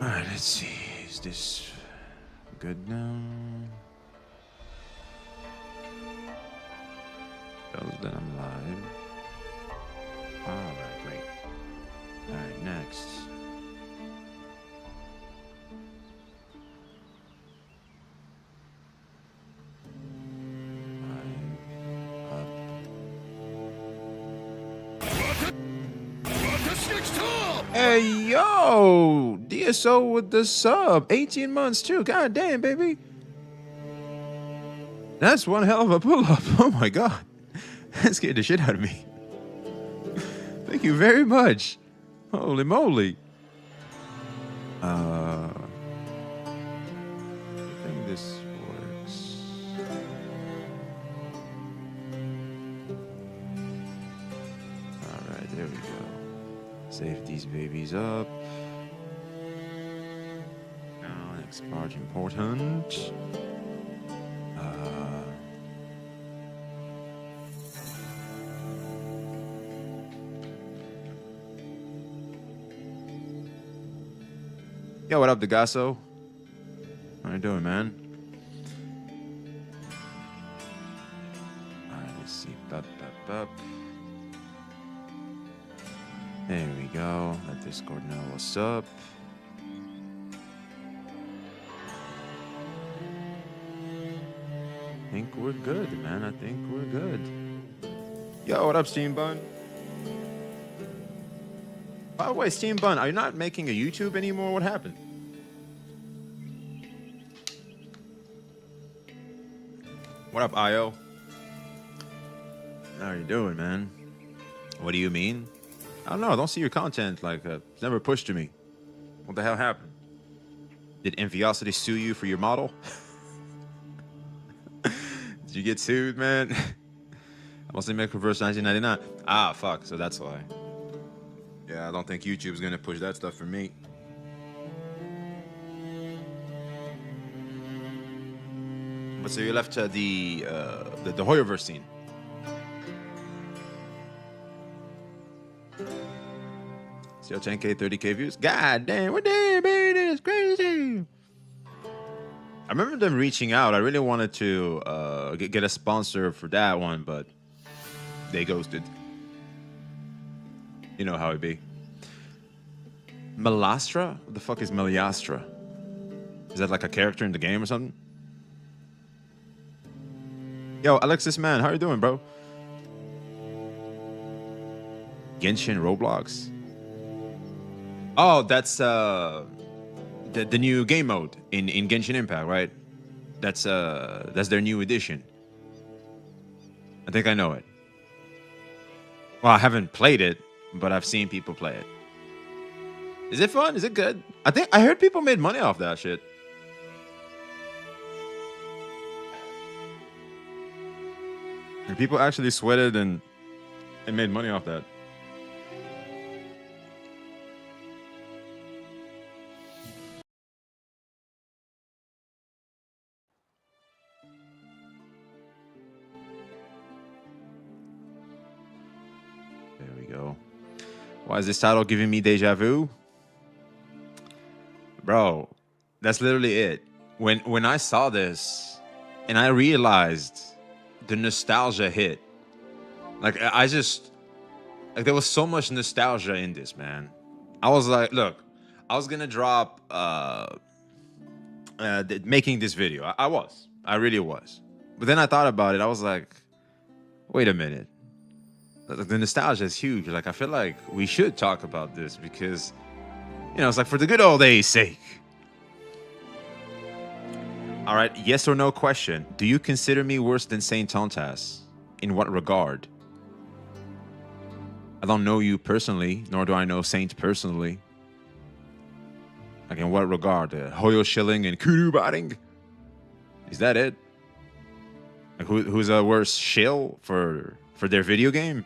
Alright, let's see. Is this good now? Shows that I'm live. Alright, great. Alright, next. Hey, yo! DSO with the sub. 18 months, too. God damn, baby. That's one hell of a pull-up. Oh, my God. That scared the shit out of me. Thank you very much. Holy moly. I think this works. Alright, there we go. Save these babies up. Now, next part important. Yo, what up, Degasso? How you doing, man? Alright, let's see. Bup, bup, bup. There we go. Let Discord know what's up. I think we're good, man. I think we're good. Yo, what up, Steam Bun? By the way, Steam Bun, are you not making a YouTube anymore? What happened? What up, IO? How are you doing, man? What do you mean? I don't know. I don't see your content. Like, it's never pushed to me. What the hell happened? Did Enviosity sue you for your model? Did you get sued, man? I mostly make reverse 1999. Ah, fuck. So that's why. Yeah, I don't think YouTube's gonna push that stuff for me. But so you left the Hoyoverse scene. Still 10K, 30K views. God damn, what damn, baby, this is crazy. I remember them reaching out. I really wanted to get a sponsor for that one, but they ghosted. You know how it be. Melastra? What the fuck is Meliastra? Is that like a character in the game or something? Yo, Alexis, man, how you doing, bro? Genshin Roblox? Oh, that's the new game mode in Genshin Impact, right? That's their new edition. I think I know it. Well, I haven't played it, but I've seen people play it. Is it fun? Is it good? I heard people made money off that shit. And people actually sweated and made money off that. There we go. Why is this title giving me deja vu? Bro, that's literally it. When I saw this and I realized the nostalgia hit. Like, I just... Like, there was so much nostalgia in this, man. I was like, look, I was gonna drop making this video. I really was. But then I thought about it. I was like, wait a minute. The nostalgia is huge. Like, I feel like we should talk about this because, you know, it's like for the good old days' sake. All right, yes or no question. Do you consider me worse than Saint Tontas? In what regard? I don't know you personally, nor do I know Saint personally. Like, in what regard? Hoyo Shilling and Kudu Batting? Is that it? Like, who's a worse shill for their video game?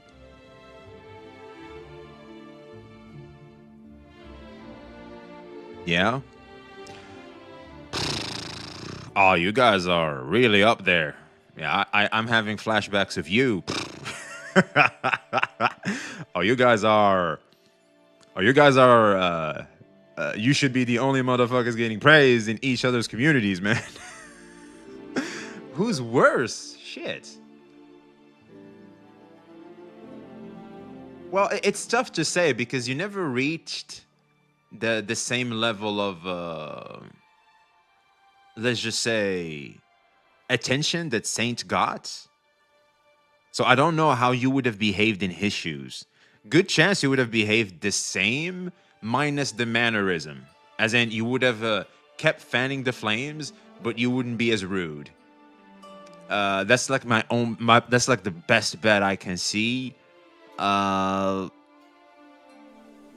Yeah? Oh, you guys are really up there. Yeah, I'm having flashbacks of you. Oh, you guys are You should be the only motherfuckers getting praised in each other's communities, man. Who's worse? Shit. Well, it's tough to say because you never reached the same level of let's just say attention that Saint got. So I don't know how you would have behaved in his shoes. Good chance you would have behaved the same, minus the mannerism. As in, you would have kept fanning the flames, but you wouldn't be as rude. That's like that's like the best bet I can see.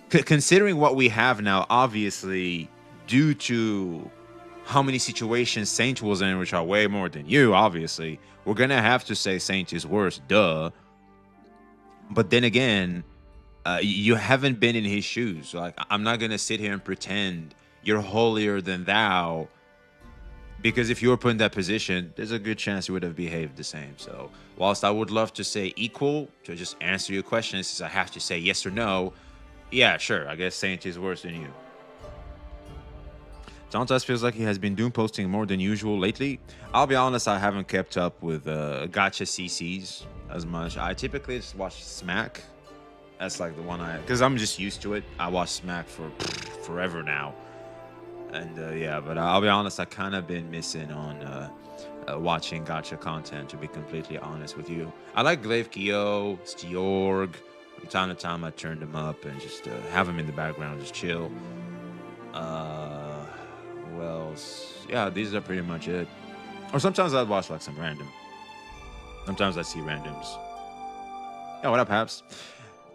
Considering what we have now, obviously, due to how many situations Saint was in, which are way more than you, obviously, we're gonna have to say Saint is worse, duh. But then again, you haven't been in his shoes. Like, I'm not gonna sit here and pretend you're holier than thou, because if you were put in that position, there's a good chance you would have behaved the same. So, whilst I would love to say equal, to just answer your question, since I have to say yes or no, yeah, sure, I guess Saint is worse than you. Dantas feels like he has been doom posting more than usual lately. I'll be honest, I haven't kept up with Gacha CCs as much. I typically just watch Smack. That's like the one because I'm just used to it. I watch Smack for forever now. And yeah, but I'll be honest, I kind of been missing on watching Gacha content, to be completely honest with you. I like Glaive Kyo, Steorg. From time to time, I turn them up and just have them in the background, just chill. Who else? Yeah, these are pretty much it. Or sometimes I'd watch like some random. Sometimes I see randoms. Yeah, what up, Haps?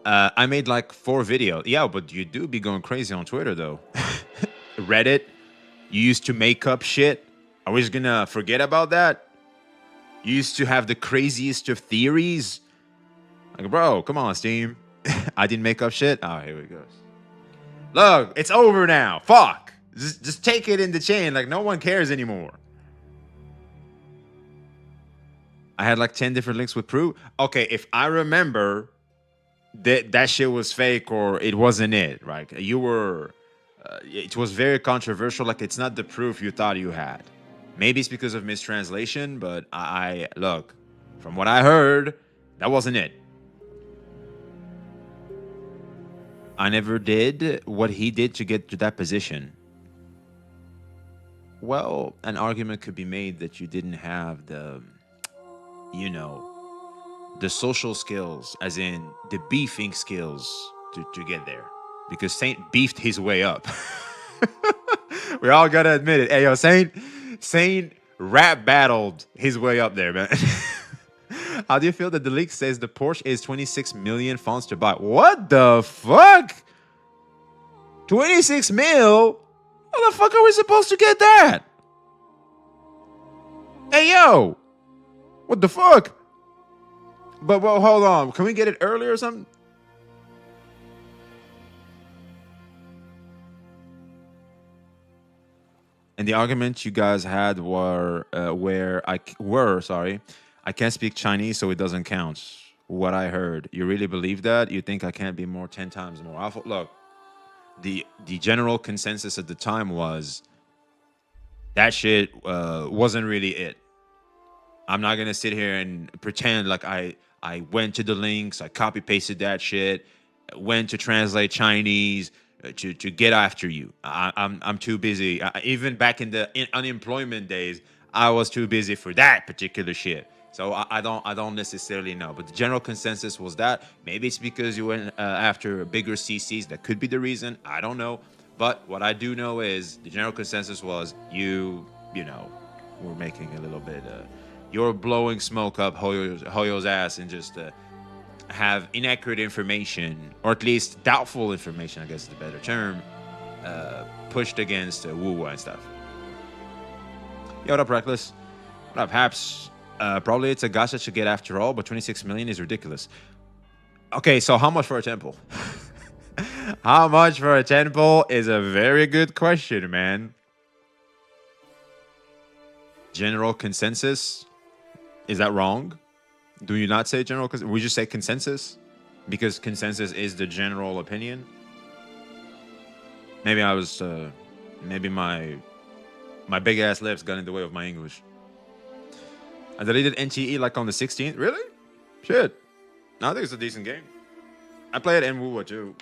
I made like 4 videos. Yeah, but you do be going crazy on Twitter, though. Reddit, you used to make up shit. Are we just gonna forget about that? You used to have the craziest of theories. Like, bro, come on, Steam. I didn't make up shit. Oh, here we go. Look, it's over now. Fuck. Just take it in the chain. Like, no one cares anymore. I had like 10 different links with proof. Okay, if I remember that shit was fake or it wasn't it, right? You were... it was very controversial. Like, it's not the proof you thought you had. Maybe it's because of mistranslation, but I look, from what I heard, that wasn't it. I never did what he did to get to that position. Well, an argument could be made that you didn't have the, you know, the social skills, as in the beefing skills to get there. Because Saint beefed his way up. We all gotta admit it. Hey, yo, Saint rap battled his way up there, man. How do you feel that the leak says the Porsche is 26 million fonts to buy? What the fuck? 26 mil? How the fuck are we supposed to get that? Hey, yo. What the fuck? But, well, hold on. Can we get it earlier or something? And the arguments you guys had were I can't speak Chinese, so it doesn't count. What I heard. You really believe that? You think I can't be more 10 times more awful? Look, the general consensus at the time was that shit wasn't really it. I'm not gonna sit here and pretend like I went to the links, I copy pasted that shit, went to translate Chinese to get after you. I'm too busy. Even back in the unemployment days, I was too busy for that particular shit. So I don't necessarily know. But the general consensus was that. Maybe it's because you went after bigger CCs. That could be the reason. I don't know. But what I do know is the general consensus was you know, were making a little bit. You're blowing smoke up Hoyo's ass and just have inaccurate information, or at least doubtful information, I guess is the better term, pushed against Woo and stuff. Yo, what up, Reckless? What up, Haps? Probably it's a gacha to get after all, but 26 million is ridiculous. Okay, so how much for a temple? How much for a temple is a very good question, man. General consensus? Is that wrong? Do you not say general consensus? We just say consensus? Because consensus is the general opinion? Maybe I was, maybe my big ass lips got in the way of my English. I deleted NTE like on the 16th. Really? Shit. No, I think it's a decent game. I played NWUWA too.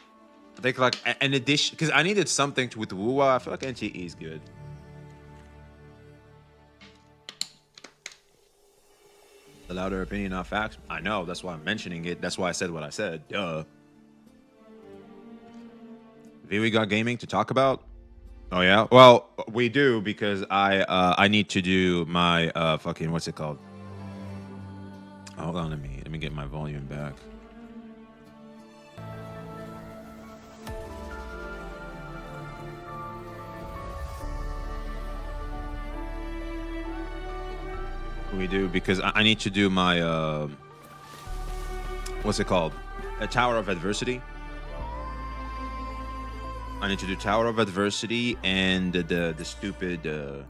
I think like an addition, because I needed something with WUWA. I feel like NTE is good. The louder opinion, not facts. I know. That's why I'm mentioning it. That's why I said what I said. Duh. We got gaming to talk about. Oh yeah. Well, we do because I need to do my fucking what's it called? Hold on, let me get my volume back. We do because I need to do my what's it called? A Tower of Adversity. I need to do Tower of Adversity and the stupid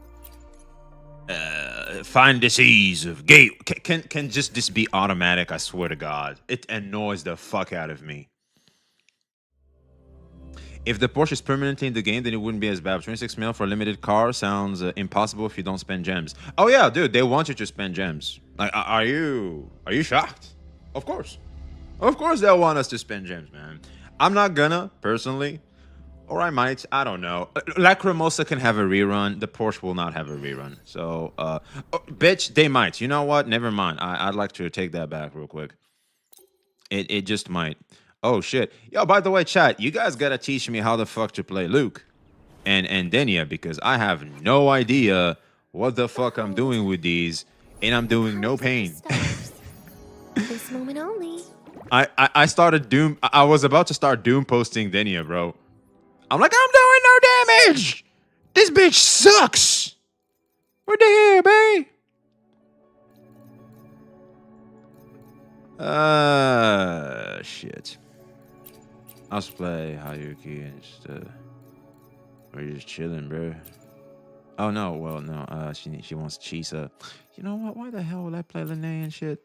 find disease of gate. Can just this be automatic? I swear to God, it annoys the fuck out of me. If the Porsche is permanently in the game, then it wouldn't be as bad. 26 mil for a limited car sounds impossible if you don't spend gems. Oh yeah, dude, they want you to spend gems. Like, are you shocked? Of course they'll want us to spend gems, man. I'm not gonna personally, or I might. I don't know. Lacrimosa can have a rerun. The Porsche will not have a rerun. So, bitch, they might. You know what? Never mind. I'd like to take that back real quick. It just might. Oh shit. Yo, by the way, chat, you guys gotta teach me how the fuck to play Luke and Denia, because I have no idea what the fuck I'm doing with these, and I'm doing no pain. This moment only. I started Doom. I was about to start Doom posting Denia, bro. I'm like, I'm doing no damage. This bitch sucks. What the hell, babe? Shit. I'll just play Hayuki and just we're just chilling, bro. Oh no, well no, she wants Chisa. You know what? Why the hell would I play Lene and shit?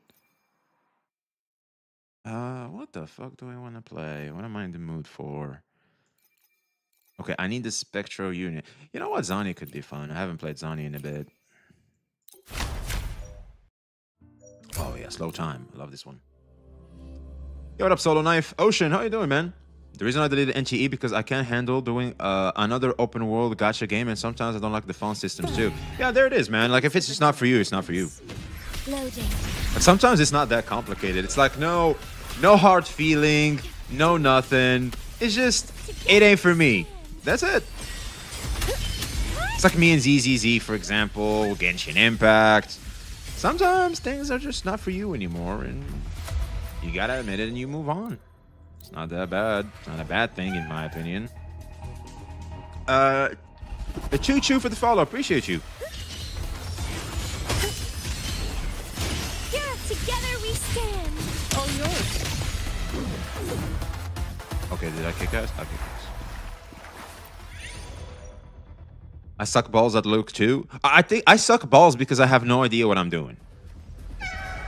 What the fuck do I want to play? What am I in the mood for? Okay, I need the Spectral Unit. You know what? Zani could be fun. I haven't played Zani in a bit. Oh yeah, Slow Time. I love this one. Yo, what up, Solo Knife? Ocean, how you doing, man? The reason I deleted NTE because I can't handle doing another open world gacha game, and sometimes I don't like the phone systems too. Yeah, there it is, man. Like, if it's just not for you, it's not for you. Loading. But sometimes it's not that complicated. It's like no hard feeling, no nothing. It's just, it ain't for me. That's it. It's like me and ZZZ, for example, Genshin Impact. Sometimes things are just not for you anymore, and you gotta admit it and you move on. It's not that bad. It's not a bad thing, in my opinion. A choo-choo for the follow. Appreciate you. Yeah, together we stand. All yours. Okay, did I kick ass? I kicked ass. I suck balls at Luke too. I think I suck balls because I have no idea what I'm doing.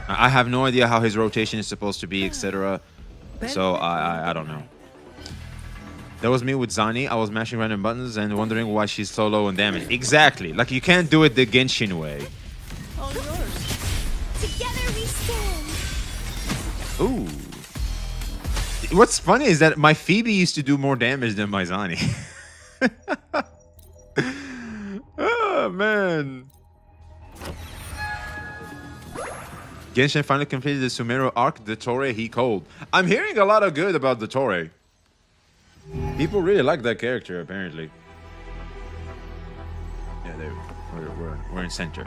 I have no idea how his rotation is supposed to be, etc. So I don't know. That was me with Zani. I was mashing random buttons and wondering why she's so low on damage. Exactly. Like, you can't do it the Genshin way. All yours. Together we stand. Ooh. What's funny is that my Phoebe used to do more damage than my Zani. Oh, man. Genshin finally completed the Sumeru arc, the Torre he cold. I'm hearing a lot of good about the Torre. People really like that character, apparently. Yeah, we're in center.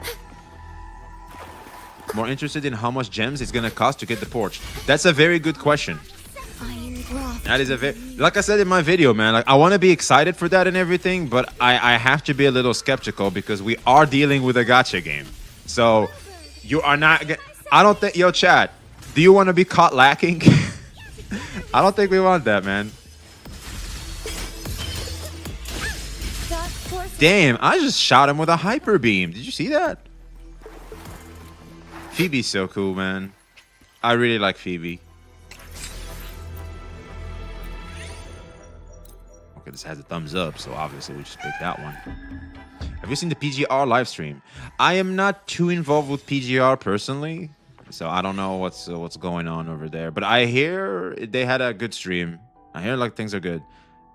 More interested in how much gems it's gonna cost to get the porch. That's a very good question. That is a very, like I said in my video, man, like, I want to be excited for that and everything, but I have to be a little skeptical because we are dealing with a gacha game. So you are not, I don't think, yo, chat, do you want to be caught lacking? I don't think we want that, man. Damn, I just shot him with a hyper beam. Did you see that? Phoebe's so cool, man. I really like Phoebe. Okay, this has a thumbs up, so obviously we just picked that one. Have you seen the PGR live stream? I am not too involved with PGR personally, so I don't know what's going on over there. But I hear they had a good stream. I hear like things are good.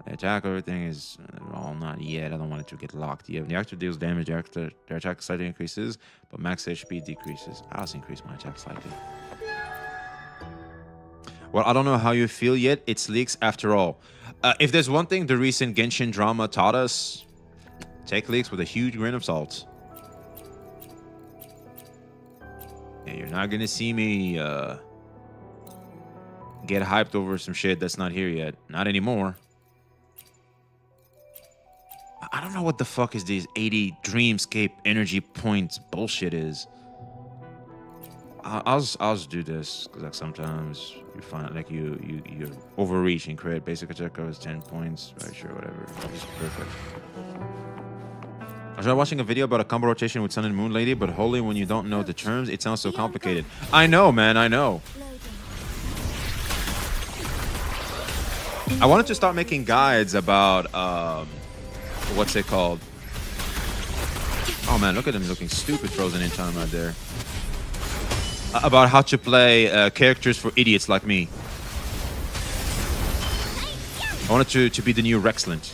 The attack, everything is all not yet. I don't want it to get locked yet. The actor deals damage after their attack slightly increases, but max HP decreases. I also increase my attack slightly. Well, I don't know how you feel yet. It's leaks after all. If there's one thing the recent Genshin drama taught us, take leaks with a huge grain of salt. Yeah, you're not gonna see me get hyped over some shit that's not here yet. Not anymore. I don't know what the fuck is these 80 Dreamscape energy points bullshit is. I'll just do this because like sometimes you find like you overreach and create basic attack is 10 points. Right, sure, whatever. It's perfect. I tried watching a video about a combo rotation with Sun and Moon Lady, but holy, when you don't know the terms, it sounds so complicated. I know, man. I know. I wanted to start making guides about what's it called? Oh man, look at him looking stupid frozen in time right there. About how to play characters for idiots like me. I wanted to be the new Rexland.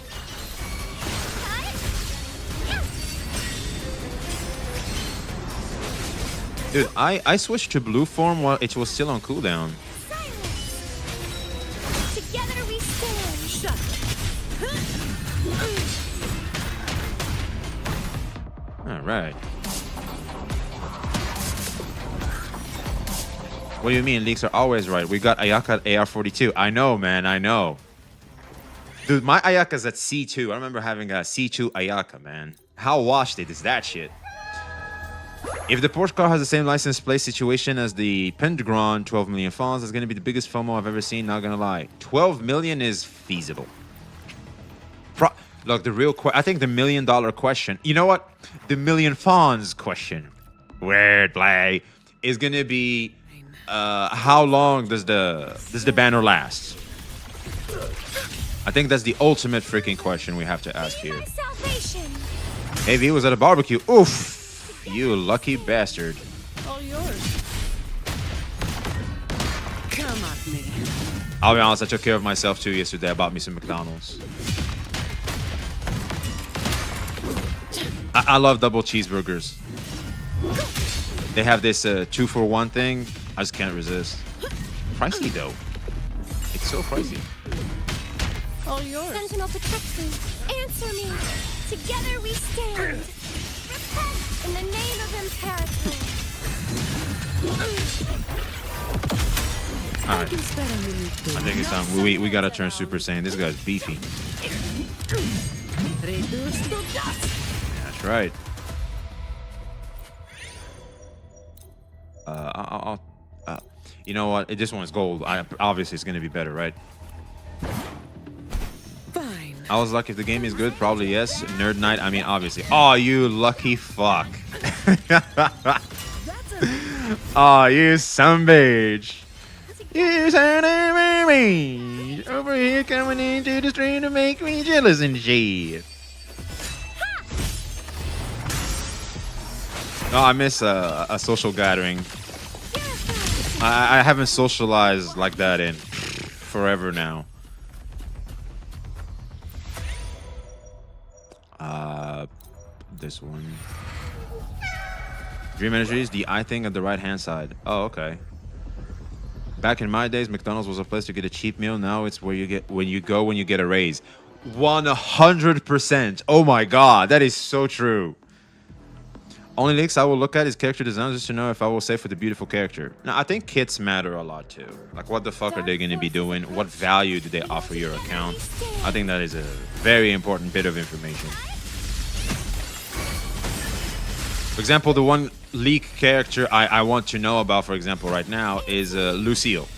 Dude, I switched to blue form while it was still on cooldown. Together we stand. Shut. All right. What do you mean? Leaks are always right. We got Ayaka at AR42. I know, man. I know. Dude, my Ayaka's at C2. I remember having a C2 Ayaka, man. How washed it is that shit? If the Porsche car has the same license plate situation as the Pentagon 12 million fonts, that's going to be the biggest FOMO I've ever seen, not going to lie. 12 million is feasible. Look, the real I think the $1 million question, you know what? The million fonts question, weird play, is going to be how long does the banner last? I think that's the ultimate freaking question we have to ask here. Hey, V was at a barbecue. Oof. You lucky bastard. All yours. Come at me. I'll be honest, I took care of myself too yesterday. I bought me some McDonald's. I love double cheeseburgers. They have this 2-for-1 thing. I just can't resist. Pricey though. It's so pricey. All yours. Sentinel protect me. Answer me. Together we stand. Repent in the name of Imperator. All right. I think it's time. We gotta turn Super Saiyan. This guy's beefy. That's right. You know what? This one is gold. Obviously, it's gonna be better, right? Fine. I was like, if the game is good, probably yes. Nerd Night, I mean, obviously. Oh, you lucky fuck. Oh, you sunbeige. You sunbeige. Over here coming into the stream to make me jealous and shit. Oh, I miss a social gathering. I haven't socialized like that in forever now. This one. Dream Energies, the I thing at the right hand side. Oh, okay. Back in my days, McDonald's was a place to get a cheap meal. Now it's where you get when you get a raise. 100%. Oh my god, that is so true. Only leaks I will look at is character design just to know if I will save for the beautiful character. Now, I think kits matter a lot too. Like, what the fuck are they going to be doing? What value do they offer your account? I think that is a very important bit of information. For example, the one leak character I want to know about, for example, right now is Lucille.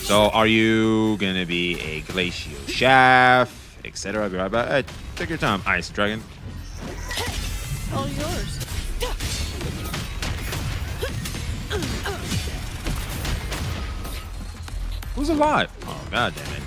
So, are you going to be a Glacial Shaft, etc.? I'll be right back. Hey, take your time. Ice Dragon. All yours. Who's alive? Oh, god damn it.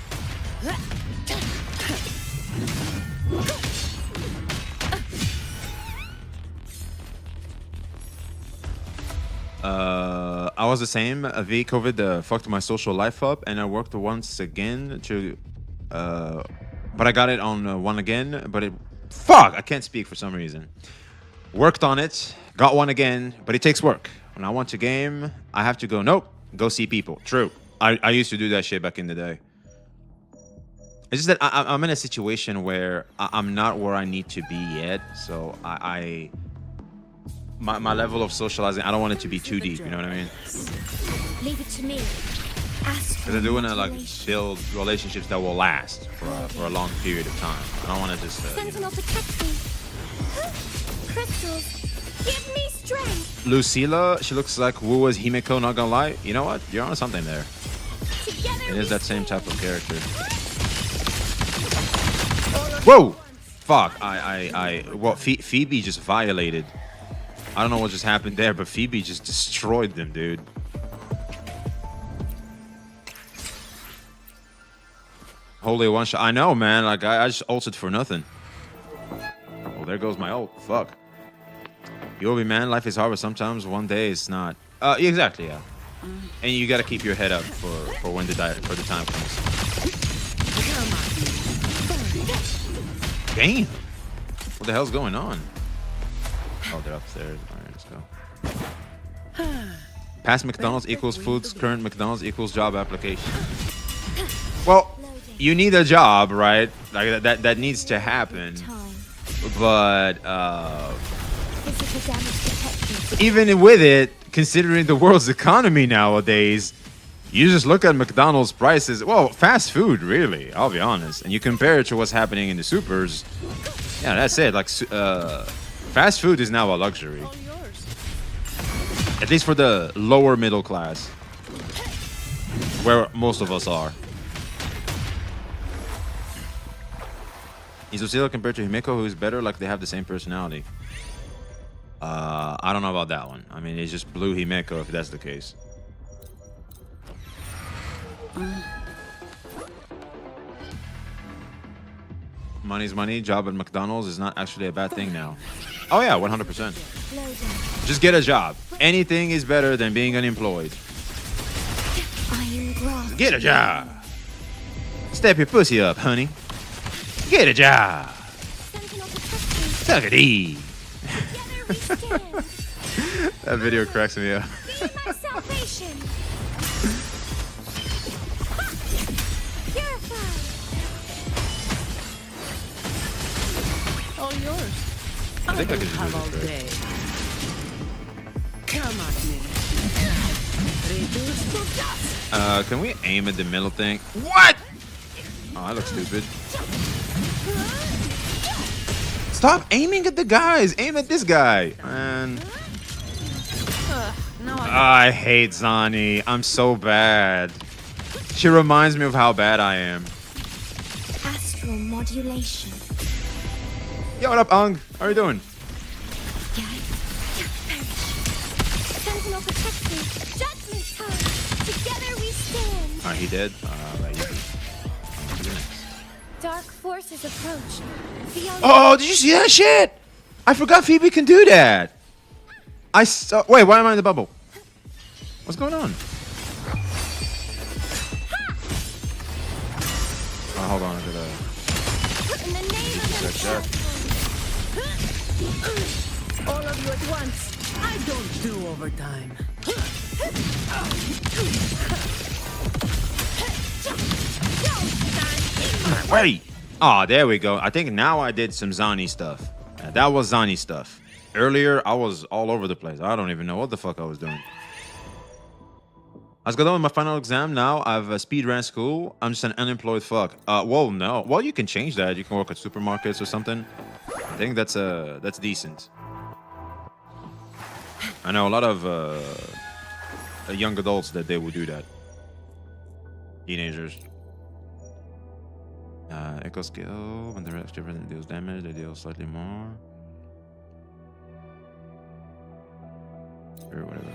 I was the same. V COVID fucked my social life up, and I worked once again to, but I got it on one again. But it, fuck, I can't speak for some reason. Worked on it, got one again, but it takes work. When I want to game, I have to go. Nope, go see people. True. I used to do that shit back in the day. It's just that I'm in a situation where I'm not where I need to be yet. So my level of socializing, I don't want it to be too deep. You know what I mean? Leave it to me. Because I do want to like build relationships that will last for a long period of time. I don't want to just. Sentinel protect me. Crystals, give me strength. Lucilla, she looks like Wu was Himeko. Not gonna lie. You know what? You're on something there. Together It we is that same stand. type of character. Whoa! Fuck! Well, Phoebe just violated. I don't know what just happened there, but Phoebe just destroyed them, dude. Holy one shot. I know, man. Like, I just ulted for nothing. Oh, there goes my ult. Fuck. Yobi, man, life is hard, but sometimes one day it's not. Exactly, yeah. And you gotta keep your head up for when the time comes. Damn. What the hell's going on? Oh, they're upstairs. All right, let's go. Past McDonald's equals foods. Current McDonald's equals job application. Well, you need a job, right? Like that needs to happen. Time. But Physical damage detected. even with it, considering the world's economy nowadays, you just look at McDonald's prices. Well, fast food, really. I'll be honest. And you compare it to what's happening in the supers. Yeah, that's it. Like, fast food is now a luxury. All yours. At least for the lower middle class, where most of us are. Is Lucilla compared to Himeko, who's better? Like they have the same personality. I don't know about that one. I mean, it's just blue Himeko if that's the case. Money's money. Job at McDonald's is not actually a bad thing now. Oh yeah, 100%. Loading. Just get a job. Anything is better than being unemployed. Iron graft. Get a job. Step your pussy up, honey. Get a job. Sentinel protect me. Suck it easy. Together we stand. That video cracks me up. Be my salvation. Purify. All yours. I think I don't can just have do all this day. Come at me. Reduce to dust. Can we aim at the middle thing? What? Oh, I look stupid. Stop aiming at the guys. Aim at this guy. Man. No, I hate Zani. I'm so bad. She reminds me of how bad I am. Astral modulation. Yo, what up, Ung? How are you doing? Sentinel protect me. Judgment time. Together we stand. Alright, he dead. Right, you do next. Dark forces approach. Beyond Oh, did you see that shit? I forgot Phoebe can do that. I saw. Wait, why am I in the bubble? What's going on? Oh, hold on. I gotta in the name of check that. all of you at once. I don't do overtime. Wait. Oh, there we go. I think now I did some Zani stuff. That was Zani stuff. Earlier, I was all over the place. I don't even know what the fuck I was doing. I was going with my final exam now. I've speed ran school. I'm just an unemployed fuck. Well, no. Well, you can change that. You can work at supermarkets or something. I think that's decent. I know a lot of young adults that they will do that. Teenagers. Echo skill. When the extra person deals damage, they deal slightly more. Or whatever.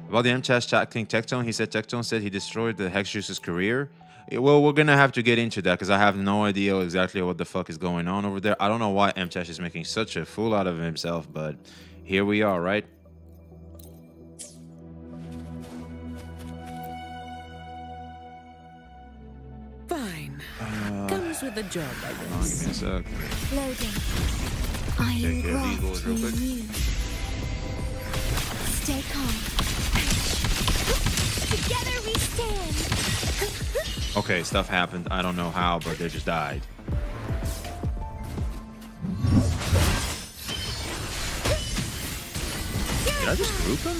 About the Mtashed chat king Tectone, he said Tectone said he destroyed the Hex Juice's career. Well, we're gonna have to get into that because I have no idea exactly what the fuck is going on over there. I don't know why Mtashed is making such a fool out of himself, but here we are, right? Comes with the job, I Hold on, guess. give me a sec. Loading. I am Take care of the eagles real quick. grafting you. Stay calm. Together we stand. Okay, stuff happened. I don't know how, but they just died. Did I just group them?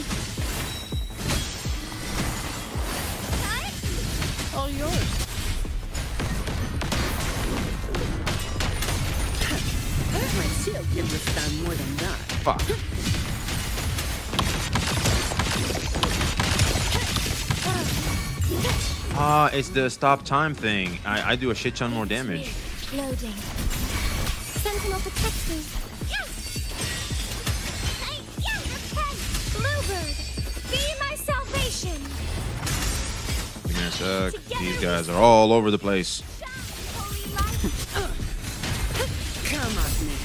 All yours. My shield can withstand more than that. Fuck. It's the stop time thing. I do a shit ton more damage. Loading. Sentinel protects me. Yes! Repent! Bluebird! Be my salvation! Give me a sec. These guys are all over the place. Shine, holy light! Come at me.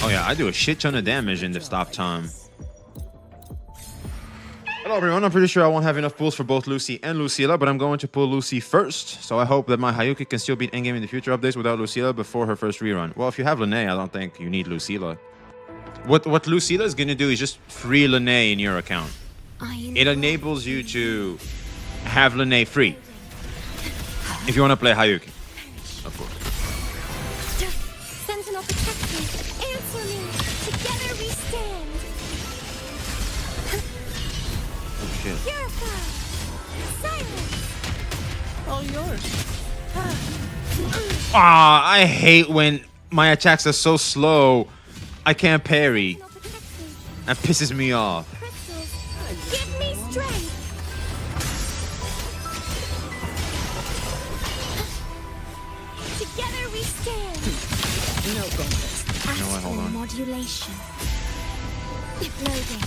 Oh yeah, I do a shit ton of damage in the stop time. Hello everyone, I'm pretty sure I won't have enough pulls for both Lucy and Lucilla, but I'm going to pull Lucy first. So I hope that my Hayuki can still beat Endgame in the future updates without Lucilla before her first rerun. Well, if you have Lene, I don't think you need Lucilla. What Lucilla is going to do is just free Lene in your account. It enables you to have Lene free. If you want to play Hayuki, of course. Sentinel protect me. Answer me. Together we stand. Oh shit. Purify. Silence. All yours. Ah, I hate when my attacks are so slow. I can't parry. Sentinel protect me. That pisses me off. Crystals. Give me strength. Together we stand. No contest. know what, hold Astral on. modulation. Loading.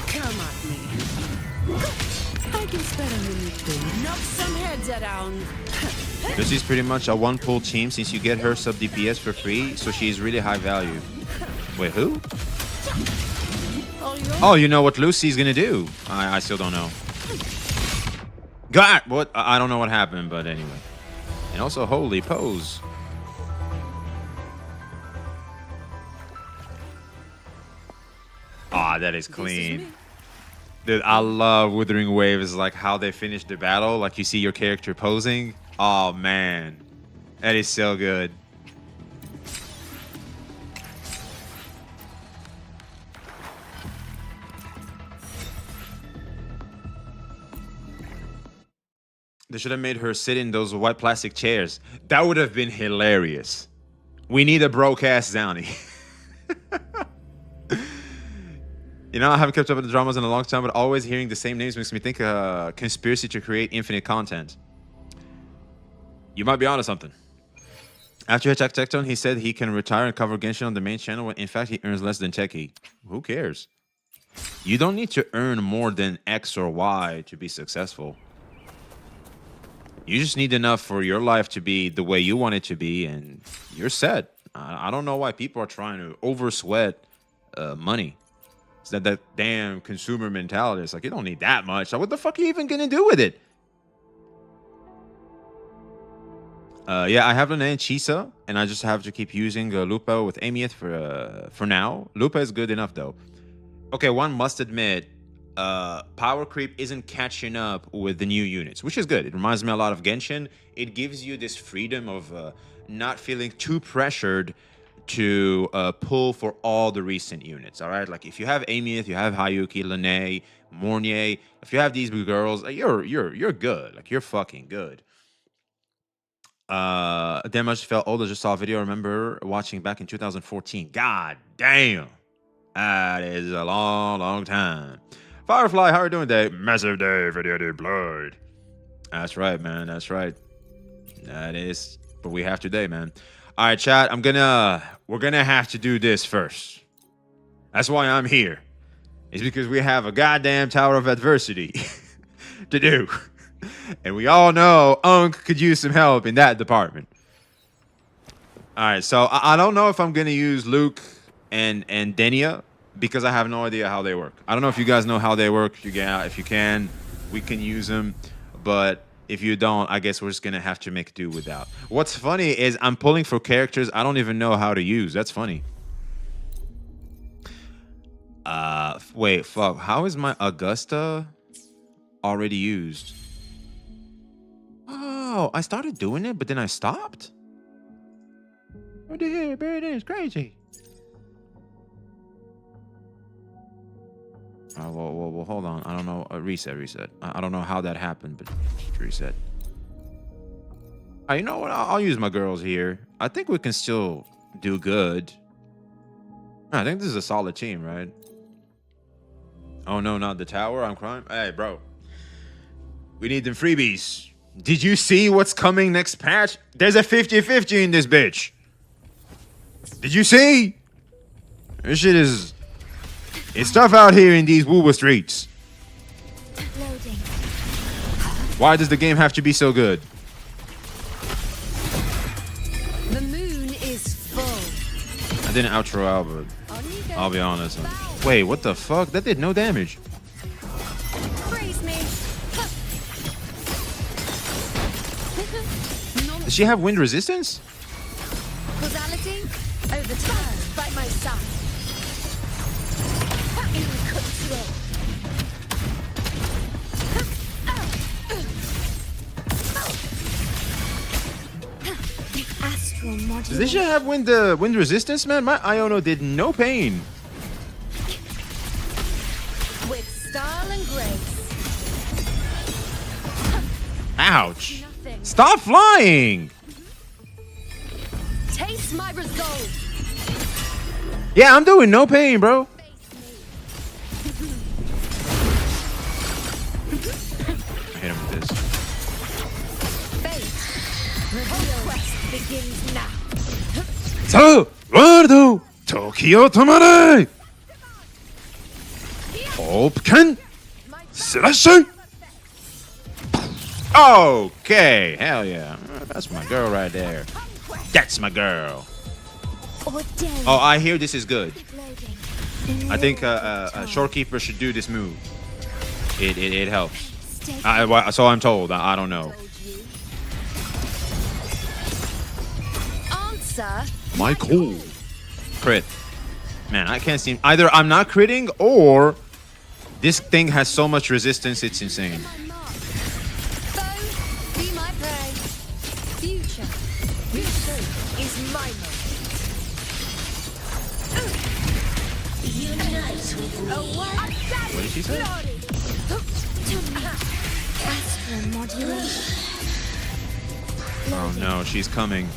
Come at me. I can spare a minute to knock some heads around. Lucy's pretty much a one-pull team since you get her sub DPS for free, so she's really high value. Wait, who? All yours. Oh, you know what Lucy's gonna do? I still don't know. God, what? I don't know what happened, but anyway. And also, holy pose. Ah, that is clean. Dude, I love Withering Waves, like how they finish the battle. Like you see your character posing. Oh man, that is so good. They should have made her sit in those white plastic chairs. That would have been hilarious. We need a broke-ass Downy. You know, I haven't kept up with the dramas in a long time, but always hearing the same names makes me think a conspiracy to create infinite content. You might be onto something. After he attacked Tectone, he said he can retire and cover Genshin on the main channel when in fact he earns less than Techie. Who cares? You don't need to earn more than X or Y to be successful. You just need enough for your life to be the way you want it to be, and you're set. I don't know why people are trying to oversweat money. It's that damn consumer mentality. It's like, you don't need that much. So what the fuck are you even gonna do with it? Yeah, I have Lene and Chisa, and I just have to keep using Lupa with Amieth for now. Lupa is good enough though. Okay, one must admit, power creep isn't catching up with the new units, which is good. It reminds me a lot of Genshin. It gives you this freedom of not feeling too pressured to pull for all the recent units. All right, like if you have Amieth, you have Hayuki, Lene, Mornier. If you have these girls, you're good. Like you're fucking good. Damn, I just felt old. I just saw a video I remember watching back in 2014. God damn, that is a long time. Firefly, how are you doing today? Massive day, video deployed. That's right, man. That's right. That is what we have today, man. All right, chat. We're gonna have to do this first. That's why I'm here. It's because we have a goddamn Tower of Adversity to do, and we all know Unk could use some help in that department. All right, so I don't know if I'm gonna use Luke and Denia, because I have no idea how they work. I don't know if you guys know how they work. If you can, we can use them. But if you don't, I guess we're just gonna have to make do without. What's funny is I'm pulling for characters I don't even know how to use. That's funny. Wait, fuck. How is my Augusta already used? Oh, I started doing it, but then I stopped? What the hell, man? It's crazy. Well, hold on. I don't know. Reset. I don't know how that happened, but reset. You know what? I'll use my girls here. I think we can still do good. I think this is a solid team, right? Oh, no, not the tower. I'm crying. Hey, bro. We need them freebies. Did you see what's coming next patch? There's a 50-50 in this bitch. Did you see? This shit is... It's tough out here in these Woowa streets. Loading. Why does the game have to be so good? The moon is full. I didn't outro out, but I'll be honest. Wait, what the fuck? That did no damage. Praise me. Does she have wind resistance? Causality overturned by my side. In control. Astral modulation. Does this shit have wind resistance, man? My Iono did no pain. With style and grace. Ouch. Nothing. Stop flying. Taste my resolve. Yeah, I'm doing no pain, bro. I hit him with this. Fate. Reveal quest begins now. So, World Tokyo Tamare. Hope can slash. Okay, hell yeah. That's my girl right there. That's my girl. Ordained. Oh, I hear this is good. Loading. I think a shorekeeper should do this move. It helps. Stay So I'm told. I don't know. Answer. Michael. Crit. Man, I can't seem... Either I'm not critting or this thing has so much resistance, it's insane. My mark. Foe, be my prey. Future. This is my moment. What did she say? astral modulation. Oh no, she's coming. I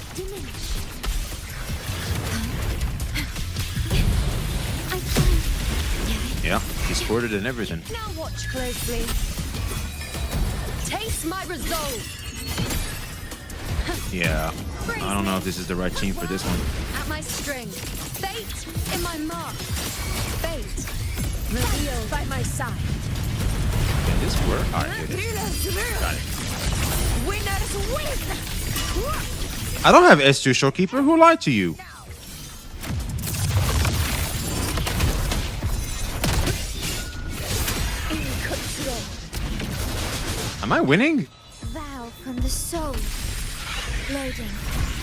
find Yeah, she's squirted and everything. Now watch closely. Taste my resolve. Yeah, I don't know if this is the right team for this one. At my string. Fate in my mark. Fate. Revealed by my side. Can this work? Alright, here it is. Got it. Winners win! I don't have S2 Showkeeper. Who lied to you? In control. Am I winning? vow from the soul. Loading.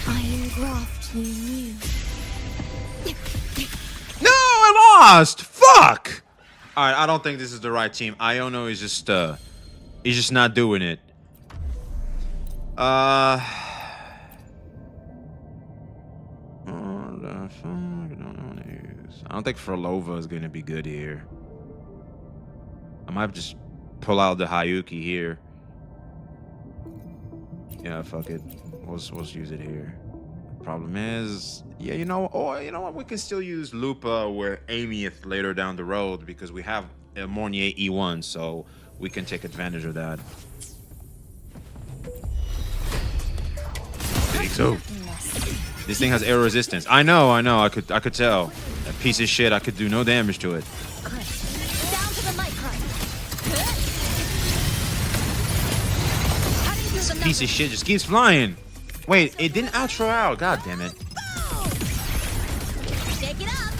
I engraft you new. No, I lost. Fuck. All right, I don't think this is the right team. Iono is he's just not doing it. I don't think Frolova is gonna be good here. I might just pull out the Hayuki here. Yeah, fuck it. We'll use it here. Problem is, yeah, you know what? We can still use Lupa with Amieth later down the road because we have a Mornier E1, so we can take advantage of that. Think so. This thing has air resistance. I know. I could tell. That piece of shit. I could do no damage to it. Down to the micro. This piece of shit just keeps flying. Wait, it didn't outro out. God damn it. Shake it up.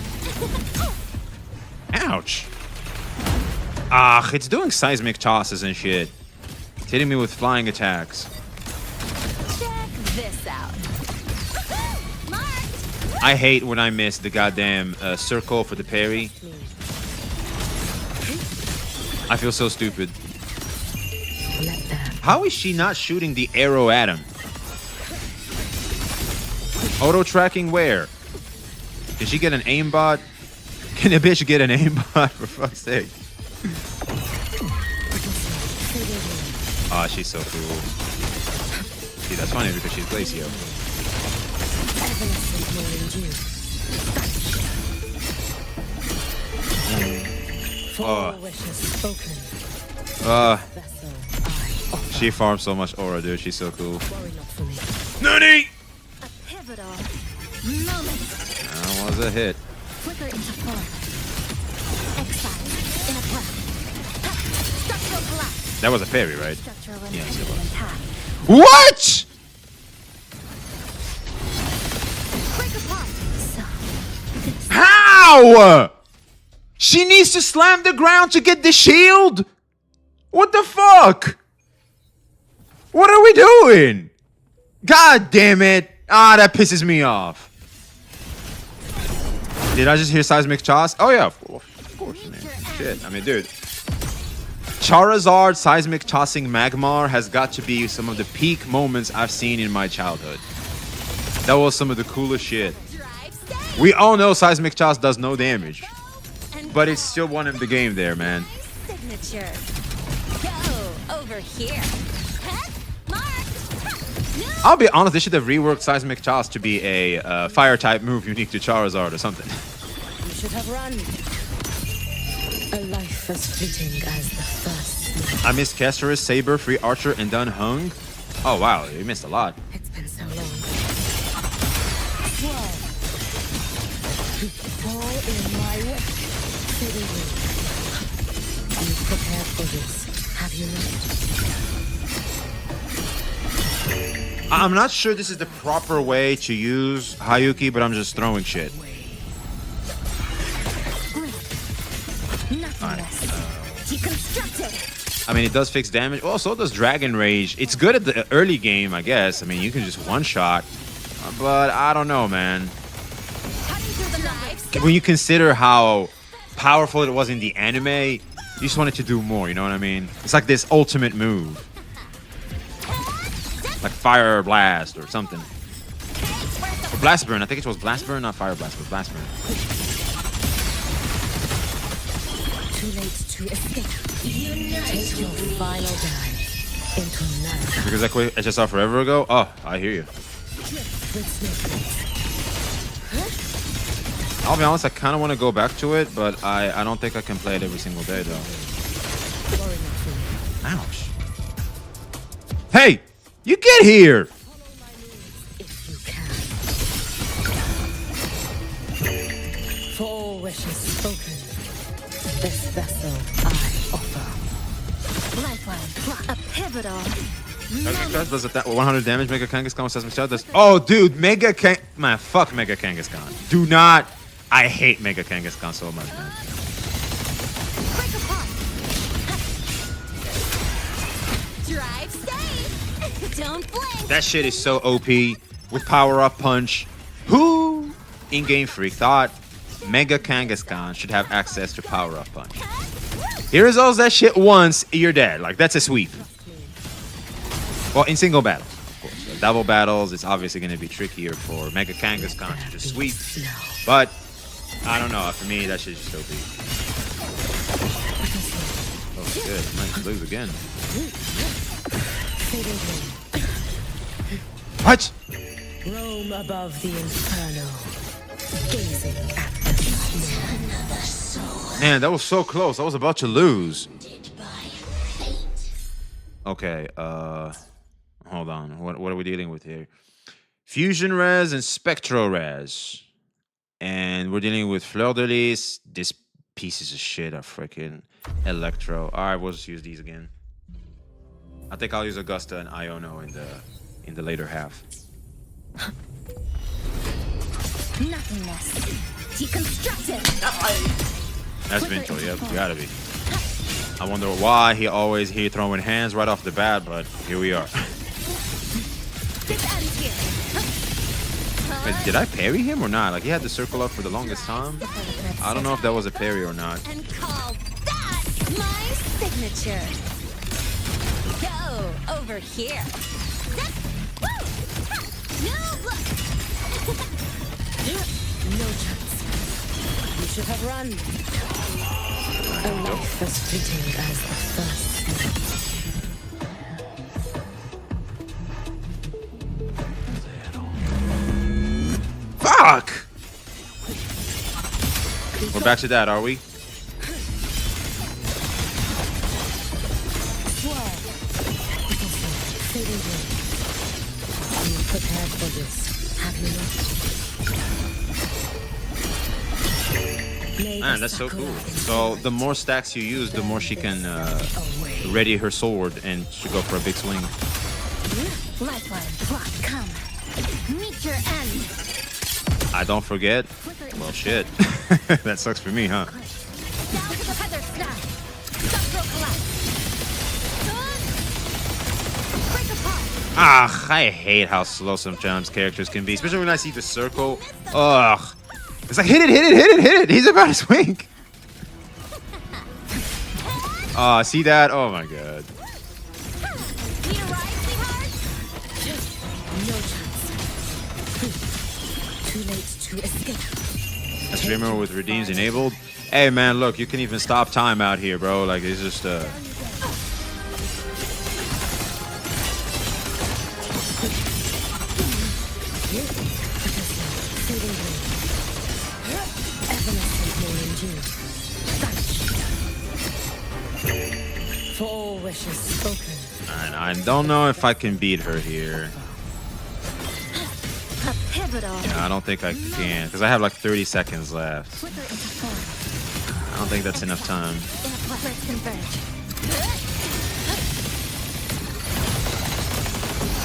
Ouch. Ah, it's doing seismic tosses and shit. It's hitting me with flying attacks. Check this out. Marked. I hate when I miss the goddamn circle for the parry. I feel so stupid. How is she not shooting the arrow at him? Auto tracking where? Did she get an aimbot? Can a bitch get an aimbot for fuck's sake? Oh, she's so cool. See, that's funny because she's Glacio. She farms so much aura, dude. She's so cool. Nani! A pivotal moment. That was a hit. Flicker into form. Exile in a breath. Structural collapse. That was a parry, right? Structural Yes, it integrity was. intact. What? Break apart. So, How? She needs to slam the ground to get the shield? What the fuck? What are we doing? God damn it. Ah, that pisses me off. Did I just hear seismic toss? Oh yeah, of course, man. Shit, I mean, dude. Charizard seismic tossing Magmar has got to be some of the peak moments I've seen in my childhood. That was some of the coolest shit. drive, stay. We all know seismic toss does no damage, And but it still won him the game there, man. signature. Go over here. Head marked. No. I'll be honest, they should have reworked seismic toss to be a fire type move unique to Charizard or something. You should have run. A life as fleeting as the first. I missed Kestrus, Saber, Free Archer, and done Hung. Oh wow, you missed a lot. It's been so long. Whoa. Fall in my way. You've prepared for this, have you not? I'm not sure this is the proper way to use Hayuki, but I'm just throwing shit. Nothing less. Deconstructed. I mean, it does fix damage. Well, so does Dragon Rage. It's good at the early game, I guess. I mean, you can just one-shot. But I don't know, man. Cutting through the knives. When you consider how powerful it was in the anime, you just wanted to do more, you know what I mean? It's like this ultimate move. Like Fire Blast or something. Or Blast Burn. I think it was Blast Burn, not Fire Blast, but Blast Burn. Too late to escape. Take your final dive into none. Because I quit HSR forever ago? Oh, I hear you. I'll be honest, I kind of want to go back to it, but I don't think I can play it every single day, though. Ouch. Hey! You get here! If you can. For all wishes spoken, this vessel I offer. Lifeline. A pivotal. Does it that 100 damage? Mega Kangaskhan says Mtashed does. Oh, dude, Mega Kang. Man, fuck Mega Kangaskhan. Do not. I hate Mega Kangaskhan so much, man. Break apart. Drive safe. Don't blink. That shit is so OP with power up punch. Who in-game freak thought Mega Kangaskhan should have access to power up punch? He resolves that shit once, you're dead. Like, that's a sweep. Well, in single battles, of course. Double battles, it's obviously going to be trickier for Mega Kangaskhan to just sweep. But, I don't know. For me, that shit is just OP. Oh, shit. Might lose again. What? roam above the inferno, gazing at the snow. Man, that was so close. I was about to lose. Okay, hold on. What are we dealing with here? Fusion Res and Spectro Res. And we're dealing with Fleur de Lis. This pieces of shit are freaking Electro. Alright, we'll just use these again. I think I'll use Augusta and Iono in the later half. Nothingness. Deconstructed. That's Vinto, yep, gotta be. I wonder why he always here throwing hands right off the bat, but here we are. This ends here. Wait, did I parry him or not? Like, he had the circle up for the longest time. I don't know if that was a parry or not. And call that my signature. Go over here. Woo! No look. No chance. You should have run. A life as fleeting as the first. Fuck! We're back to that, are we? Are you prepared for this? Have you not? Man, that's so cool. So the more stacks you use, the more she can ready her sword and she go for a big swing. Lifeline, clock, come. Meet your end. I don't forget. Well, shit. That sucks for me, huh? Down to the feather snap. Structural collapse. Break apart. Ah, I hate how slow sometimes characters can be, especially when I see the circle. Ugh. It's like, hit it, hit it, hit it, hit it. He's about to swing. See that? Oh my god. Need a ride, sweetheart? No chance. Too late to escape. A streamer with redeems enabled. Hey man, look, you can even stop time out here, bro. Like, it's just Full wishes spoken. and I don't know if I can beat her here. A pivotal. Yeah, I don't think I can, because I have like 30 seconds left. Flicker into form. I don't think that's enough time. In a plot, let's converge.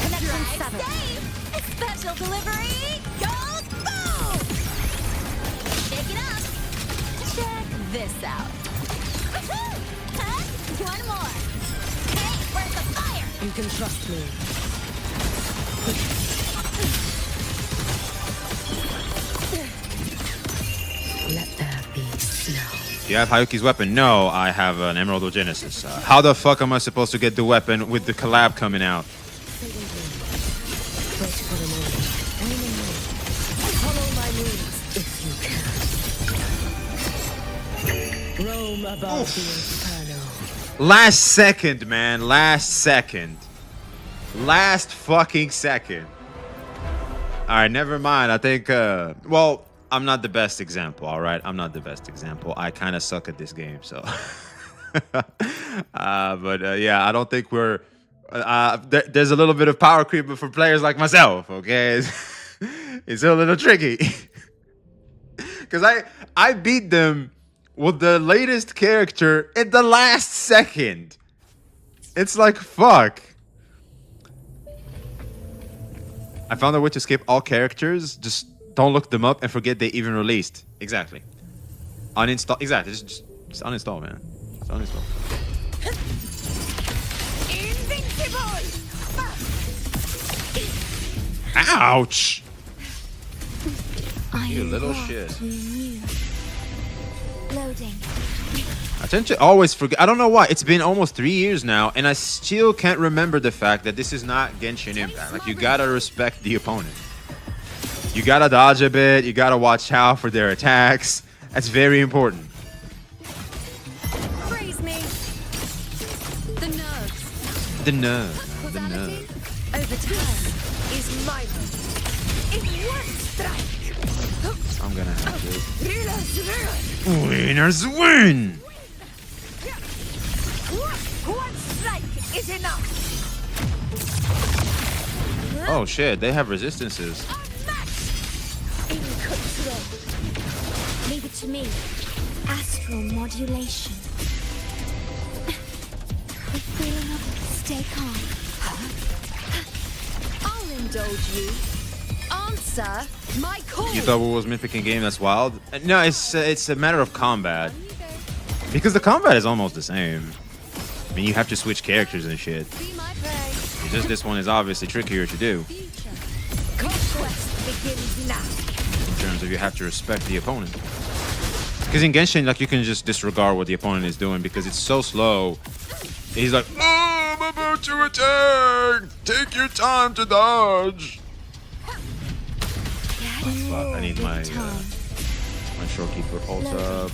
Connection 7. Special delivery goes boom! Shake it up. Check this out. Woohoo! Huh? One more. Hey, where's the fire? You can trust me. Let there be snow. Do you have Hayuki's weapon? No, I have an Emerald of Genesis. How the fuck am I supposed to get the weapon with the collab coming out? Wait for the moment. Follow my moves if you can. Roam above the inferno. Last second, man. Last second. Last fucking second. Alright, never mind. I think, well, I'm not the best example, alright? I'm not the best example. I kind of suck at this game, so. Yeah, I don't think we're... there's a little bit of power creep for players like myself, okay? It's a little tricky. Because I beat them with the latest character in the last second. It's like, fuck. I found a way to skip all characters. Just don't look them up and forget they even released. Exactly. Uninstall. Exactly. Just uninstall, man. Just uninstall. Invincible! Ouch! I You little walk shit. new. Loading. I tend to always forget. I don't know why. It's been almost 3 years now, and I still can't remember the fact that this is not Genshin Impact. Like, you gotta respect the opponent. You gotta dodge a bit. You gotta watch out for their attacks. That's very important. Praise me. The nerves. The nerve, man. The Causality nerve. over time is my move. In one strike. I'm gonna have to. Healers Winners win! One strike is enough. Oh shit, they have resistances. In control. Leave it to me. Astral modulation. The feeling of stay calm. I'll indulge you. Answer my call. You thought we was mimicking game? That's wild. No, it's a matter of combat. Because the combat is almost the same. I mean, you have to switch characters and shit. Be my prey. It's just this one is obviously trickier to do Conquest begins now. in terms of you have to respect the opponent. Because in Genshin, like, you can just disregard what the opponent is doing because it's so slow. He's like, oh, I'm about to attack. Take your time to dodge. Fuck, I need my shortkeeper ult up.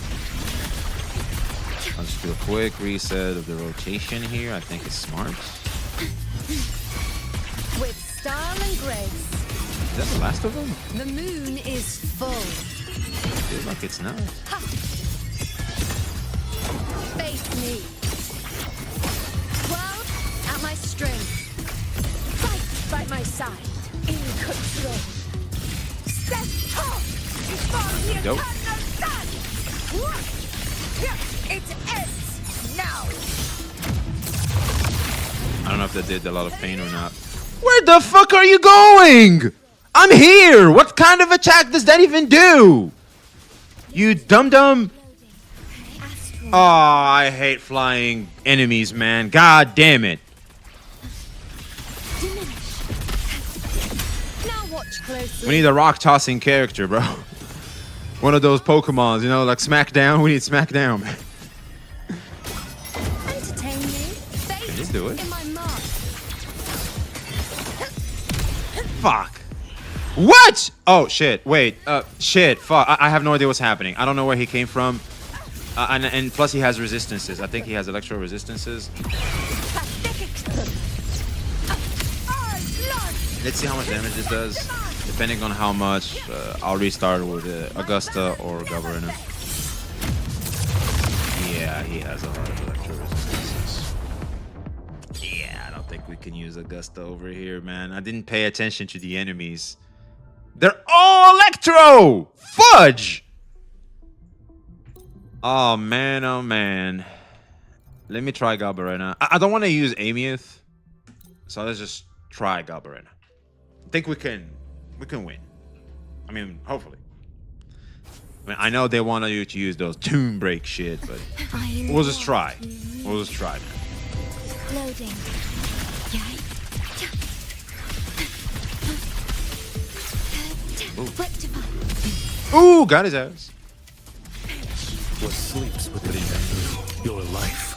I'll just do a quick reset of the rotation here. I think it's smart. With style and grace. Is that the last of them? The moon is full. Feels like it's not. Face me. World at my strength. Fight by my side. In control. Step up before the Dope. eternal sun. It ends now. I don't know if that did a lot of pain or not. Where the fuck are you going? I'm here! What kind of attack does that even do? You dum-dum. Oh, I hate flying enemies, man. God damn it. Now watch closely. We need a rock-tossing character, bro. One of those Pokemons, you know, like Smackdown. We need Smackdown, man. Entertain me. Fate Just do it. in my mark. Fuck. What? Oh, shit. Wait. Shit. Fuck. I have no idea what's happening. I don't know where he came from. And plus he has resistances. I think he has electro resistances. Let's see how much damage this does. Depending on how much, I'll restart with Augusta or Gabarina. Yeah, he has a lot of electro resistances. Yeah, I don't think we can use Augusta over here, man. I didn't pay attention to the enemies. They're all electro! Fudge! Oh man, oh man. Let me try Gabarina. I don't want to use Amyth, so let's just try Gabarina. I think we can win. I mean, hopefully. I mean, I know they want you to use those tomb break shit, but we'll just try. We'll just try, man. Loading. Ooh, got his ass. What sleeps within your life?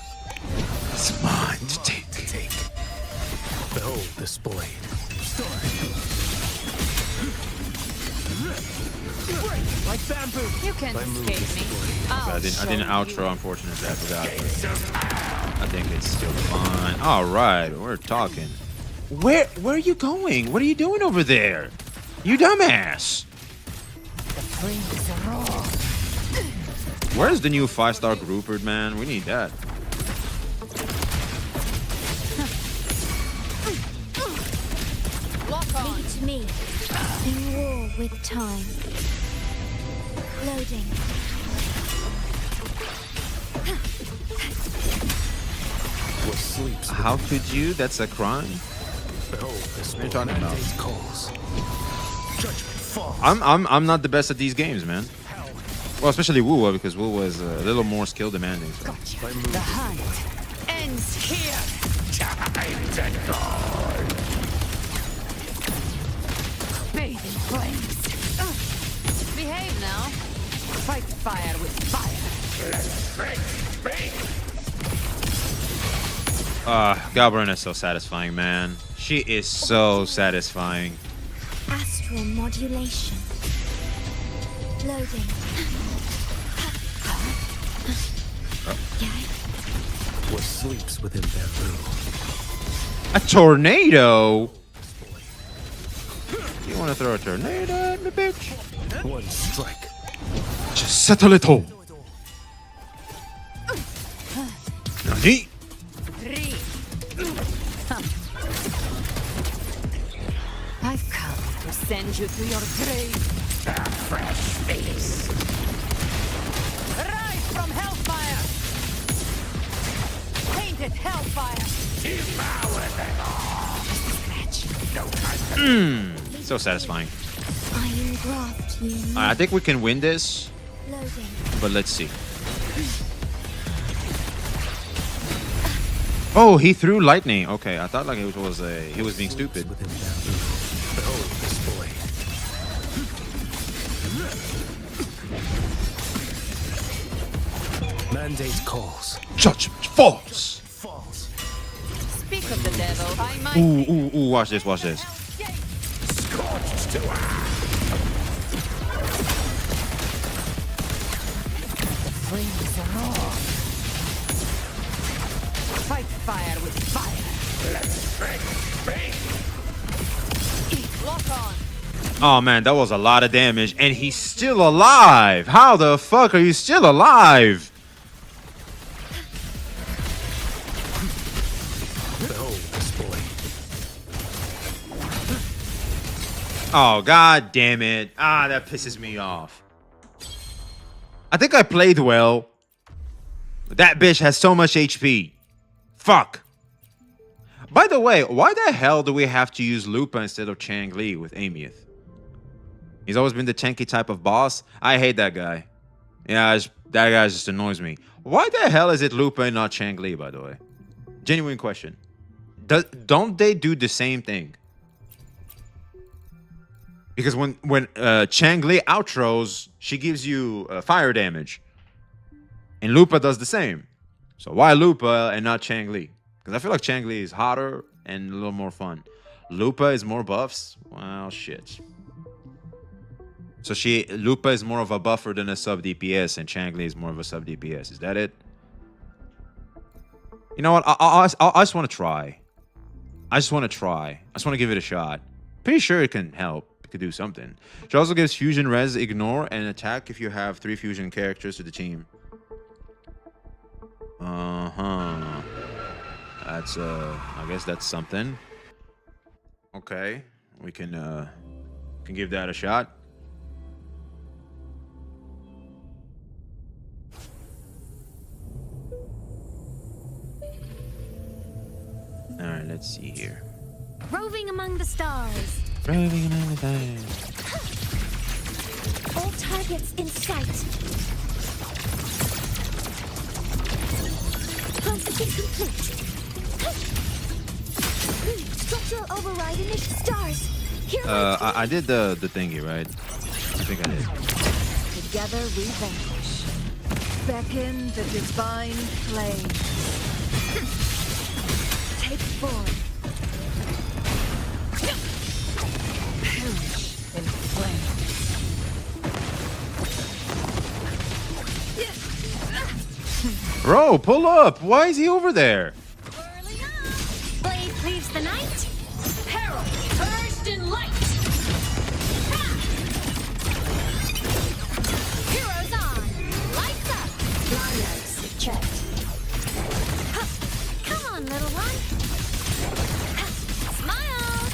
It's mine to take. Behold this blade. Like bamboo. You can't escape me. I didn't outro, unfortunately. I forgot. I think it's still fine. All right, we're talking. Where are you going? What are you doing over there? You dumbass. Where's the new 5-star Rupert, man? We need that. Meet me in war with time. Loading. What sleeps How could you? That's a crime. behold this What are you talking about? calls. Judgment falls. I'm not the best at these games, man. Well, especially Wuwa, because Wuwa is a little more skill demanding. So. The hunt ends here. Bathe in flames. Behave now. Fight fire with fire. Gabarina is so satisfying, man. She is so satisfying. Astral modulation. Loading. What sleeps within bamboo? A tornado? You want to throw a tornado at me, bitch? One strike. Just settle it all. Nani? I've come to send you to your grave. Fresh face. Rise from hellfire. Painted hellfire. So satisfying. Iron graft you. I think we can win this, Loading. but let's see. Oh, he threw lightning. Okay, I thought like it was he was being stupid. Within bamboo. Behold this blade. Mandate calls. Judgment falls. Falls. Speak of the devil, I might. Ooh, watch this, watch this. Scorched to Flames roar. Fight fire with fire. Lock on. Oh man, that was a lot of damage, and he's still alive. How the fuck are you still alive? behold this blade. Oh god damn it. Ah, that pisses me off. I think I played well. That bitch has so much HP. Fuck. By the way, why the hell do we have to use Lupa instead of Chang Li with Amieth? He's always been the tanky type of boss. I hate that guy. Yeah, that guy just annoys me. Why the hell is it Lupa and not Chang Li, by the way? Genuine question. Don't they do the same thing? Because when Chang Li outros, she gives you fire damage. And Lupa does the same. So why Lupa and not Chang Li? Because I feel like Chang Li is hotter and a little more fun. Lupa is more buffs? Well, shit. So Lupa is more of a buffer than a sub DPS, and Chang Li is more of a sub DPS. Is that it? You know what? I just want to try. I just want to give it a shot. Pretty sure it can help. It could do something. She also gives fusion, res, ignore, and attack if you have 3 fusion characters to the team. That's I guess that's something. Okay, we can give that a shot. All right, let's see here. Roving among the stars. Roving among the stars. All targets in sight. Processing complete. Structural override initial stars. Here I did the thingy, right? I think I did. together we vanquish. Beckon the divine flame. Take form. Perish in flames. Bro, pull up. Why is he over there? Early on. Blade cleaves the night. Peril purged in light. Ha! Heroes on. Lights up. Blinders checked. Ha! Come on, little one. Ha!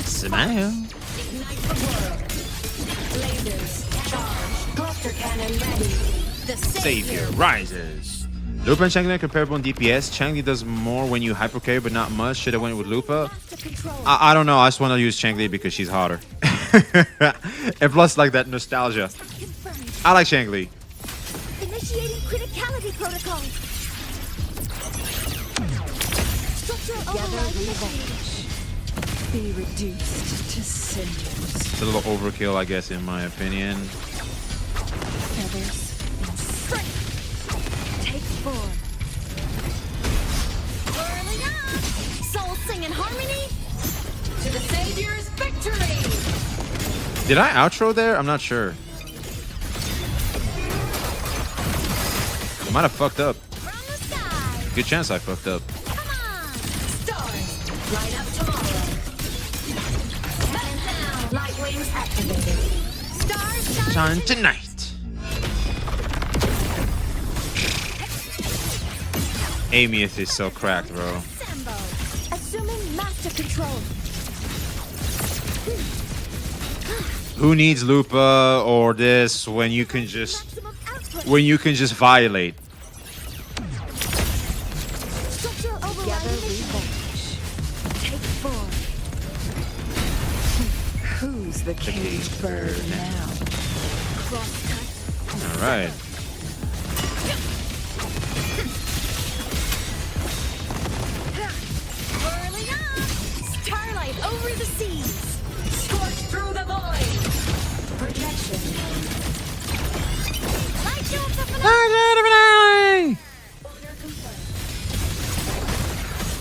Smile. Ignite the world. Lasers charged. Cluster cannon ready. The Savior rises. Lupa and Chang Li are comparable in DPS. Chang Li does more when you hyper carry, but not much. Should have went with Lupa. I don't know. I just want to use Chang Li because she's hotter. And plus, like that nostalgia. I like Chang Li. Initiating criticality protocol. Structural override initiated. Be reduced to cinders. It's a little overkill, I guess, in my opinion. Feathers and strength. Take form. Whirling on. Souls sing in harmony. To the Savior's victory. Did I outro there? I'm not sure. I might have fucked up. From the sky. Good chance I fucked up. Come on. Stars. Light up tomorrow. Heaven down. Light wings activated. Stars shine Tonight. Amieth is so cracked, bro. Sambo. Assuming master control. Who needs Lupa or this when you can just violate? Structural override initiated. Take form. Who's the caged bird now? Crosscut. All right.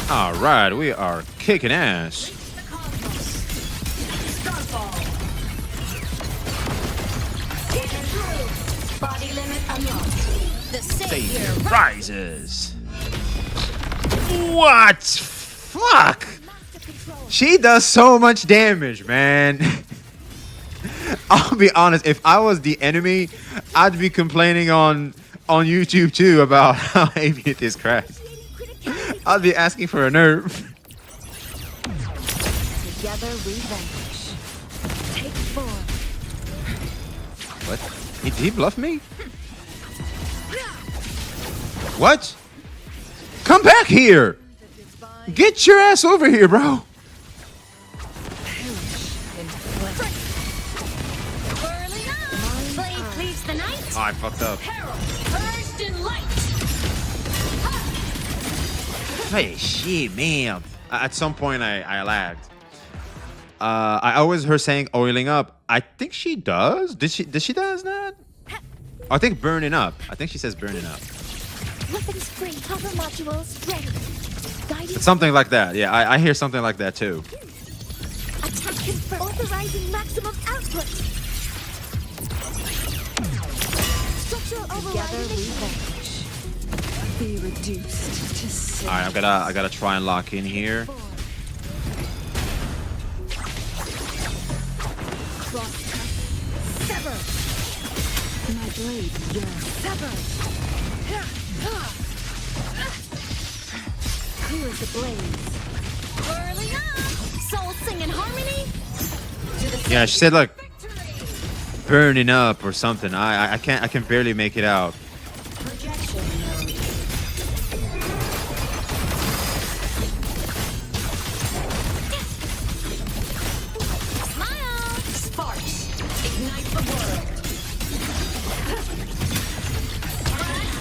All right, we are kicking ass. Body limit unlocked. The savior Rises. What? Fuck. She does so much damage, man. I'll be honest, if I was the enemy, I'd be complaining on YouTube too about how Aviate is cracked. I'd be asking for a nerf. Together we vanquish. Take 4. What? Did he bluff me? What? Come back here! Get your ass over here, bro! Blade cleaves the night. Oh, I fucked up. Peril purged in light. Hey, shit, man. At some point, I lagged. I always heard saying oiling up. I think she does. Did she does that? I think burning up. I think she says burning up. Weapons free. Hover modules ready. Guiding Something like that. Yeah, I hear something like that too. attack confirmed. Authorizing maximum output. Structural override initiated. Be reduced to sin. All right, I gotta try and lock in here. Sever. My blade yearns. Sever. Clears the blaze. Whirling up. Soul sing in harmony. To the Yeah, she said like burning up or something. I can barely make it out. projection mode. Smile. Sparks. Ignite the world.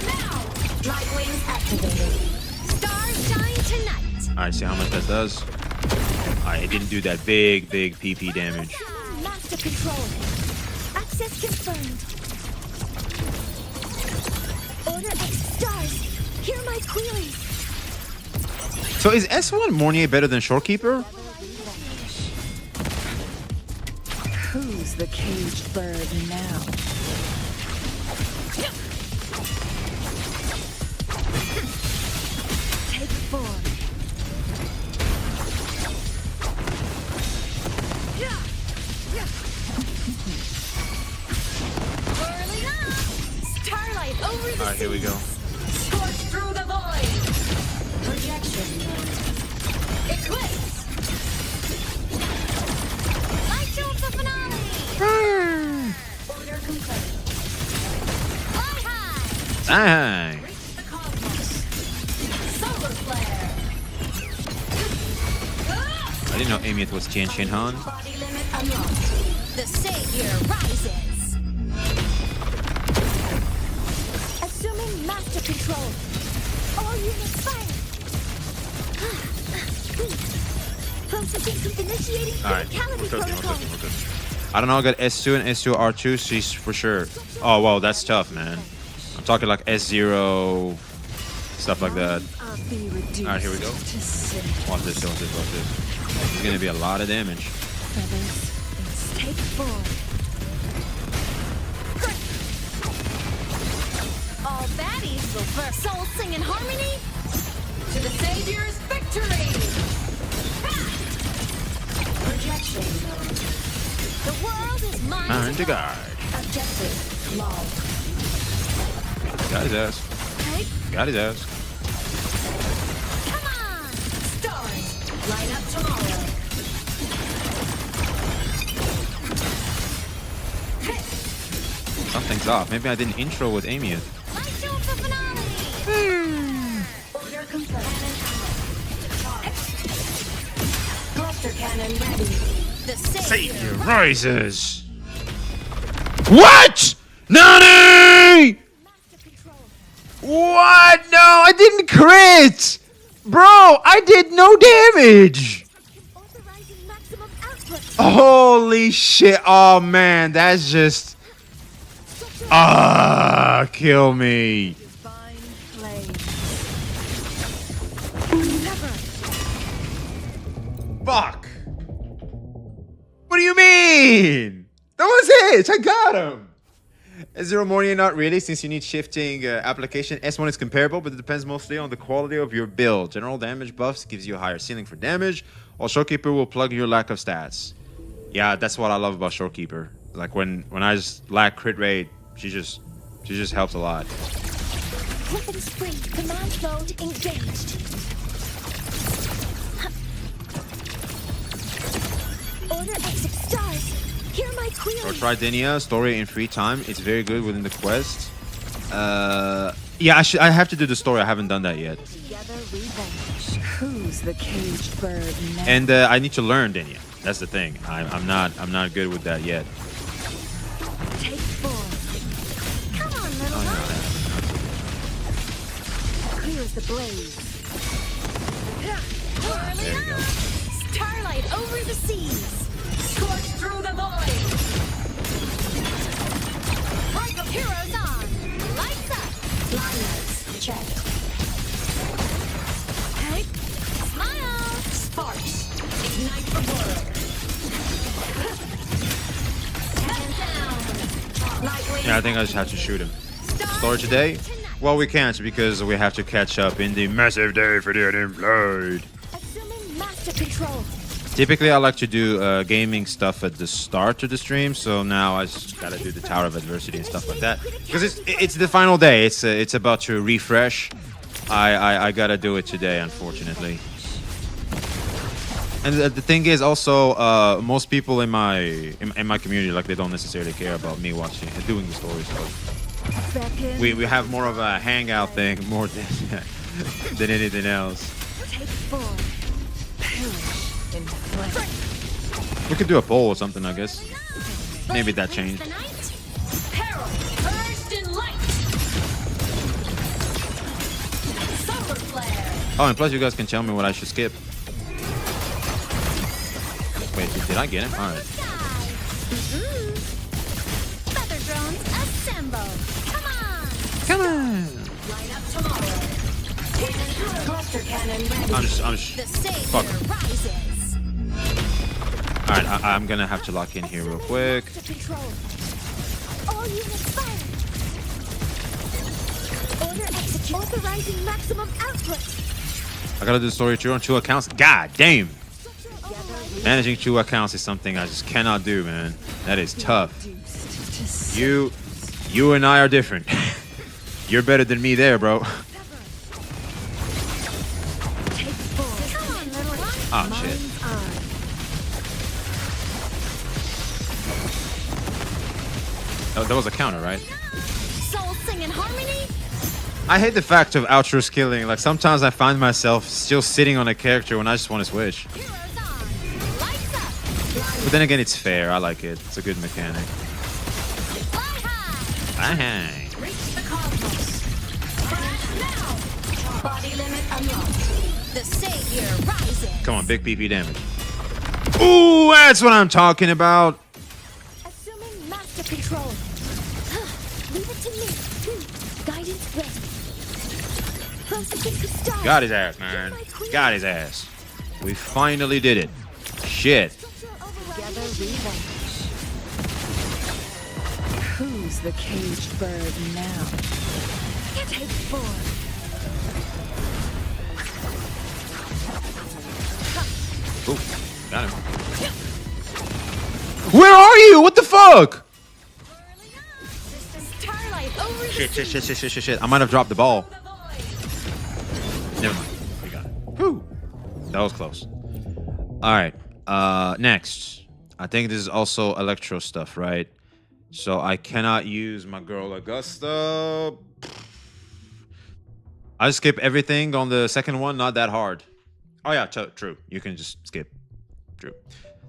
Now. Light wings activated. Stars shine tonight. All right, see how much that does. All right, it didn't do that big PP damage. Master control. Access confirmed. Order X stars. Hear my queries. So is S1 Mornier better than Shorekeeper? Who's the caged bird now? Take 4. Whirling up. Starlight over the All right, here we go. Scorch through the void. Projection. Eclipse. Light shows the finale. Order complete. Fly high. Dang. Reach the cosmos. Solar flare. I didn't know Amiet was Genshin Han. Body limit unlocked. The savior rises. Assuming master control. All units fire. Processing initiating All right, criticality we're cooking. protocol. I don't know. I got S2 and S2 R2. She's for sure. Oh wow, that's tough, man. I'm talking like S0 stuff like that. Be reduced All right, here we go. to sin. Watch this. Watch this. Watch this. It's gonna be a lot of damage. Feathers Take 4. All baddies will burst. Soul sing in harmony. To the savior's victory. Projection. The world is mine. Mine to guard. Objective log. Got his ass. Right? Got his ass. Come on. Stars. Light up tomorrow. Something's off. Maybe I didn't intro with Amiet. Light show the finale. Order complete. Cluster cannon ready. The savior. rises. What? Nani? Master control. What? No, I didn't crit. Bro, I did no damage. Authorizing maximum output. Holy shit. Oh man, that's just Ah, kill me. Divine flame. Never. Fuck. What do you mean? That was it. I got him. Zero Morning, not really, since you need shifting application. S1 is comparable, but it depends mostly on the quality of your build. General damage buffs gives you a higher ceiling for damage, while Shorekeeper will plug your lack of stats. Yeah, that's what I love about Shorekeeper. Like when I just lack crit rate, she just helps a lot. Weapon spring. Command mode engaged. Order exit stars. Hear my query. Or try Denia story in free time. It's very good within the quest. Yeah, I have to do the story. I haven't done that yet. Together revenge. Who's the caged bird now? And I need to learn Denia. That's the thing. I'm not good with that yet. Take four. Come on, little one. Clear as the blaze. There you go. Starlight over the seas. Scorch through the void. Arc of heroes on. Lights up. Lights. Check. Hey. Smile. Sparks. Ignite the world. Yeah, I think I just have to shoot him. Story today? Well, we can't because we have to catch up in the massive day for the unemployed. Assuming master control. Typically, I like to do gaming stuff at the start of the stream, so now I just gotta do the Tower of Adversity and stuff like that. Because it's the final day. It's about to refresh. I gotta do it today, unfortunately. And the thing is also, most people in my community, like, they don't necessarily care about me watching and doing the story. So we have more of a hangout thing more than anything else. Take four. Perish in flame. We could do a poll or something, I guess. Maybe that changed. Peril. Burst in light. Solar flare. Oh, and plus you guys can tell me what I should skip. Wait, did I get him? All right. Feather drones assemble. Come on. Come on. Line up tomorrow. Cluster cannon ready. I'm just The savior fuck. rises. All right, I'm gonna have to lock in here real quick. Master control. All units fire. Order execute. Authorizing maximum output. I gotta do the story on 2 accounts. God damn. Managing 2 accounts is something I just cannot do, man. That is tough. You and I are different. You're better than me there, bro. Take four. Come on, little one. Oh shit. That was a counter, right? Soul sing in harmony. I hate the fact of outro skilling. Like, sometimes I find myself still sitting on a character when I just want to switch. Heroes on. Lights up. But then again, it's fair. I like it. It's a good mechanic. Fly high. Bang. Reach the cosmos. Crash now. Body limit unlocked. The savior rises. Come on, big PP damage. Ooh, that's what I'm talking about. Assuming master control. Leave it to me. Guidance ready. Processing to start. Got his ass, man. Got his ass. We finally did it. Shit. Together revenge. Who's the caged bird now? Take four. Ooh, got him. Where are you? What the fuck? Starlight over Shit. I might have dropped the ball. Never mind. We got it. Whew. That was close. All right. Next. I think this is also electro stuff, right? So I cannot use my girl Augusta. I skip everything on the second one. Not that hard. Oh yeah, true. You can just skip. True.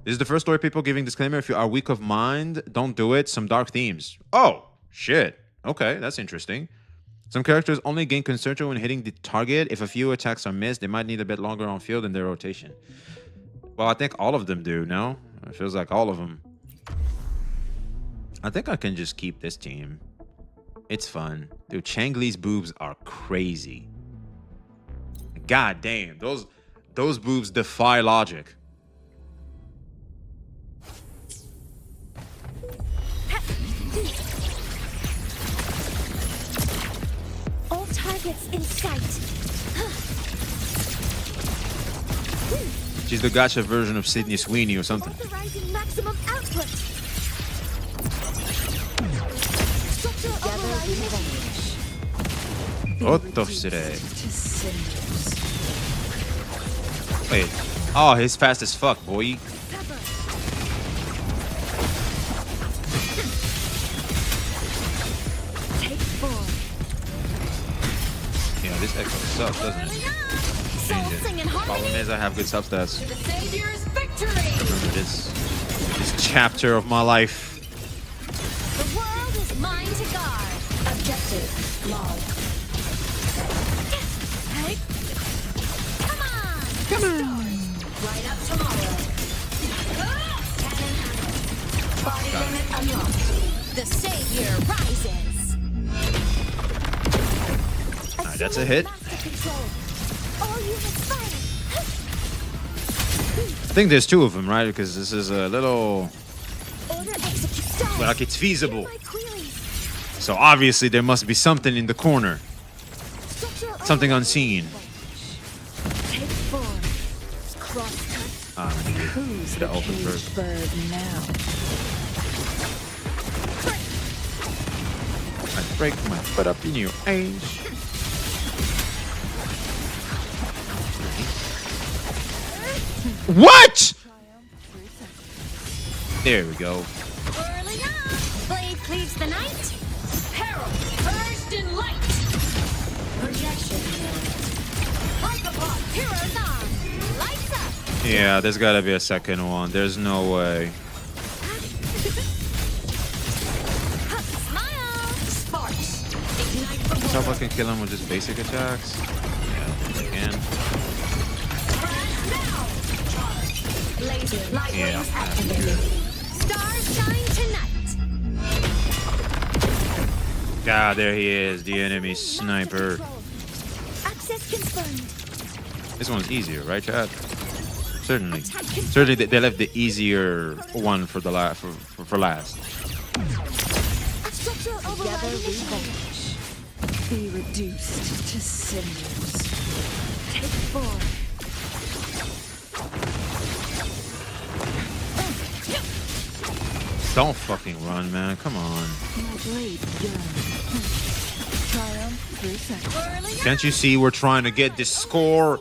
This is the first story, people, giving disclaimer. If you are weak of mind, don't do it. Some dark themes. Oh, shit. Okay, that's interesting. Some characters only gain concerto when hitting the target. If a few attacks are missed, they might need a bit longer on field in their rotation. Well, I think all of them do, no? It feels like all of them. I think I can just keep this team. It's fun. Dude, Changli's boobs are crazy. God damn, those boobs defy logic. All targets in sight. She's the Gacha version of Sydney Sweeney or something. Authorizing maximum output. Structural override. What the shit? Wait. Oh, he's fast as fuck, boy. Take 4. Yeah, this echo sucks, doesn't it? Change it. Problem is, I have good substats. The Savior's victory. Remember this chapter of my life. The world is mine to guard. Objective log. Hey. Come on. Come on. Right up tomorrow. Cannon out. Body limit unlocked. The Savior rises. Alright, that's a hit. Master control. All units fire. I think there's 2 of them, right? Because this is a little... Order execute. Like, it's feasible. My queries. So obviously there must be something in the corner. Structural Something override. unseen. Take 4. Cross cut. Ah, I need Who's the the open caged first. bird now? I break my foot up in your age. What? There we go. Whirling up. Blade cleaves the night. Herald burst in light. Projection. Like a block. Heroes on. Lights up. Yeah, there's gotta be a second one. There's no way. Smile. Sparks. Ignite the So world. I can kill him with just basic attacks. Yeah, again. Laser light Yeah. wings activated. Stars shine tonight. Ah, there he is, the enemy sniper. Access confirmed. This one's easier, right, Chad? Certainly. Certainly, they left the easier one for the for last. Structural Together override we initiated. vanish. Be reduced to cinders. Take 4. Don't fucking run, man. Come on. My blade yearns. Triumph through seconds. Whirling Can't you see we're trying to get this score?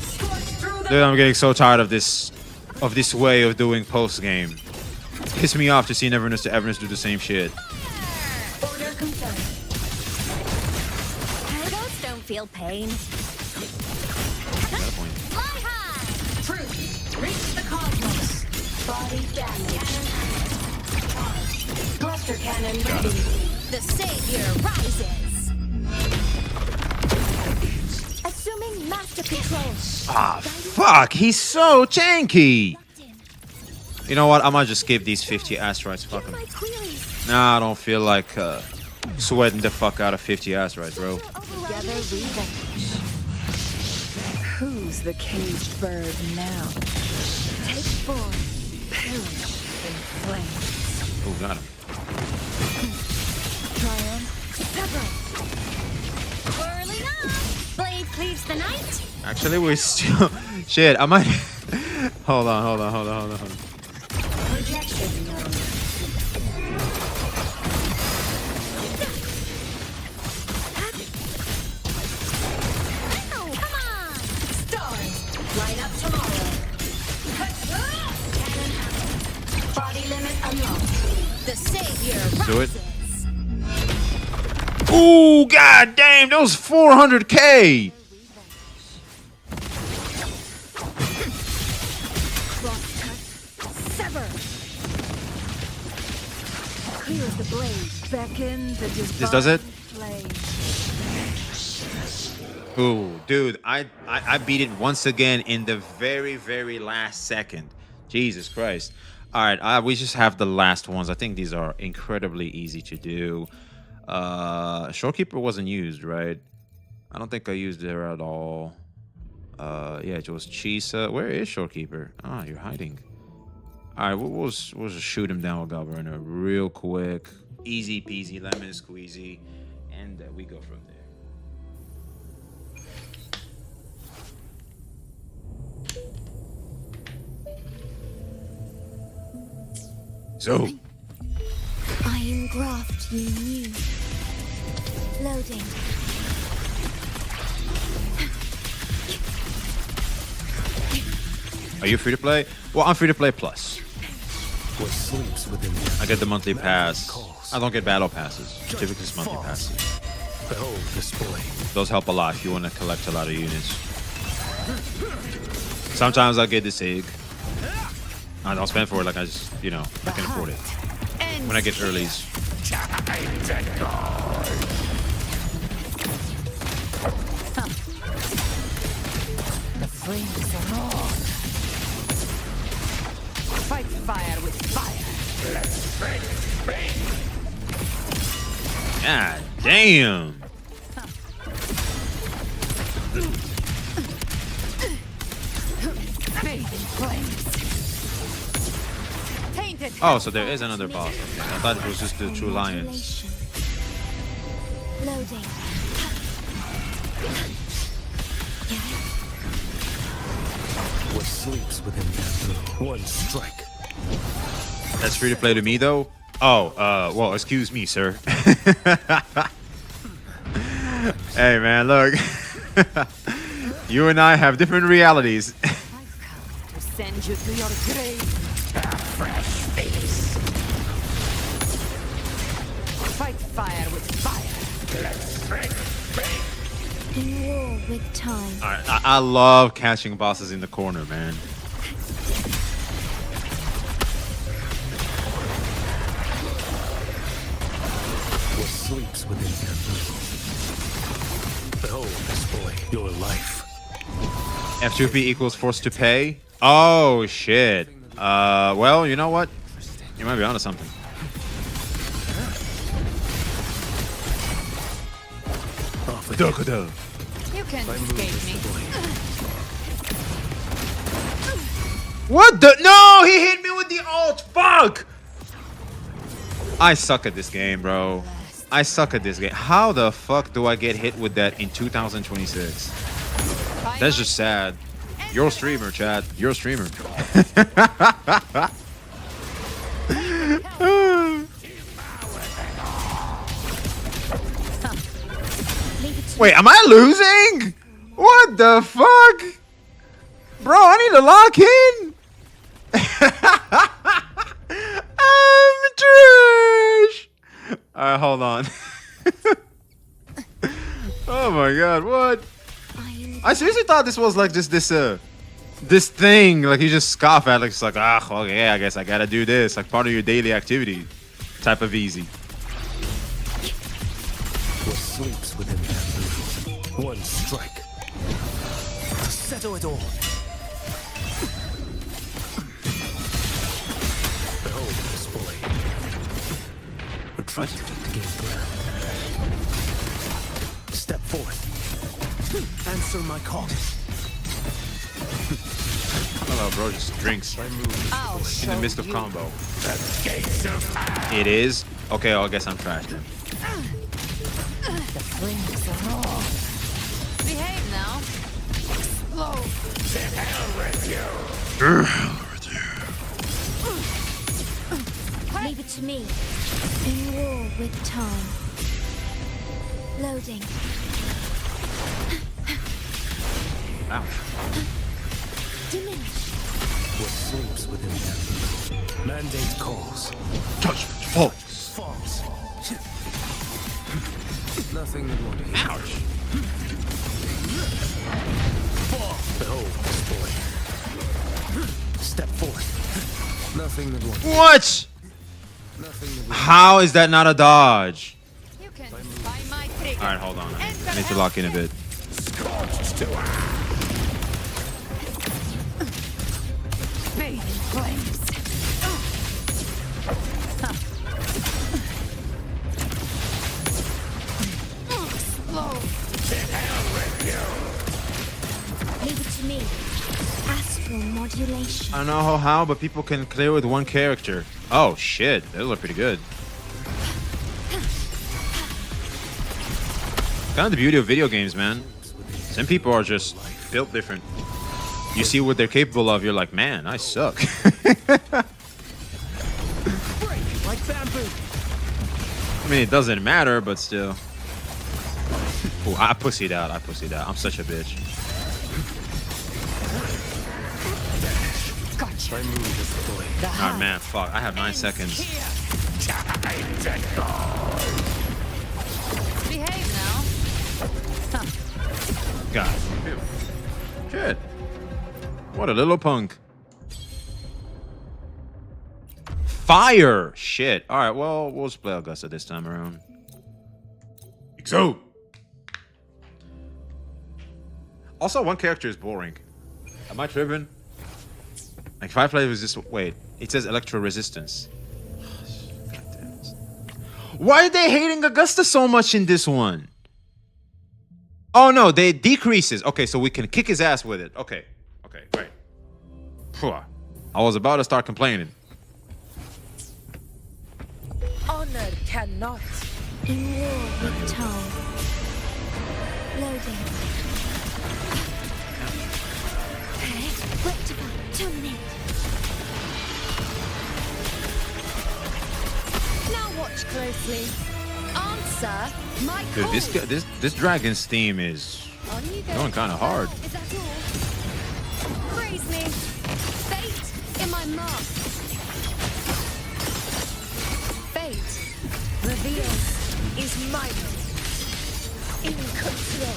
Scorch through the Dude, I'm getting so tired of this way of doing post game. Piss me off to see Everness to Everness do the same shit. order confirmed. Ghosts don't feel pain. Got a point. Fly high. Truth. Reach the cosmos. Body damage. Cluster cannon ready. The Savior rises. Assuming master control. Ah, fuck. He's so janky. You know what? I might just skip these 50 asteroids. Fuck Hear 'em. my queries. Nah, I don't feel like sweating the fuck out of 50 asteroids, bro. Together we vanish. Who's the caged bird now? Take 4. Perish in flames. Oh, got him. Triumph. Pepper. Whirling up. Blade cleaves the night. Actually, we're still... Shit, I might... Hold on. Projection node. Come on! Stars, light up tomorrow. Cannon out. Body limit unlocked. The Savior Do it. rises. Ooh, god damn, those 400k! Cross cut. Sever. Clear the blade. Beckon the divine This does it? flame. Ooh, dude, I beat it once again in the very, very last second. Jesus Christ. All right, we just have the last ones. I think these are incredibly easy to do. Shorekeeper wasn't used, right? I don't think I used her at all. Yeah, it was Chisa. Where is Shorekeeper? Ah, you're hiding. All right, we'll just shoot him down with Governor real quick. Easy peasy, lemon squeezy. And we go from there. So, I am graft you new. Loading. are you free to play? Well, I'm free to play plus. What sleeps within I get the monthly pass. calls. I don't get battle passes. Typically, it's monthly passes. Behold display. Those help a lot if you want to collect a lot of units. Sometimes I'll get the SIG. I don't spend for it like I just, I can afford it. When I get earlies. The flames are on. Fight fire with fire. God damn. Bathe in flames. Tainted. Oh, so there is another boss. Okay. I thought it was just the True Lions. Loading. What sleeps within bamboo. One strike. That's free to play to me, though? Oh, well, excuse me, sir. Hey, man, look. You and I have different realities. I've come to send you to your grave. Fresh face. Fight fire with fire. In war with time. I love catching bosses in the corner, man. What sleeps within bamboo. Behold display. Your life. F2P equals forced to pay? Oh, shit. Well, you know what? You might be onto something. You can't escape me. What the? No, he hit me with the ult. Fuck. I suck at this game, bro. I suck at this game. How the fuck do I get hit with that in 2026? That's just sad. You're a streamer, Chad. You're a streamer. Wait, am I losing? What the fuck? Bro, I need to lock in. I'm trash. Alright, hold on. Oh my god, what? I seriously thought this was like just this thing, like you just scoff at, like it's like, okay, I guess I gotta do this, like part of your daily activity type of easy. What sleeps within bamboo. One strike. To settle it all. Behold display. Retreat to gain ground. Step forth. Answer my call. Hello, bro, just drinks I'll in show the midst of you. combo. It is? Okay, well, I guess I'm trash then. The flames are on. Behave now. Explode. Leave it to me. In war with time. Loading. Ouch. Diminish. What sleeps within bamboo. Mandate calls. Touch, false. Falls. Nothing that won't heal. Ouch. Behold display. Step forth. Nothing that won't. What? Nothing that won't. How is that not a dodge? You can buy my trigger. Alright, hold on. I need to lock in a bit. Bathe in flames. modulation. I don't know how, but people can clear with one character. Oh shit, those look pretty good. Kind of the beauty of video games, man. Some people are just built different. You see what they're capable of, you're like, man, I suck. Like bamboo. I mean, it doesn't matter, but still. Ooh, I pussied out. I'm such a bitch. Gotcha. My mood is fully. Oh man, fuck. I have 9 seconds. Behave now. God. Shit. What a little punk. Fire! Shit. Alright, well, we'll just play Augusta this time around. So. Also, one character is boring. Am I tripping? Like, if I play with this... Wait. It says Electro Resistance. God damn it. Why are they hating Augusta so much in this one? Oh, no. They decreases. Okay, so we can kick his ass with it. Okay. Okay, great. Phew. I was about to start complaining. Honor cannot. In war with time. Loading. Okay. Rectify. Terminate. Now watch closely. Answer my Dude, call. this dragon's theme is On you go. going kind of hard. Is that all? Praise me. Fate in my mark. Fate reveals is mine. In control.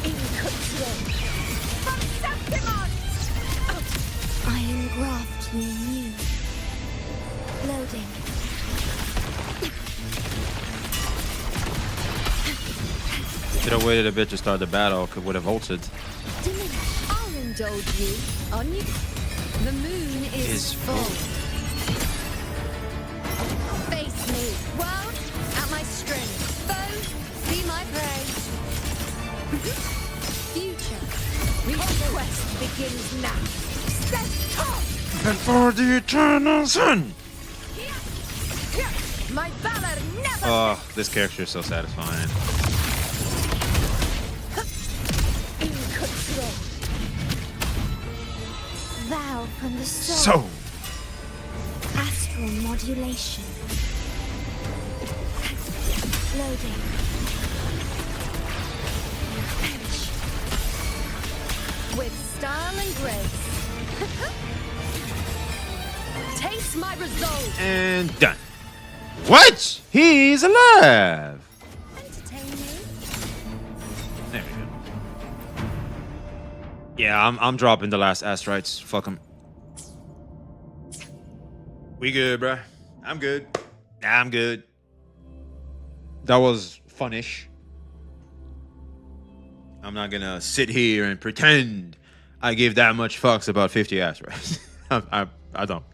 In control. From Septimon. I engraft me new. Loading. Should have waited a bit to start the battle. Could would have ulted. Diminish. I'll indulge you. On you. The moon is full. Face me. World at my string. Foe, be my prey. Future. Request begins now. Step top. And for the eternal sun. My valor never. Oh, this character is so satisfying. In control. Vow from the soul. So. Astral modulation. Loading. Perish. With style and grace. Taste my resolve. And done. What? He's alive. Entertain me. There we go. Yeah, I'm dropping the last asteroids. Fuck him. We good, bruh. I'm good. I'm good. That was funish. I'm not gonna sit here and pretend I give that much fucks about 50 asteroids. I don't.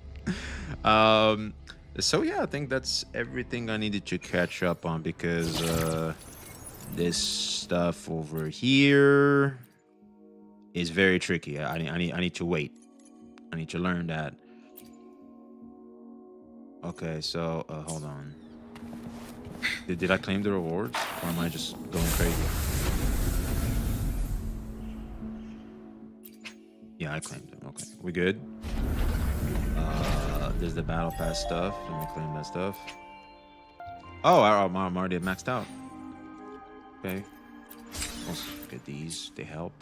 So yeah, I think that's everything I needed to catch up on because this stuff over here is very tricky. I need to wait. I need to learn that. Okay, so hold on. Did I claim the rewards, or am I just going crazy? Yeah, I claimed them. Okay, we good? There's the battle pass stuff. Let me claim that stuff. Oh, I'm already maxed out. Okay. Let's get these. They help.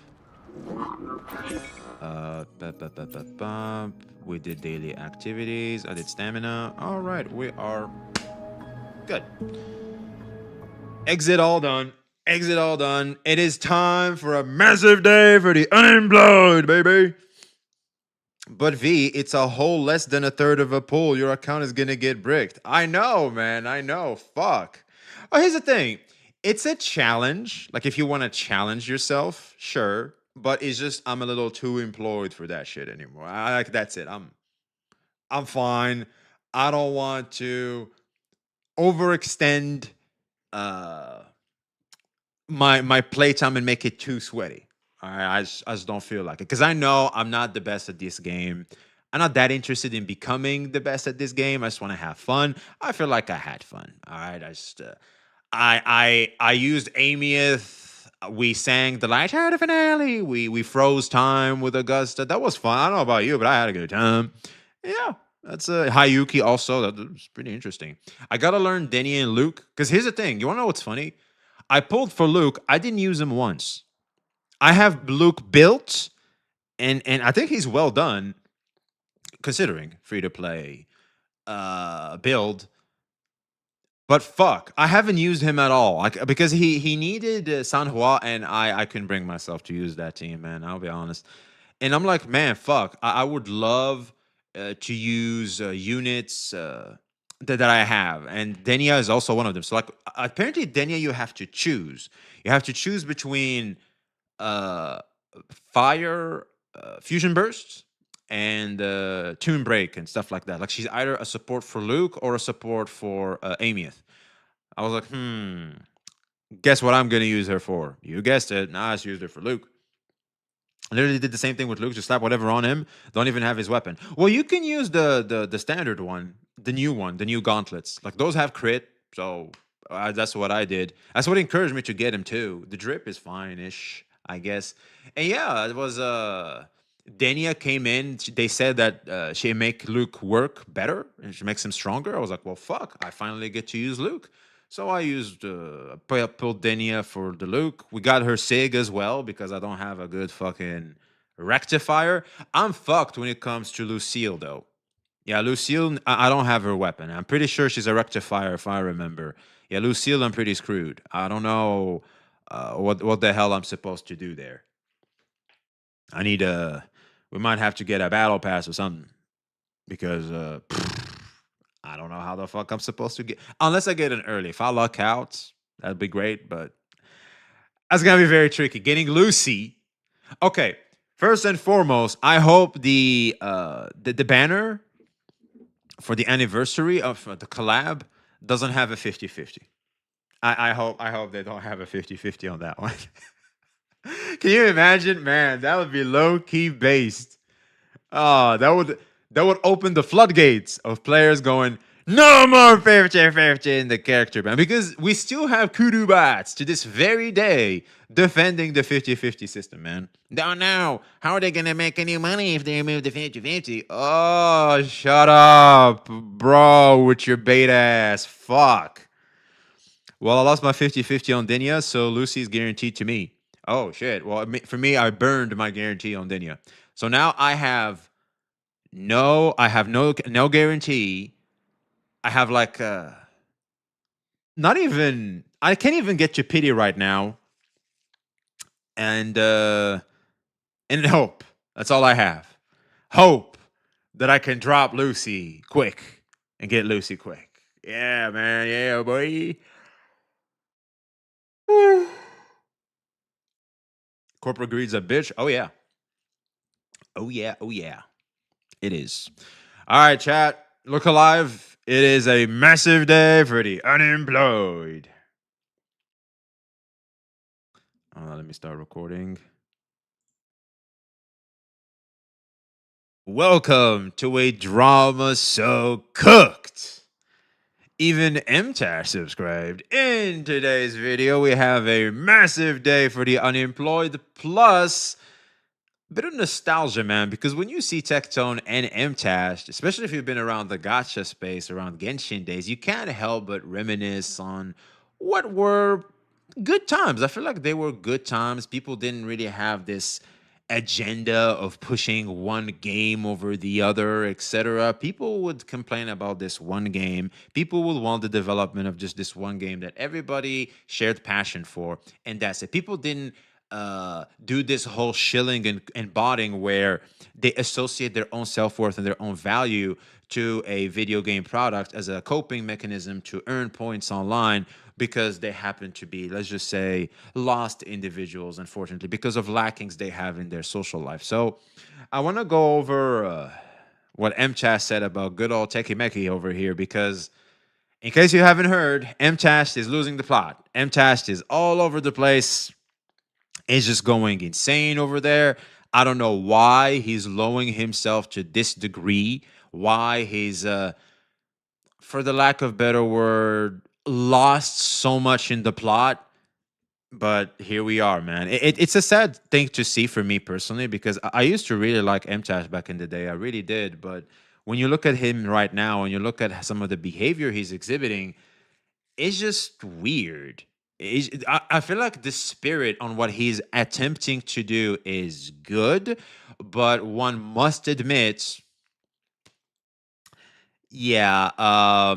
We did daily activities. I did stamina. All right, we are good. Exit all done. Exit all done. It is time for a massive day for the unemployed, baby. But V, it's a whole less than a third of a pool. Your account is gonna get bricked. I know, man. I know. Fuck. Oh, here's the thing. It's a challenge. Like, if you want to challenge yourself, sure. But it's just I'm a little too employed for that shit anymore. Like, that's it. I'm fine. I don't want to overextend uh my playtime and make it too sweaty. All right, I just don't feel like it because I know I'm not the best at this game. I'm not that interested in becoming the best at this game. I just want to have fun. I feel like I had fun. All right, I just I used Amieth. We sang the Lighthearted finale. We froze time with Augusta. That was fun. I don't know about you, but I had a good time. Yeah, that's Hayuki also. That was pretty interesting. I gotta learn Denny and Luke because here's the thing. You wanna know what's funny? I pulled for Luke. I didn't use him once. I have Luke built, and I think he's well done considering free to play build. But fuck, I haven't used him at all. Like because he needed San Hua, and I couldn't bring myself to use that team, man. I'll be honest. And I'm like, man, fuck. I would love to use units that I have, and Denia is also one of them. So like, apparently, Denia, you have to choose. You have to choose between uh, fire fusion bursts and tune break and stuff like that. Like she's either a support for Luke or a support for Amieth. I was like, guess what I'm gonna use her for? You guessed it. Nah, I just used her for Luke. I literally did the same thing with Luke. Just slap whatever on him. Don't even have his weapon. Well, you can use the standard one, the new one, the new gauntlets. Like those have crit, so that's what I did. That's what encouraged me to get him too. The drip is fine-ish, I guess. And yeah, it was Dania came in. They said that she make Luke work better and she makes him stronger. I was like, well, fuck! I finally get to use Luke. So I used pulled Denia for the Luke. We got her Sig as well because I don't have a good fucking rectifier. I'm fucked when it comes to Lucille though. Yeah, Lucille, I don't have her weapon. I'm pretty sure she's a rectifier if I remember. Yeah, Lucille, I'm pretty screwed. I don't know what the hell I'm supposed to do there. I need a. We might have to get a battle pass or something because I don't know how the fuck I'm supposed to get unless I get an early. If I luck out, that'd be great, but that's gonna be very tricky. Getting Lucy. Okay, first and foremost, I hope the banner for the anniversary of the collab doesn't have a 50-50. I hope they don't have a 50-50 on that one. Can you imagine? Man, that would be low key based. Oh, that would open the floodgates of players going, no more 50-50 in the character ban. Because we still have kudu bats to this very day defending the 50-50 system, man. Now, how are they going to make any money if they remove the 50-50? Oh, shut up, bro, with your bait ass. Fuck. Well, I lost my 50-50 on Dinya, so Lucy's guaranteed to me. Oh, shit. Well, for me, I burned my guarantee on Dinya. So now I have no guarantee. I have like not even I can't even get to pity right now. And hope. That's all I have. Hope that I can drop Lucy quick and get Lucy quick. Yeah, man. Yeah, boy. Corporate greed's a bitch. Oh yeah. Oh yeah. Oh yeah. It is. All right, chat. Look alive. It is a massive day for the unemployed. Let me start recording. Welcome to a drama so cooked. Even Mtashed subscribed. In today's video, we have a massive day for the unemployed, plus a bit of nostalgia, man, because when you see Tectone and Mtashed, especially if you've been around the gacha space, around Genshin days, you can't help but reminisce on what were good times. I feel like they were good times. People didn't really have this agenda of pushing one game over the other, etc. People would complain about this one game. People would want the development of just this one game that everybody shared passion for, and that's it. People didn't do this whole shilling and botting where they associate their own self-worth and their own value to a video game product as a coping mechanism to earn points online because they happen to be, let's just say, lost individuals, unfortunately, because of lackings they have in their social life. So I want to go over what Mchas said about good old Tekimeki over here, because In case you haven't heard, Mtashed is losing the plot. Mtashed is all over the place. It's just going insane over there. I don't know why he's lowering himself to this degree. Why he's, for the lack of better word, lost so much in the plot. But here we are, man. It's a sad thing to see for me personally because I used to really like MTash back in the day. I really did. But when you look at him right now and you look at some of the behavior he's exhibiting, it's just weird. I feel like the spirit on what he's attempting to do is good, but one must admit, yeah,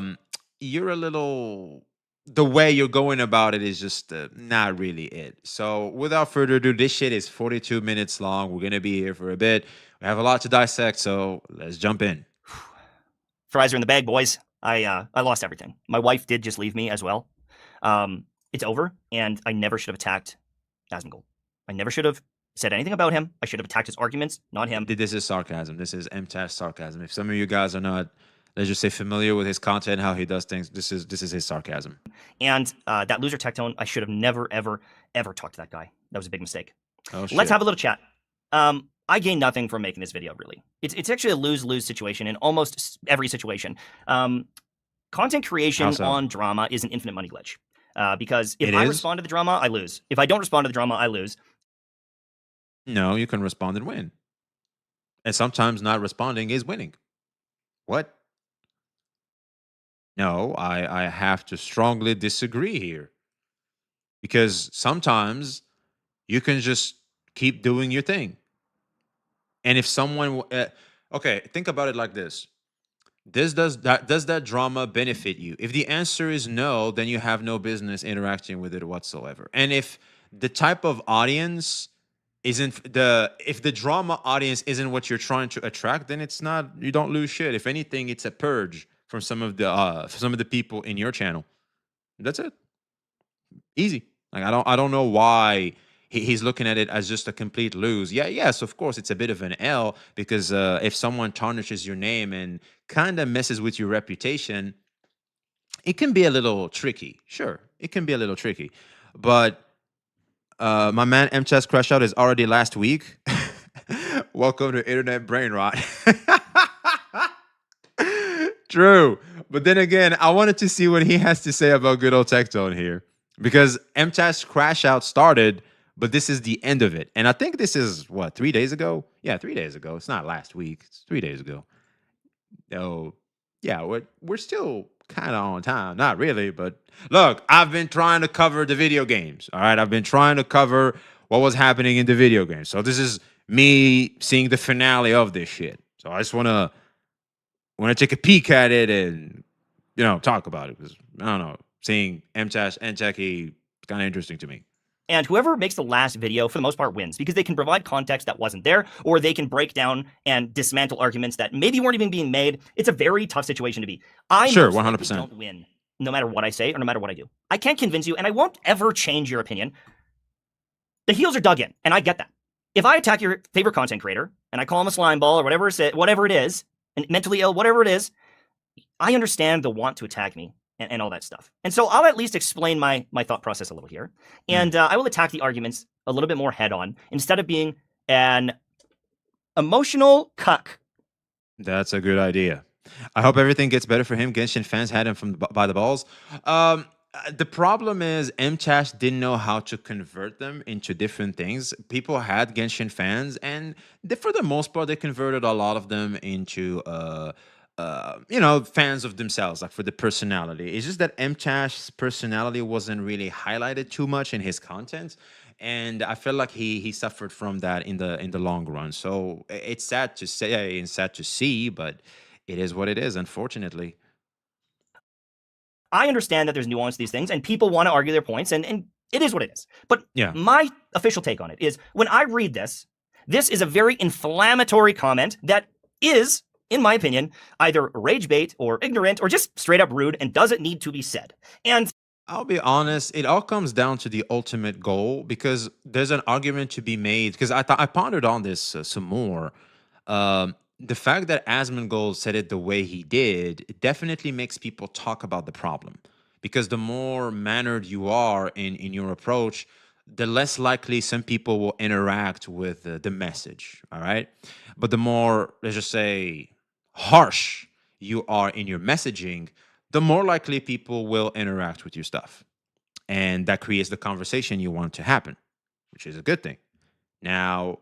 you're a little. The way you're going about it is just not really it. So, without further ado, this shit is 42 minutes long. We're gonna be here for a bit. We have a lot to dissect, so let's jump in. Fries are in the bag, boys. I lost everything. My wife did just leave me as well. It's over, and I never should have attacked Asmongold. I never should have said anything about him. I should have attacked his arguments, not him. This is sarcasm. This is MTash sarcasm. If some of you guys are not, let's just say, familiar with his content, how he does things, this is his sarcasm. And that loser Tectone, I should have never, ever, ever talked to that guy. That was a big mistake. Oh, shit. Let's have a little chat. I gain nothing from making this video, really. It's actually a lose-lose situation in almost every situation. Content creation on drama is an infinite money glitch. Because if I respond to the drama, I lose. If I don't respond to the drama, I lose. No, you can respond and win. And sometimes not responding is winning. What? No, I have to strongly disagree here. Because sometimes you can just keep doing your thing. And if someone, okay, think about it like this. Does that drama benefit you? If the answer is no, then you have no business interacting with it whatsoever. And if the type of audience if the drama audience isn't what you're trying to attract, then it's not, you don't lose shit. If anything, it's a purge from some of the people in your channel. That's it. Easy. Like I don't know why he's looking at it as just a complete lose. Yeah, yes, of course, it's a bit of an L because if someone tarnishes your name and kind of messes with your reputation, it can be a little tricky. Sure, it can be a little tricky. But my man MChess Crash Out is already last week. Welcome to Internet Brain Rot. True. But then again, I wanted to see what he has to say about good old Tectone here. Because MChess Crash Out started, but this is the end of it. And I think this is, what, 3 days ago? Yeah, 3 days ago. It's not last week. It's 3 days ago. Oh, yeah, we're still kind of on time. Not really, but look, I've been trying to cover the video games, all right? I've been trying to cover what was happening in the video games. So this is me seeing the finale of this shit. So I just want to take a peek at it and, talk about it. Because, I don't know, seeing MTash and Techie is kind of interesting to me. And whoever makes the last video, for the most part, wins because they can provide context that wasn't there, or they can break down and dismantle arguments that maybe weren't even being made. It's a very tough situation to be. I sure, 100% don't win, no matter what I say or no matter what I do. I can't convince you, and I won't ever change your opinion. The heels are dug in, and I get that. If I attack your favorite content creator and I call him a slime ball or whatever it is, and mentally ill, whatever it is, I understand the want to attack me. And all that stuff. And so I'll at least explain my thought process a little here. And I will attack the arguments a little bit more head on instead of being an emotional cuck. That's a good idea. I hope everything gets better for him. Genshin fans had him by the balls. The problem is MTash didn't know how to convert them into different things. People had Genshin fans, and for the most part, they converted a lot of them into fans of themselves, like for the personality. It's just that MTash's personality wasn't really highlighted too much in his content, and I feel like he suffered from that in the long run. So it's sad to say and sad to see, but it is what it is, unfortunately. I understand that there's nuance to these things, and people want to argue their points, and it is what it is. But my official take on it is, when I read this is a very inflammatory comment that is, in my opinion, either rage bait or ignorant or just straight up rude and doesn't need to be said. And I'll be honest, it all comes down to the ultimate goal, because there's an argument to be made, because I pondered on this some more. the fact that Asmongold said it the way he did, it definitely makes people talk about the problem. Because the more mannered you are in your approach, the less likely some people will interact with the message. All right. But the more, let's just say, harsh you are in your messaging, the more likely people will interact with your stuff. And that creates the conversation you want to happen, which is a good thing. Now,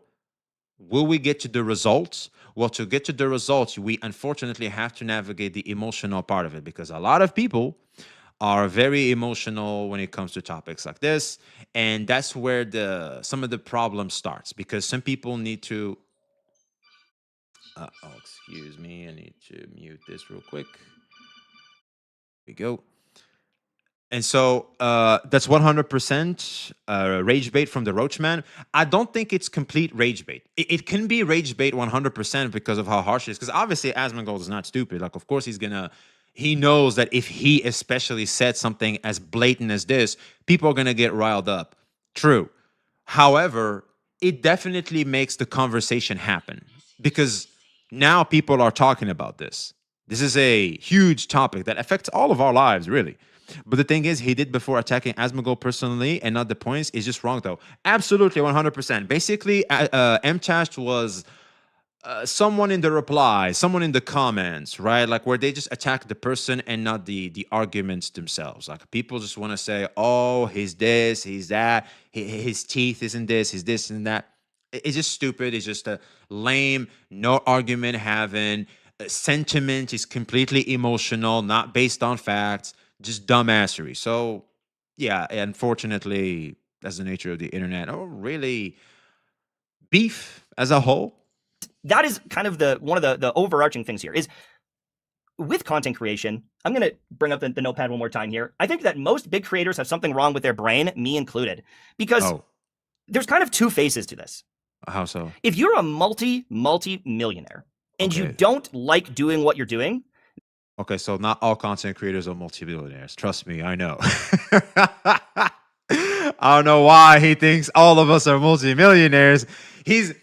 will we get to the results? Well, to get to the results, we unfortunately have to navigate the emotional part of it, because a lot of people are very emotional when it comes to topics like this, and that's where some of the problem starts, because some people need to oh, excuse me, I need to mute this real quick. Here we go. And so that's 100% rage bait from the Roachman. I don't think it's complete rage bait. It can be rage bait 100% because of how harsh it is. Because obviously Asmongold is not stupid. Like, of course he knows that if he especially said something as blatant as this, people are gonna get riled up. True. However, it definitely makes the conversation happen, because now people are talking about this. This is a huge topic that affects all of our lives, really. But the thing is, he did before attacking Asmongold personally and not the points is just wrong, though. Absolutely, 100%. Basically, Mtashed was someone in the reply, someone in the comments, right? Like where they just attack the person and not the arguments themselves. Like people just want to say, oh, he's this, he's that, his teeth isn't this, he's this and that. It's just stupid. It's just a lame, no argument having. Sentiment is completely emotional, not based on facts, just dumbassery. So, yeah, unfortunately, that's the nature of the internet. Oh, really? Beef as a whole? That is kind of one of the overarching things here is with content creation. I'm going to bring up the notepad one more time here. I think that most big creators have something wrong with their brain, me included, because there's kind of two faces to this. How so? If you're a multi-millionaire and you don't like doing what you're doing. Okay, so not all content creators are multi-billionaires. Trust me, I know. I don't know why he thinks all of us are multi-millionaires. He's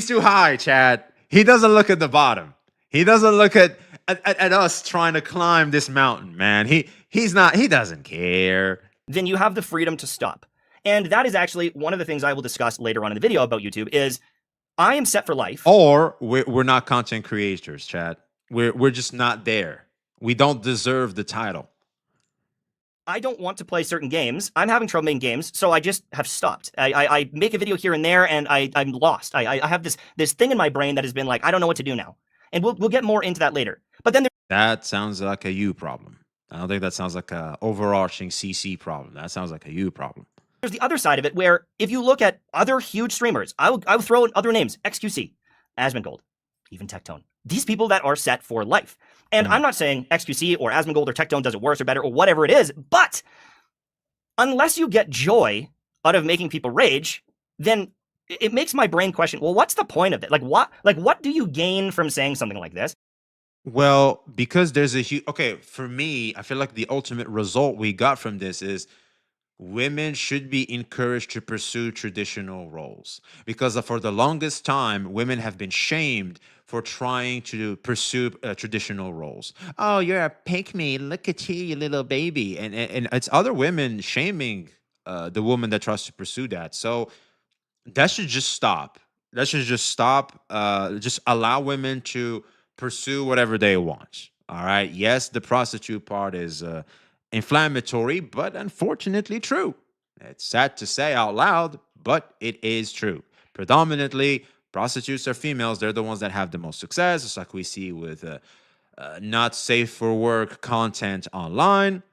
too high, Chad. He doesn't look at the bottom. He doesn't look at us trying to climb this mountain, man. He doesn't care. Then you have the freedom to stop. And that is actually one of the things I will discuss later on in the video about YouTube is I am set for life. Or we're not content creators, Chad. We're just not there. We don't deserve the title. I don't want to play certain games. I'm having trouble making games, so I just have stopped. I make a video here and there, and I'm lost. I have this thing in my brain that has been like, I don't know what to do now. And we'll get more into that later. But then that sounds like a you problem. I don't think that sounds like a overarching CC problem. That sounds like a you problem. There's the other side of it where if you look at other huge streamers, I will throw in other names, XQC, Asmongold, even Tectone. These people that are set for life. And I'm not saying XQC or Asmongold or Tectone does it worse or better or whatever it is, but unless you get joy out of making people rage, then it makes my brain question, well, what's the point of it? Like what do you gain from saying something like this? Well, because there's a huge, okay, for me, I feel like the ultimate result we got from this is women should be encouraged to pursue traditional roles, because for the longest time, women have been shamed for trying to pursue traditional roles. Oh, you're a pick-me. Look at you, you little baby. And it's other women shaming the woman that tries to pursue that. So that should just stop. That should just stop. Just allow women to pursue whatever they want. All right. Yes, the prostitute part is inflammatory, but unfortunately true. It's sad to say out loud, but it is true. Predominantly, prostitutes are females. They're the ones that have the most success. It's like we see with not safe for work content online.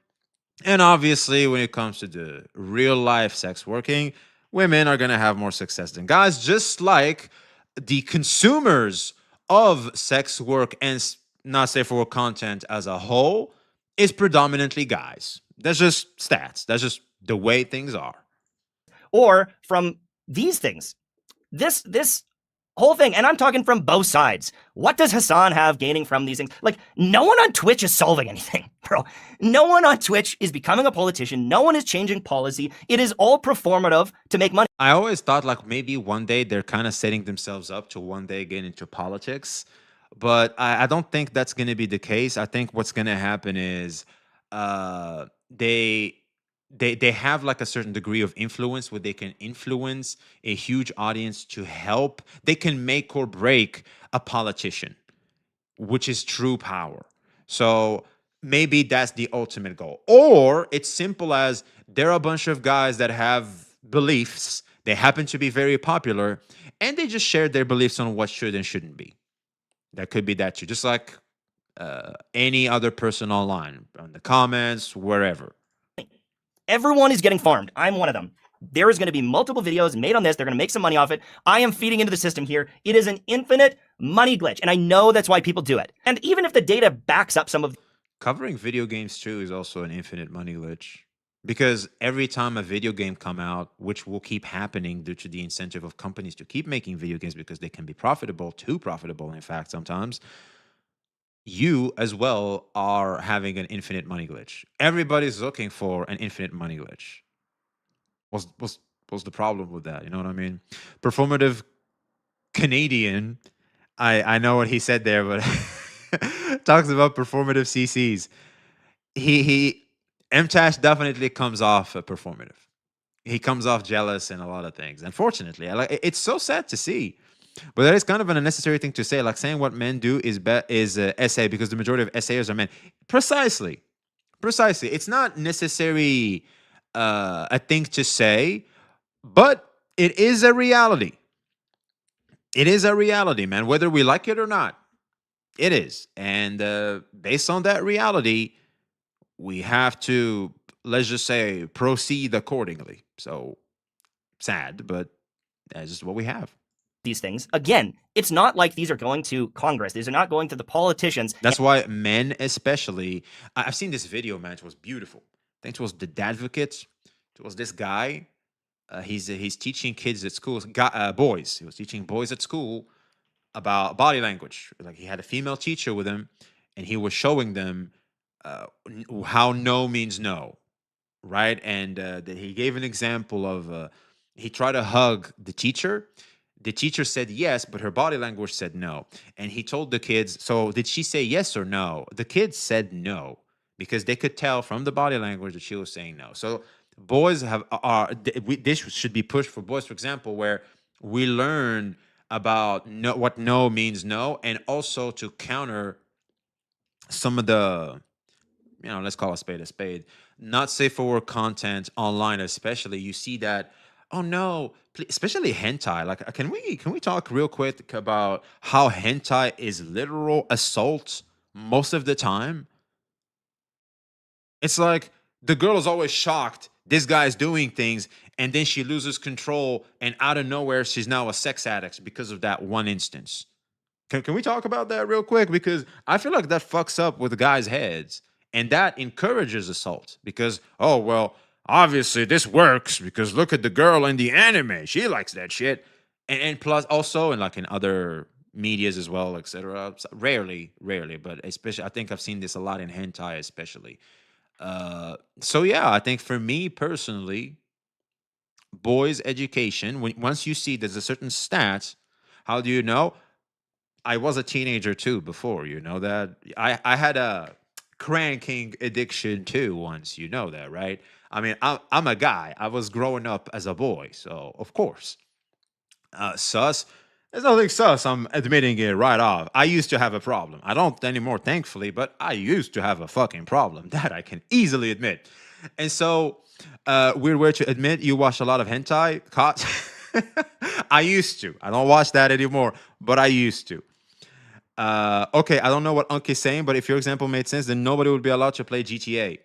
And obviously, when it comes to the real life sex working, women are going to have more success than guys, just like the consumers of sex work and not safe for work content as a whole is predominantly guys. That's just stats. That's just the way things are. Or from these things. This whole thing, and I'm talking from both sides. What does Hassan have gaining from these things? Like, no one on Twitch is solving anything, bro. No one on Twitch is becoming a politician. No one is changing policy. It is all performative to make money. I always thought like maybe one day they're kind of setting themselves up to one day get into politics. But I don't think that's going to be the case. I think what's going to happen is uh, they they have like a certain degree of influence where they can influence a huge audience to help. They can make or break a politician, which is true power. So maybe that's the ultimate goal. Or it's simple as there are a bunch of guys that have beliefs. They happen to be very popular, and they just share their beliefs on what should and shouldn't be. That could be that too. Just like any other person online, on the comments, wherever. Everyone is getting farmed. I'm one of them. There is going to be multiple videos made on this. They're going to make some money off it. I am feeding into the system here. It is an infinite money glitch, and I know that's why people do it. And even if the data backs up some of Covering video games too is also an infinite money glitch. Because every time a video game come out, which will keep happening due to the incentive of companies to keep making video games because they can be profitable, too profitable, in fact, sometimes, you as well are having an infinite money glitch. Everybody's looking for an infinite money glitch. What's the problem with that? You know what I mean? Performative Canadian. I know what he said there, but talks about performative CCs. He Mtashed definitely comes off performative. He comes off jealous and a lot of things. Unfortunately, it's so sad to see. But that is kind of an unnecessary thing to say. Like saying what men do is essay because the majority of essayers are men. Precisely. It's not necessarily a thing to say, but it is a reality. It is a reality, man. Whether we like it or not, it is. And based on that reality, we have to, let's just say, proceed accordingly. So sad, but that's just what we have. these things, again, it's not like these are going to Congress. These are not going to the politicians. That's why men, especially, I've seen this video, man. It was beautiful. I think it was the advocate. It was this guy. He's teaching kids at school, boys. He was teaching boys at school about body language. Like he had a female teacher with him, and he was showing them how no means no, right? And he gave an example of he tried to hug the teacher. The teacher said yes, but her body language said no. And he told the kids, so did she say yes or no? The kids said no because they could tell from the body language that she was saying no. So boys this should be pushed for boys, for example, where we learn about what no means no, and also to counter some of the, let's call a spade, not safe for work content online, especially. You see that, oh no, especially hentai. Like, can we talk real quick about how hentai is literal assault most of the time? It's like the girl is always shocked this guy's doing things, and then she loses control, and out of nowhere, she's now a sex addict because of that one instance. Can we talk about that real quick? Because I feel like that fucks up with the guys' heads, and that encourages assault. Because, oh, well, obviously this works because look at the girl in the anime. She likes that shit. And plus also, and like in other medias as well, etc. Rarely, but especially, I think I've seen this a lot in hentai especially. So yeah, I think for me personally, boys' education, once you see there's a certain stat, how do you know? I was a teenager too before, you know that. I had a cranking addiction too once, you know that, right? I mean, I'm a guy. I was growing up as a boy, so of course. Sus. There's nothing sus. I'm admitting it right off. I used to have a problem. I don't anymore, thankfully, but I used to have a fucking problem. That I can easily admit. And so, weird way to admit, you watch a lot of hentai. I used to. I don't watch that anymore, but I used to. Okay, I don't know what Unc is saying, but if your example made sense, then nobody would be allowed to play GTA.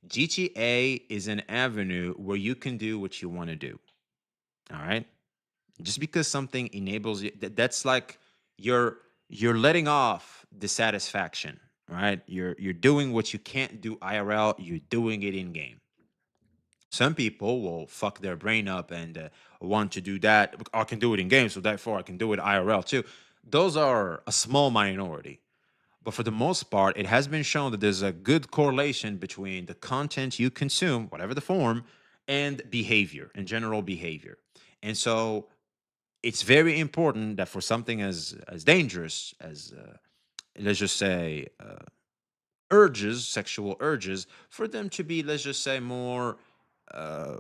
GTA is an avenue where you can do what you want to do. All right? Just because something enables you, that's like you're letting off dissatisfaction, right? You're doing what you can't do IRL, you're doing it in game. Some people will fuck their brain up and want to do that. I can do it in game, so therefore I can do it IRL too. Those are a small minority. But for the most part, it has been shown that there's a good correlation between the content you consume, whatever the form, and behavior, and general behavior. And so it's very important that for something as dangerous as let's just say urges, sexual urges, for them to be, let's just say, more uh,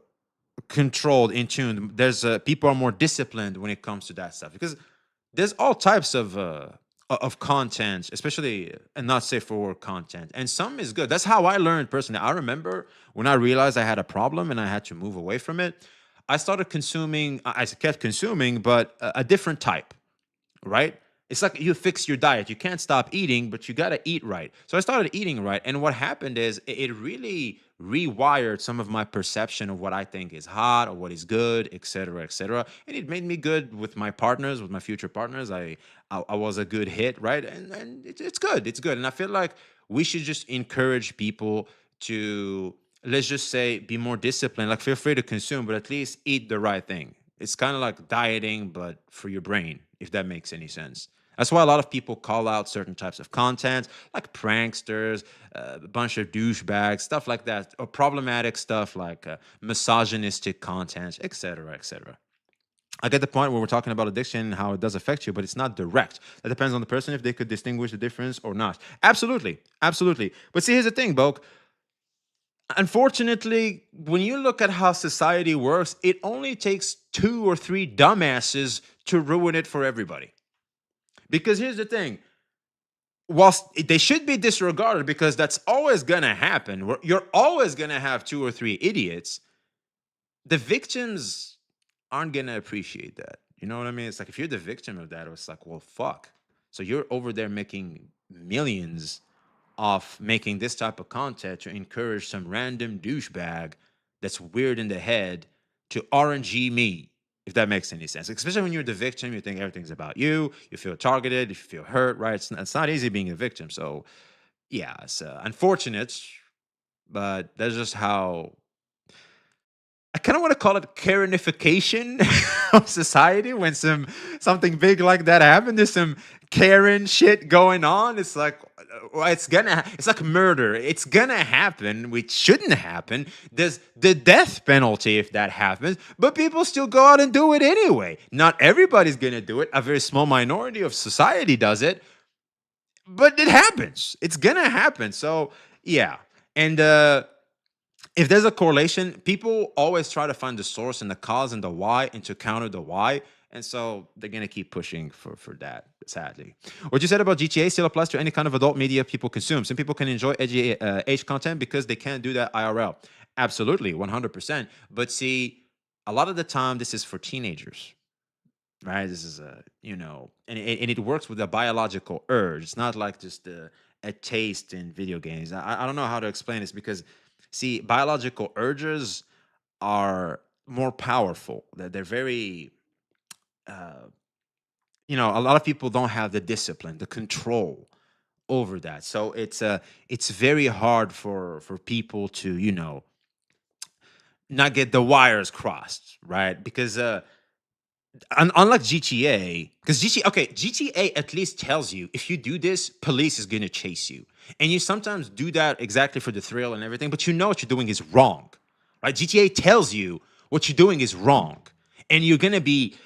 controlled, in tune. There's people are more disciplined when it comes to that stuff because there's all types of content, especially and not safe for work content, and some is good. That's how I learned personally. I remember when I realized I had a problem and I had to move away from it. I started consuming. I kept consuming, but a different type, right? It's like you fix your diet. You can't stop eating, but you got to eat right. So I started eating right. And what happened is it really rewired some of my perception of what I think is hot or what is good, et cetera, et cetera. And it made me good with my partners, with my future partners. I was a good hit, right? And it's good. It's good. And I feel like we should just encourage people to, let's just say, be more disciplined. Like, feel free to consume, but at least eat the right thing. It's kind of like dieting, but for your brain, if that makes any sense. That's why a lot of people call out certain types of content, like pranksters, a bunch of douchebags, stuff like that, or problematic stuff like misogynistic content, etc., etc. I get the point where we're talking about addiction and how it does affect you, but it's not direct. That depends on the person if they could distinguish the difference or not. Absolutely, absolutely. But see, here's the thing, Boke. Unfortunately, when you look at how society works, it only takes 2 or 3 dumbasses to ruin it for everybody. Because here's the thing, whilst they should be disregarded because that's always going to happen, you're always going to have 2 or 3 idiots, the victims aren't going to appreciate that. You know what I mean? It's like if you're the victim of that, it's like, well, fuck. So you're over there making millions off making this type of content to encourage some random douchebag that's weird in the head to RNG me, if that makes any sense. Especially when you're the victim, you think everything's about you. You feel targeted. You feel hurt, right? It's not easy being a victim. So, yeah, it's unfortunate, but that's just how I kind of want to call it Karenification of society when something big like that happens. There's some Karen shit going on. It's like, well, it's like murder. It's gonna happen, which shouldn't happen. There's the death penalty if that happens, but people still go out and do it anyway. Not everybody's gonna do it. A very small minority of society does it, but it happens. It's gonna happen. So yeah, and if there's a correlation, people always try to find the source and the cause and the why and to counter the why. And so they're going to keep pushing for that, sadly. What you said about GTA still applies to any kind of adult media people consume. Some people can enjoy edgy age content because they can't do that IRL. Absolutely, 100%. But see, a lot of the time, this is for teenagers, right? This is and it works with a biological urge. It's not like just a taste in video games. I don't know how to explain this because, see, biological urges are more powerful. They're very, a lot of people don't have the discipline, the control over that. So it's very hard for people to, not get the wires crossed, right? Because unlike GTA, because GTA at least tells you if you do this, police is gonna chase you, and you sometimes do that exactly for the thrill and everything, but you know what you're doing is wrong, right? GTA tells you what you're doing is wrong, and you're gonna be.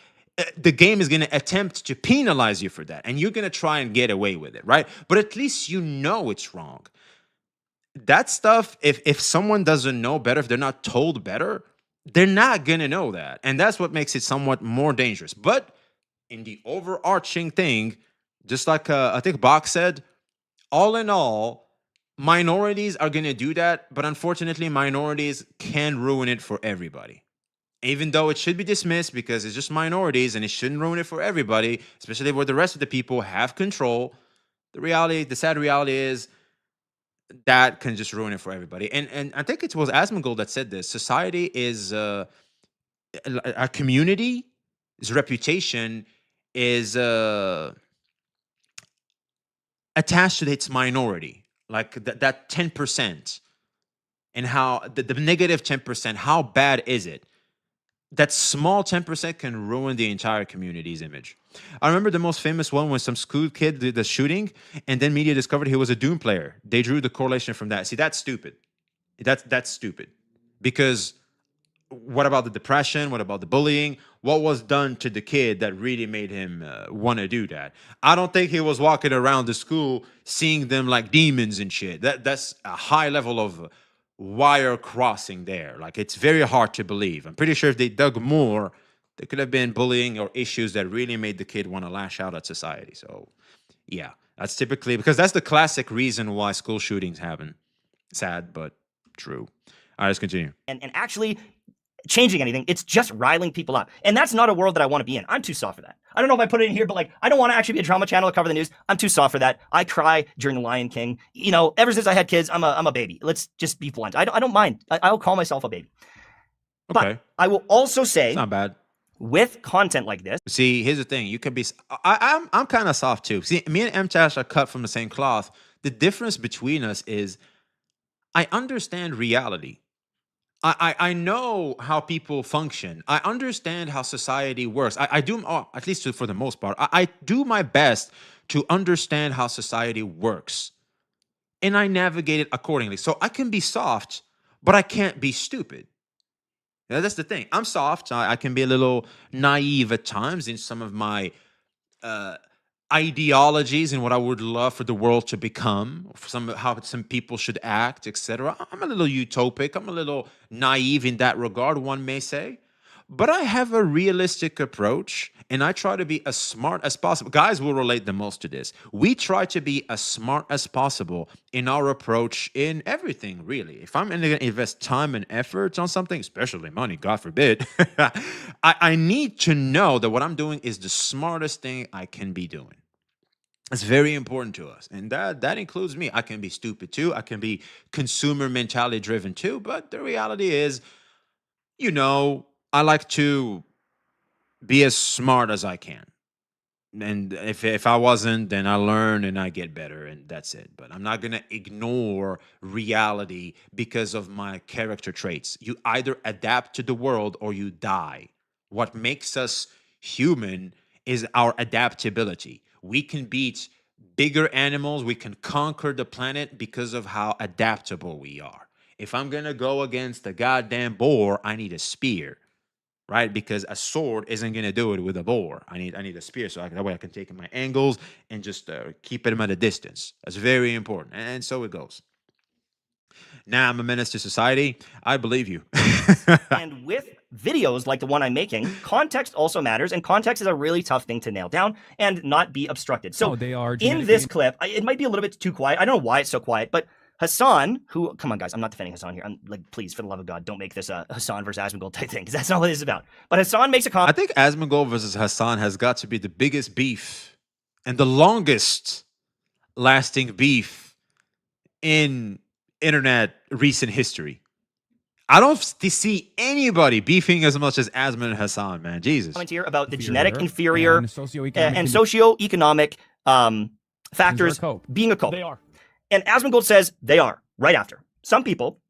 The game is going to attempt to penalize you for that, and you're going to try and get away with it, right? But at least you know it's wrong. That stuff, if someone doesn't know better, if they're not told better, they're not going to know that. And that's what makes it somewhat more dangerous. But in the overarching thing, just like I think Bach said, all in all, minorities are going to do that. But unfortunately, minorities can ruin it for everybody. Even though it should be dismissed because it's just minorities and it shouldn't ruin it for everybody, especially where the rest of the people have control. The sad reality is that can just ruin it for everybody. And I think it was Asmongold that said this. Society is a community's reputation is attached to its minority, like that 10%, and how the negative 10%. How bad is it? That small 10% can ruin the entire community's image. I remember the most famous one when some school kid did the shooting, and then media discovered he was a Doom player. They drew the correlation from that. See, that's stupid. That's stupid. Because what about the depression? What about the bullying? What was done to the kid that really made him want to do that? I don't think he was walking around the school seeing them like demons and shit. That's a high level of wire crossing there. Like, it's very hard to believe. I'm pretty sure if they dug more, there could have been bullying or issues that really made the kid want to lash out at society. So, yeah, that's typically because that's the classic reason why school shootings happen. Sad, but true. All right, let's continue. and actually changing anything. It's just riling people up. And that's not a world that I want to be in. I'm too soft for that. I don't know if I put it in here, but like, I don't want to actually be a drama channel to cover the news. I'm too soft for that. I cry during The Lion King. You know, ever since I had kids, I'm a baby. Let's just be blunt. I don't mind. I'll call myself a baby. Okay. But I will also say, It's not bad. with content like this, See, here's the thing. You can be. I'm kind of soft too. See, me and Mtashed are cut from the same cloth. The difference between us is I understand reality. I know how people function. I understand how society works. I do, at least for the most part, I do my best to understand how society works. And I navigate it accordingly. So I can be soft, but I can't be stupid. Yeah, that's the thing. I'm soft. I can be a little naive at times in some of my ideologies and what I would love for the world to become, for how some people should act, etc. I'm a little utopic. I'm a little naive in that regard, one may say. But I have a realistic approach, and I try to be as smart as possible. Guys will relate the most to this. We try to be as smart as possible in our approach in everything, really. If I'm going to invest time and effort on something, especially money, God forbid, I need to know that what I'm doing is the smartest thing I can be doing. It's very important to us. And that includes me. I can be stupid too. I can be consumer mentality driven too. But the reality is, you know, I like to be as smart as I can. And if I wasn't, then I learn and I get better, and that's it. But I'm not going to ignore reality because of my character traits. You either adapt to the world or you die. What makes us human is our adaptability. We can beat bigger animals, we can conquer the planet because of how adaptable we are. If I'm going to go against a goddamn boar, I need a spear. Right, because a sword isn't gonna do it with a boar. I need a spear, so that way I can take my angles and just keep them at a distance. That's very important, and so it goes. Now I'm a menace to society. I believe you. and with videos like the one I'm making, context also matters, and context is a really tough thing to nail down and not be obstructed. So they are in this clip, it might be a little bit too quiet. I don't know why it's so quiet, but Hassan, who, come on guys, I'm not defending Hassan here. I'm like, please, for the love of God, don't make this a Hassan versus Asmongold type thing, because that's not what this is about. But Hassan makes a comment. I think Asmongold versus Hassan has got to be the biggest beef and the longest lasting beef in internet recent history. I don't see anybody beefing as much as Asmon and Hassan, man. Jesus. Comment here about the genetic inferior and socioeconomic factors being a cult. They are. And Asmongold says they are, right after. Some people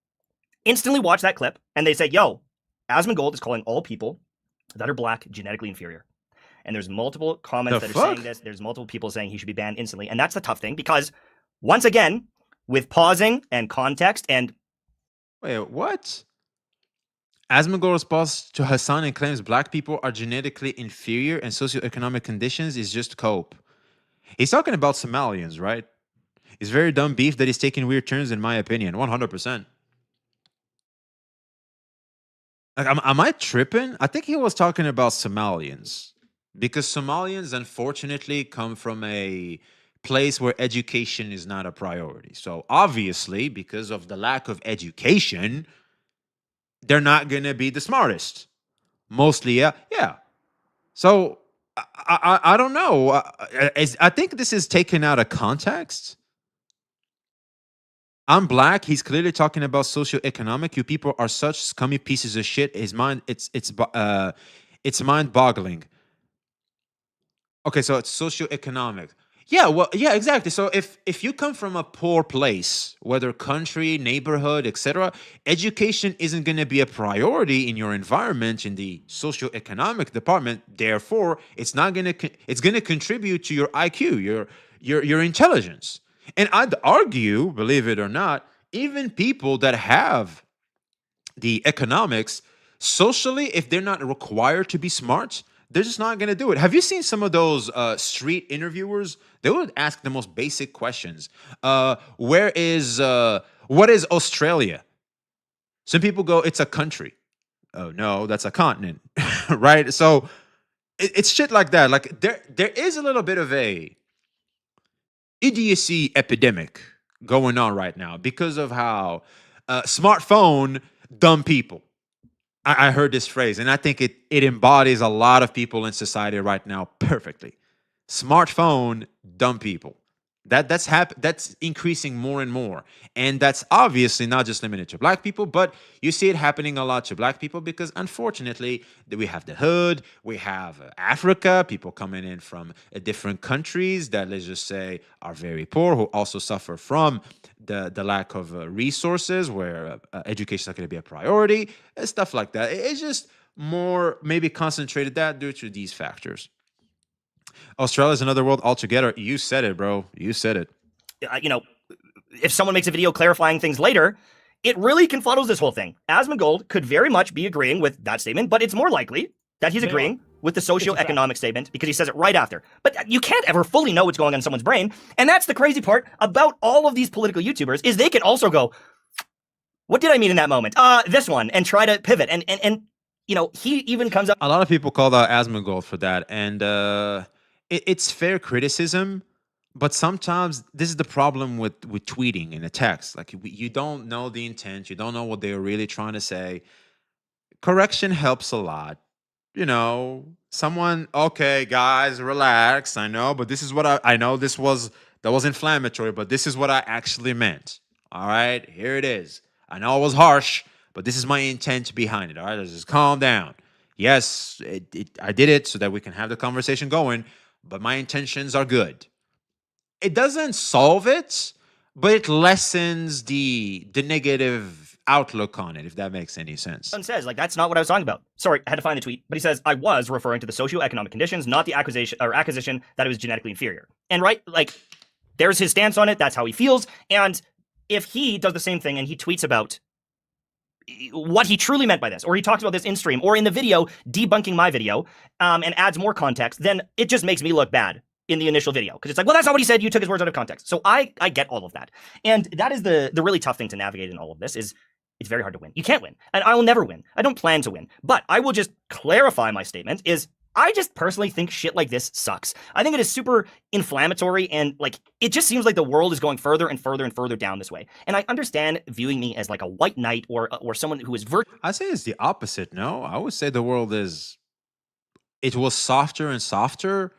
instantly watch that clip and they say, yo, Asmongold is calling all people that are black genetically inferior. And there's multiple comments that are saying this. There's multiple people saying he should be banned instantly. And that's the tough thing because, once again, with pausing and context and... Wait, what? Asmongold responds to Hassan and claims black people are genetically inferior and socioeconomic conditions is just cope. He's talking about Somalians, right? It's very dumb beef that is taking weird turns, in my opinion. 100%. Like, am I tripping? I think he was talking about Somalians. Because Somalians, unfortunately, come from a place where education is not a priority. So, obviously, because of the lack of education, they're not going to be the smartest. Mostly, yeah. So, I don't know. I think this is taken out of context. I'm black. He's clearly talking about socioeconomic. You people are such scummy pieces of shit. His mind, it's mind-boggling. Okay, so it's socioeconomic. Yeah, well, yeah, exactly. So if you come from a poor place, whether country, neighborhood, etc., education isn't going to be a priority in your environment in the socioeconomic department. Therefore, it's going to contribute to your IQ, your intelligence. And I'd argue, believe it or not, even people that have the economics, socially, if they're not required to be smart, they're just not going to do it. Have you seen some of those street interviewers? They would ask the most basic questions. What is Australia? Some people go, it's a country. Oh no, that's a continent, right? So it's shit like that. Like there is a little bit of a idiocy epidemic going on right now because of how smartphone dumb people. I heard this phrase, and I think it embodies a lot of people in society right now perfectly. Smartphone dumb people. That's increasing more and more, and that's obviously not just limited to black people, but you see it happening a lot to black people because unfortunately we have the hood, we have Africa, people coming in from different countries that, let's just say, are very poor, who also suffer from the lack of resources, where education is not going to be a priority, and stuff like that. It's just more maybe concentrated that due to these factors. Australia is another world altogether. You said it, bro. You said it. You know, if someone makes a video clarifying things later, it really confuddles this whole thing. Asmongold could very much be agreeing with that statement, but it's more likely that he's agreeing with the socioeconomic statement because he says it right after. But you can't ever fully know what's going on in someone's brain. And that's the crazy part about all of these political YouTubers is they can also go, what did I mean in that moment? This one, and try to pivot. And you know, he even comes up. A lot of people call out Asmongold for that. And it's fair criticism. But sometimes this is the problem with tweeting in a text. Like you don't know the intent. You don't know what they're really trying to say. Correction helps a lot. You know, someone, okay, guys, relax. I know, but this is what I know that was inflammatory, but this is what I actually meant. All right, here it is. I know it was harsh, but this is my intent behind it. All right, let's just calm down. Yes, I did it so that we can have the conversation going, but my intentions are good. It doesn't solve it, but it lessens the negative outlook on it, if that makes any sense. Says, like, that's not what I was talking about. Sorry, I had to find the tweet. But he says, I was referring to the socioeconomic conditions, not the acquisition that it was genetically inferior. And right, like, there's his stance on it. That's how he feels. And if he does the same thing and he tweets about what he truly meant by this, or he talks about this in stream, or in the video debunking my video, and adds more context, then it just makes me look bad in the initial video. Because it's like, well, that's not what he said. You took his words out of context. So I get all of that. And that is the really tough thing to navigate in all of this is it's very hard to win. You can't win. And I will never win. I don't plan to win. But I will just clarify my statement is I just personally think shit like this sucks. I think it is super inflammatory and like it just seems like the world is going further and further and further down this way. And I understand viewing me as like a white knight or someone who is I say it's the opposite, no? I would say the world it was softer and softer,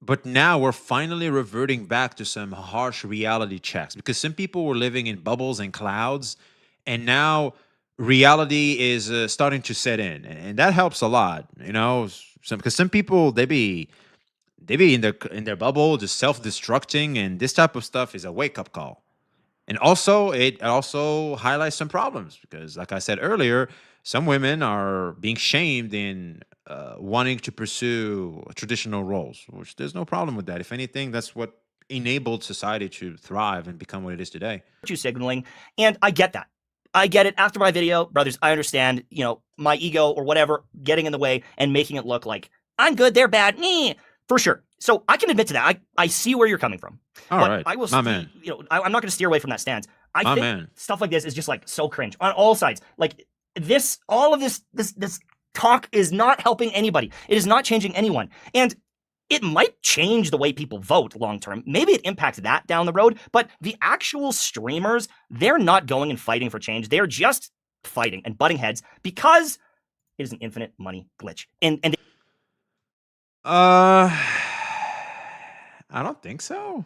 but now we're finally reverting back to some harsh reality checks because some people were living in bubbles and clouds. And now reality is starting to set in, and that helps a lot, you know. Because some people they be in their bubble, just self-destructing, and this type of stuff is a wake-up call. And also, it also highlights some problems because, like I said earlier, some women are being shamed in wanting to pursue traditional roles, which there's no problem with that. If anything, that's what enabled society to thrive and become what it is today. Virtue signaling, and I get that. I get it. After my video, brothers, I understand, you know, my ego or whatever getting in the way and making it look like I'm good, they're bad, for sure. So I can admit to that. I see where you're coming from. All right, I will, man. You know, I'm not going to steer away from that stance. I think man. Stuff like this is just like so cringe on all sides. Like all of this talk is not helping anybody. It is not changing anyone. And it might change the way people vote long term. Maybe it impacts that down the road, but the actual streamers, they're not going and fighting for change. They're just fighting and butting heads because it is an infinite money glitch. And I don't think so.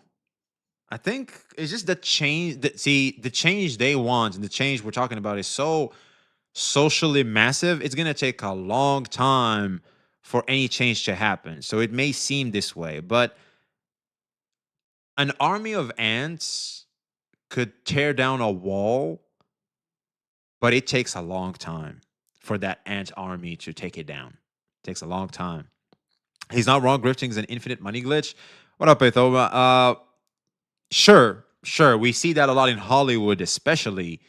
I think it's just the change the change they want and the change we're talking about is so socially massive. It's going to take a long time for any change to happen. So it may seem this way, but an army of ants could tear down a wall, but it takes a long time for that ant army to take it down. It takes a long time. He's not wrong. Grifting is an infinite money glitch. What up, Ethoma? Sure. We see that a lot in Hollywood, especially.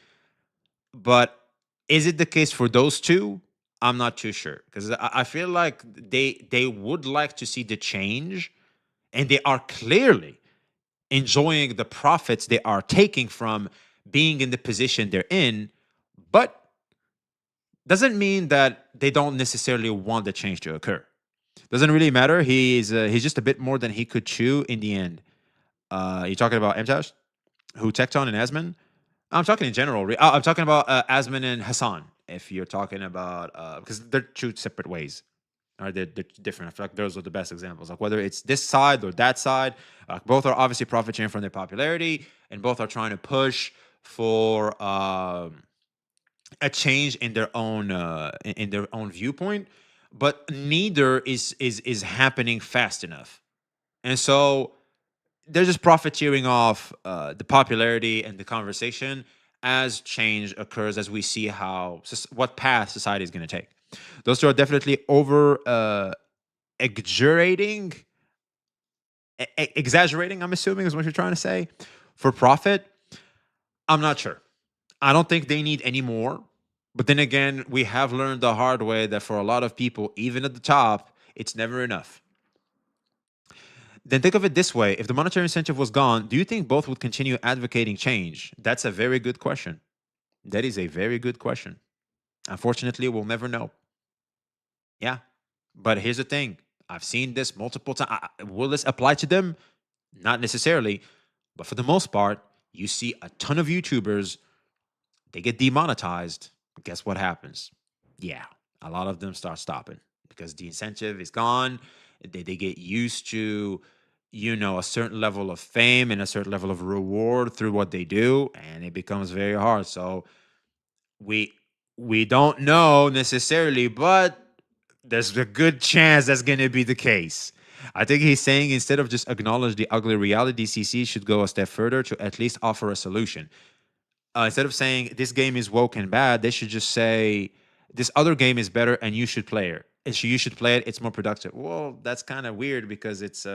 But is it the case for those two? I'm not too sure because I feel like they would like to see the change, and they are clearly enjoying the profits they are taking from being in the position they're in, but doesn't mean that they don't necessarily want the change to occur. Doesn't really matter. He's just a bit more than he could chew in the end. You're talking about Mtashed, who Tectone and Asman. I'm talking in general. I'm talking about Asman and Hassan. If you're talking about because they're two separate ways. Right, they're different. I feel like those are the best examples. Like whether it's this side or that side, both are obviously profiting from their popularity, and both are trying to push for a change in their own in their own viewpoint. But neither is happening fast enough, and so they're just profiteering off the popularity and the conversation as change occurs, as we see how what path society is going to take. Those two are definitely over exaggerating, exaggerating. I'm assuming is what you're trying to say for profit. I'm not sure. I don't think they need any more. But then again, we have learned the hard way that for a lot of people, even at the top, it's never enough. Then think of it this way. If the monetary incentive was gone, do you think both would continue advocating change? That's a very good question. That is a very good question. Unfortunately, we'll never know. Yeah. But here's the thing. I've seen this multiple times. Will this apply to them? Not necessarily. But for the most part, you see a ton of YouTubers, they get demonetized. Guess what happens? Yeah. A lot of them start stopping because the incentive is gone. They get used to, a certain level of fame and a certain level of reward through what they do, and it becomes very hard. So we we don't know necessarily, but there's a good chance that's going to be the case. I think he's saying instead of just acknowledge the ugly reality, CC should go a step further to at least offer a solution. Instead of saying this game is woke and bad, they should just say this other game is better and you should play it. You should play it. It's more productive. Well, that's kind of weird because it's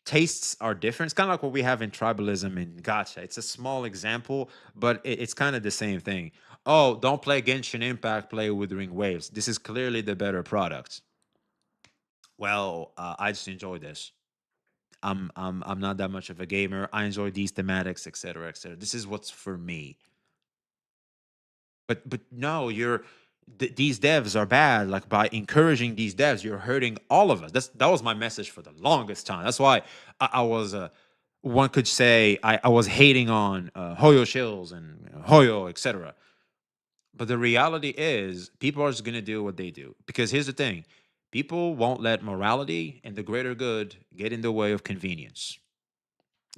tastes are different. It's kind of like what we have in tribalism in Gacha. It's a small example, but it's kind of the same thing. Oh, don't play Genshin Impact, play Withering Waves. This is clearly the better product. Well, I just enjoy this. I'm not that much of a gamer. I enjoy these thematics, etc., etc. This is what's for me. But no, these devs are bad. Like by encouraging these devs, you're hurting all of us. That was my message for the longest time. That's why I was one could say I was hating on Hoyo Shills and Hoyo, etc. But the reality is, people are just gonna do what they do. Because here's the thing: people won't let morality and the greater good get in the way of convenience.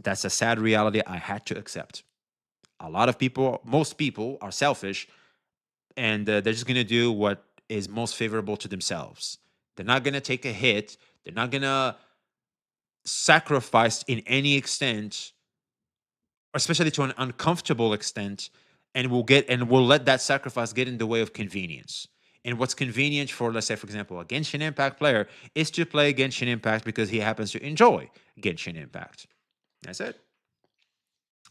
That's a sad reality I had to accept. A lot of people, most people, are selfish, and they're just gonna do what is most favorable to themselves. They're not gonna take a hit. They're not gonna sacrifice in any extent, especially to an uncomfortable extent, and will let that sacrifice get in the way of convenience. And what's convenient for, let's say, for example, a Genshin Impact player is to play Genshin Impact because he happens to enjoy Genshin Impact. That's it.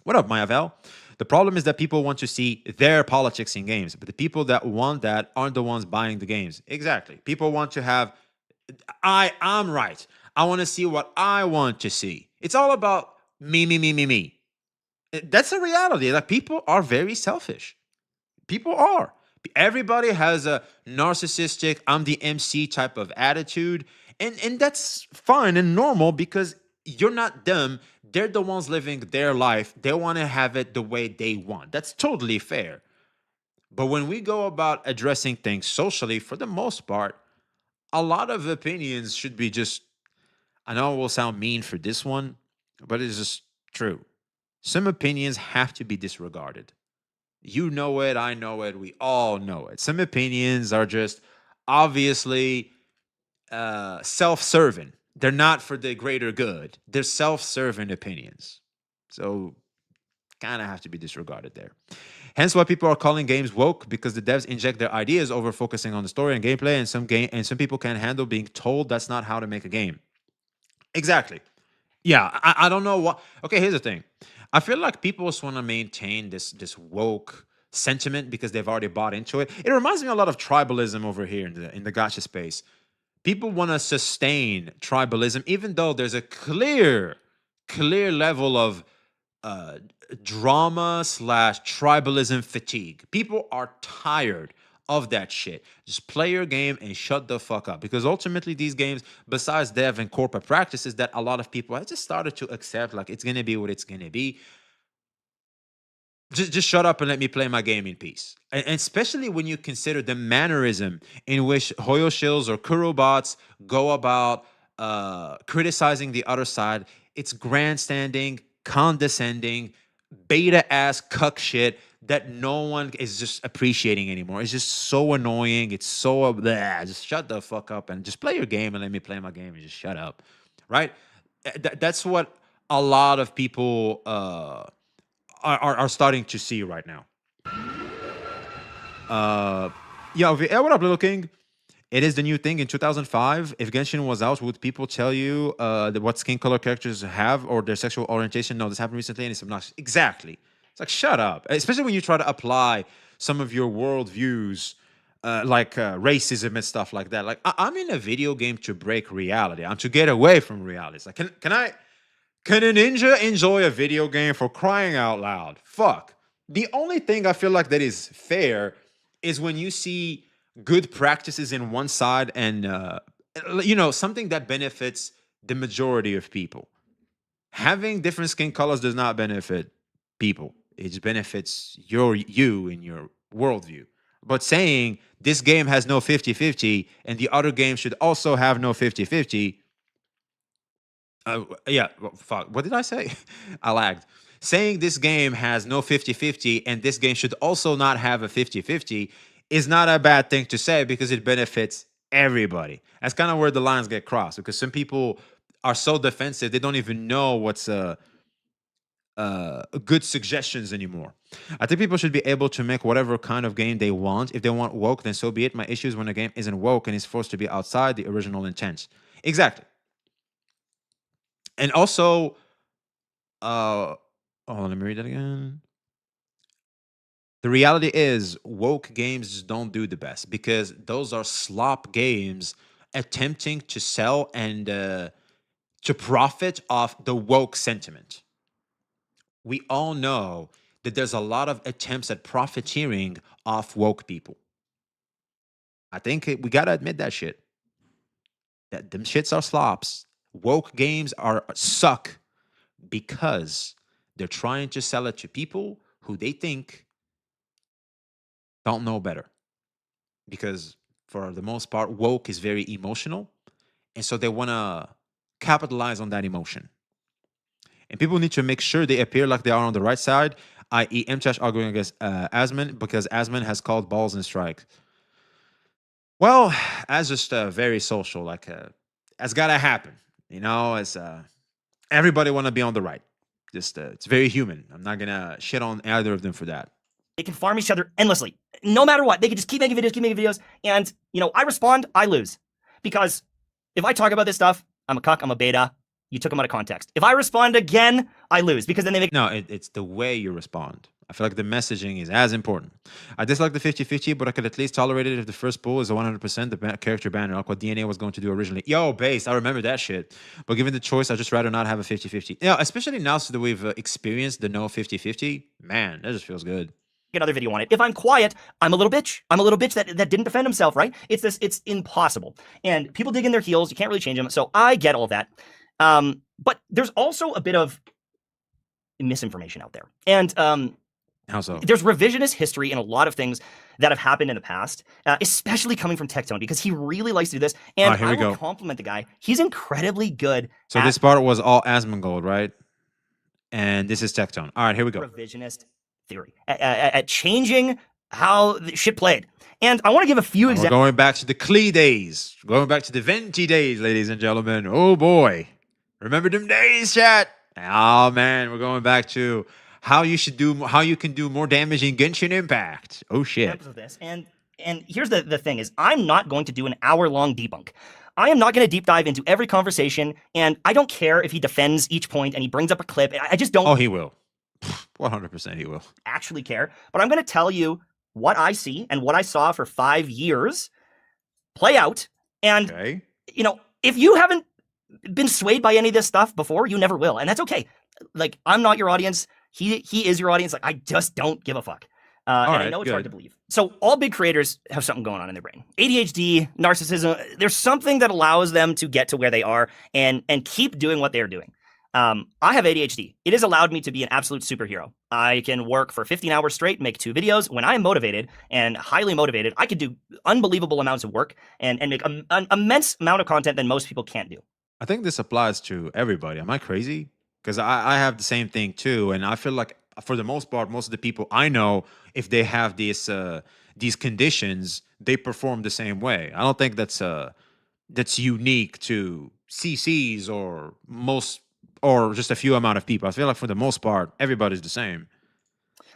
What up, Mayavel? The problem is that people want to see their politics in games, but the people that want that aren't the ones buying the games. Exactly. People want to have, I'm right. I want to see what I want to see. It's all about me, me, me, me, me. That's a reality. Like people are very selfish. People are. Everybody has a narcissistic, I'm the MC type of attitude. And that's fine and normal because you're not them. They're the ones living their life. They want to have it the way they want. That's totally fair. But when we go about addressing things socially, for the most part, a lot of opinions should be just, I know it will sound mean for this one, but it's just true. Some opinions have to be disregarded. You know it, I know it, we all know it. Some opinions are just obviously self-serving. They're not for the greater good. They're self-serving opinions. So kind of have to be disregarded there. Hence why people are calling games woke, because the devs inject their ideas over focusing on the story and gameplay, and some people can't handle being told that's not how to make a game. Exactly. Yeah, I don't know what. Okay, here's the thing. I feel like people just want to maintain this woke sentiment because they've already bought into it. It reminds me a lot of tribalism over here in the gacha space. People want to sustain tribalism, even though there's a clear level of drama slash tribalism fatigue. People are tired of that shit. Just play your game and shut the fuck up. Because ultimately, these games, besides dev and corporate practices that a lot of people have just started to accept, like it's gonna be what it's gonna be. Just shut up and let me play my game in peace. And especially when you consider the mannerism in which Hoyoshills or Kurobots go about criticizing the other side. It's grandstanding, condescending, beta-ass cuck shit that no one is just appreciating anymore. It's just so annoying. It's so bleh. Just shut the fuck up and just play your game and let me play my game and just shut up, right? That's what a lot of people are starting to see right now. Yeah, what up, Little King? It is the new thing in 2005. If Genshin was out, would people tell you what skin color characters have or their sexual orientation? No, this happened recently and it's obnoxious. Exactly. It's like, shut up. Especially when you try to apply some of your worldviews, like racism and stuff like that. Like, I'm in a video game to break reality. I'm to get away from reality. It's like, can a ninja enjoy a video game, for crying out loud? Fuck. The only thing I feel like that is fair is when you see good practices in one side and, something that benefits the majority of people. Having different skin colors does not benefit people. It just benefits you and your worldview. But saying this game has no 50-50 and the other game should also have no 50-50, fuck. What did I say? I lagged. Saying this game has no 50-50 and this game should also not have a 50-50 is not a bad thing to say because it benefits everybody. That's kind of where the lines get crossed, because some people are so defensive they don't even know what's good suggestions anymore. I think people should be able to make whatever kind of game they want. If they want woke, then so be it. My issue is when a game isn't woke and is forced to be outside the original intent. Exactly. And also, let me read that again. The reality is, woke games just don't do the best because those are slop games attempting to sell and to profit off the woke sentiment. We all know that there's a lot of attempts at profiteering off woke people. I think we gotta admit that shit. That them shits are slops. Woke games suck because they're trying to sell it to people who they think don't know better. Because for the most part, woke is very emotional. And so they want to capitalize on that emotion. And people need to make sure they appear like they are on the right side, i.e. Mtashed arguing against Asman because Asman has called balls and strikes. Well, as just very social, like that's gotta happen. As everybody want to be on the right. Just it's very human. I'm not gonna shit on either of them for that. They can farm each other endlessly, no matter what. They can just keep making videos, and I respond, I lose, because if I talk about this stuff, I'm a cuck, I'm a beta. You took them out of context. If I respond again, I lose because then they make... No, it's the way you respond. I feel like the messaging is as important. I dislike the 50-50, but I could at least tolerate it if the first pull is a 100% the character banner, like what DNA was going to do originally. Yo, base, I remember that shit. But given the choice, I'd just rather not have a 50-50. Especially now so that we've experienced the no 50-50, man, that just feels good. Another video on it. If I'm quiet, I'm a little bitch. I'm a little bitch that didn't defend himself, right? It's impossible. And people dig in their heels. You can't really change them. So I get all that. But there's also a bit of misinformation out there. And how so? There's revisionist history in a lot of things that have happened in the past, especially coming from Tectone, because he really likes to do this. And I will compliment the guy. He's incredibly good. So this part was all Asmongold, right? And this is Tectone. All right, here we go. Revisionist theory. At changing how the shit played. And I want to give a few examples. We're going back to the Klee days. Going back to the Venti days, ladies and gentlemen. Oh, boy. Remember them days, chat? Oh, man. We're going back to how you can do more damage in Genshin Impact. Oh, shit. Of this. And here's the thing is, I'm not going to do an hour-long debunk. I am not going to deep dive into every conversation, and I don't care if he defends each point and he brings up a clip. I just don't. Oh, he will. 100% he will. actually care. But I'm going to tell you what I see and what I saw for 5 years play out. And, Okay. you know, if you haven't been swayed by any of this stuff before, you never will. And that's okay. Like, I'm not your audience. He is your audience. Like, I just don't give a fuck. And I right, know it's hard to good. believe. So all big creators have something going on in their brain. ADHD, narcissism, there's something that allows them to get to where they are and keep doing what they're doing. I have ADHD. It has allowed me to be an absolute superhero. I can work for 15 hours straight, make 2 videos. When I am motivated and highly motivated, I can do unbelievable amounts of work and make an immense amount of content that most people can't do. I think this applies to everybody. Am I crazy? Because I have the same thing too, and I feel like for the most part, most of the people I know, if they have these conditions, they perform the same way. I don't think that's unique to CCs or just a few amount of people. I feel like for the most part, everybody's the same.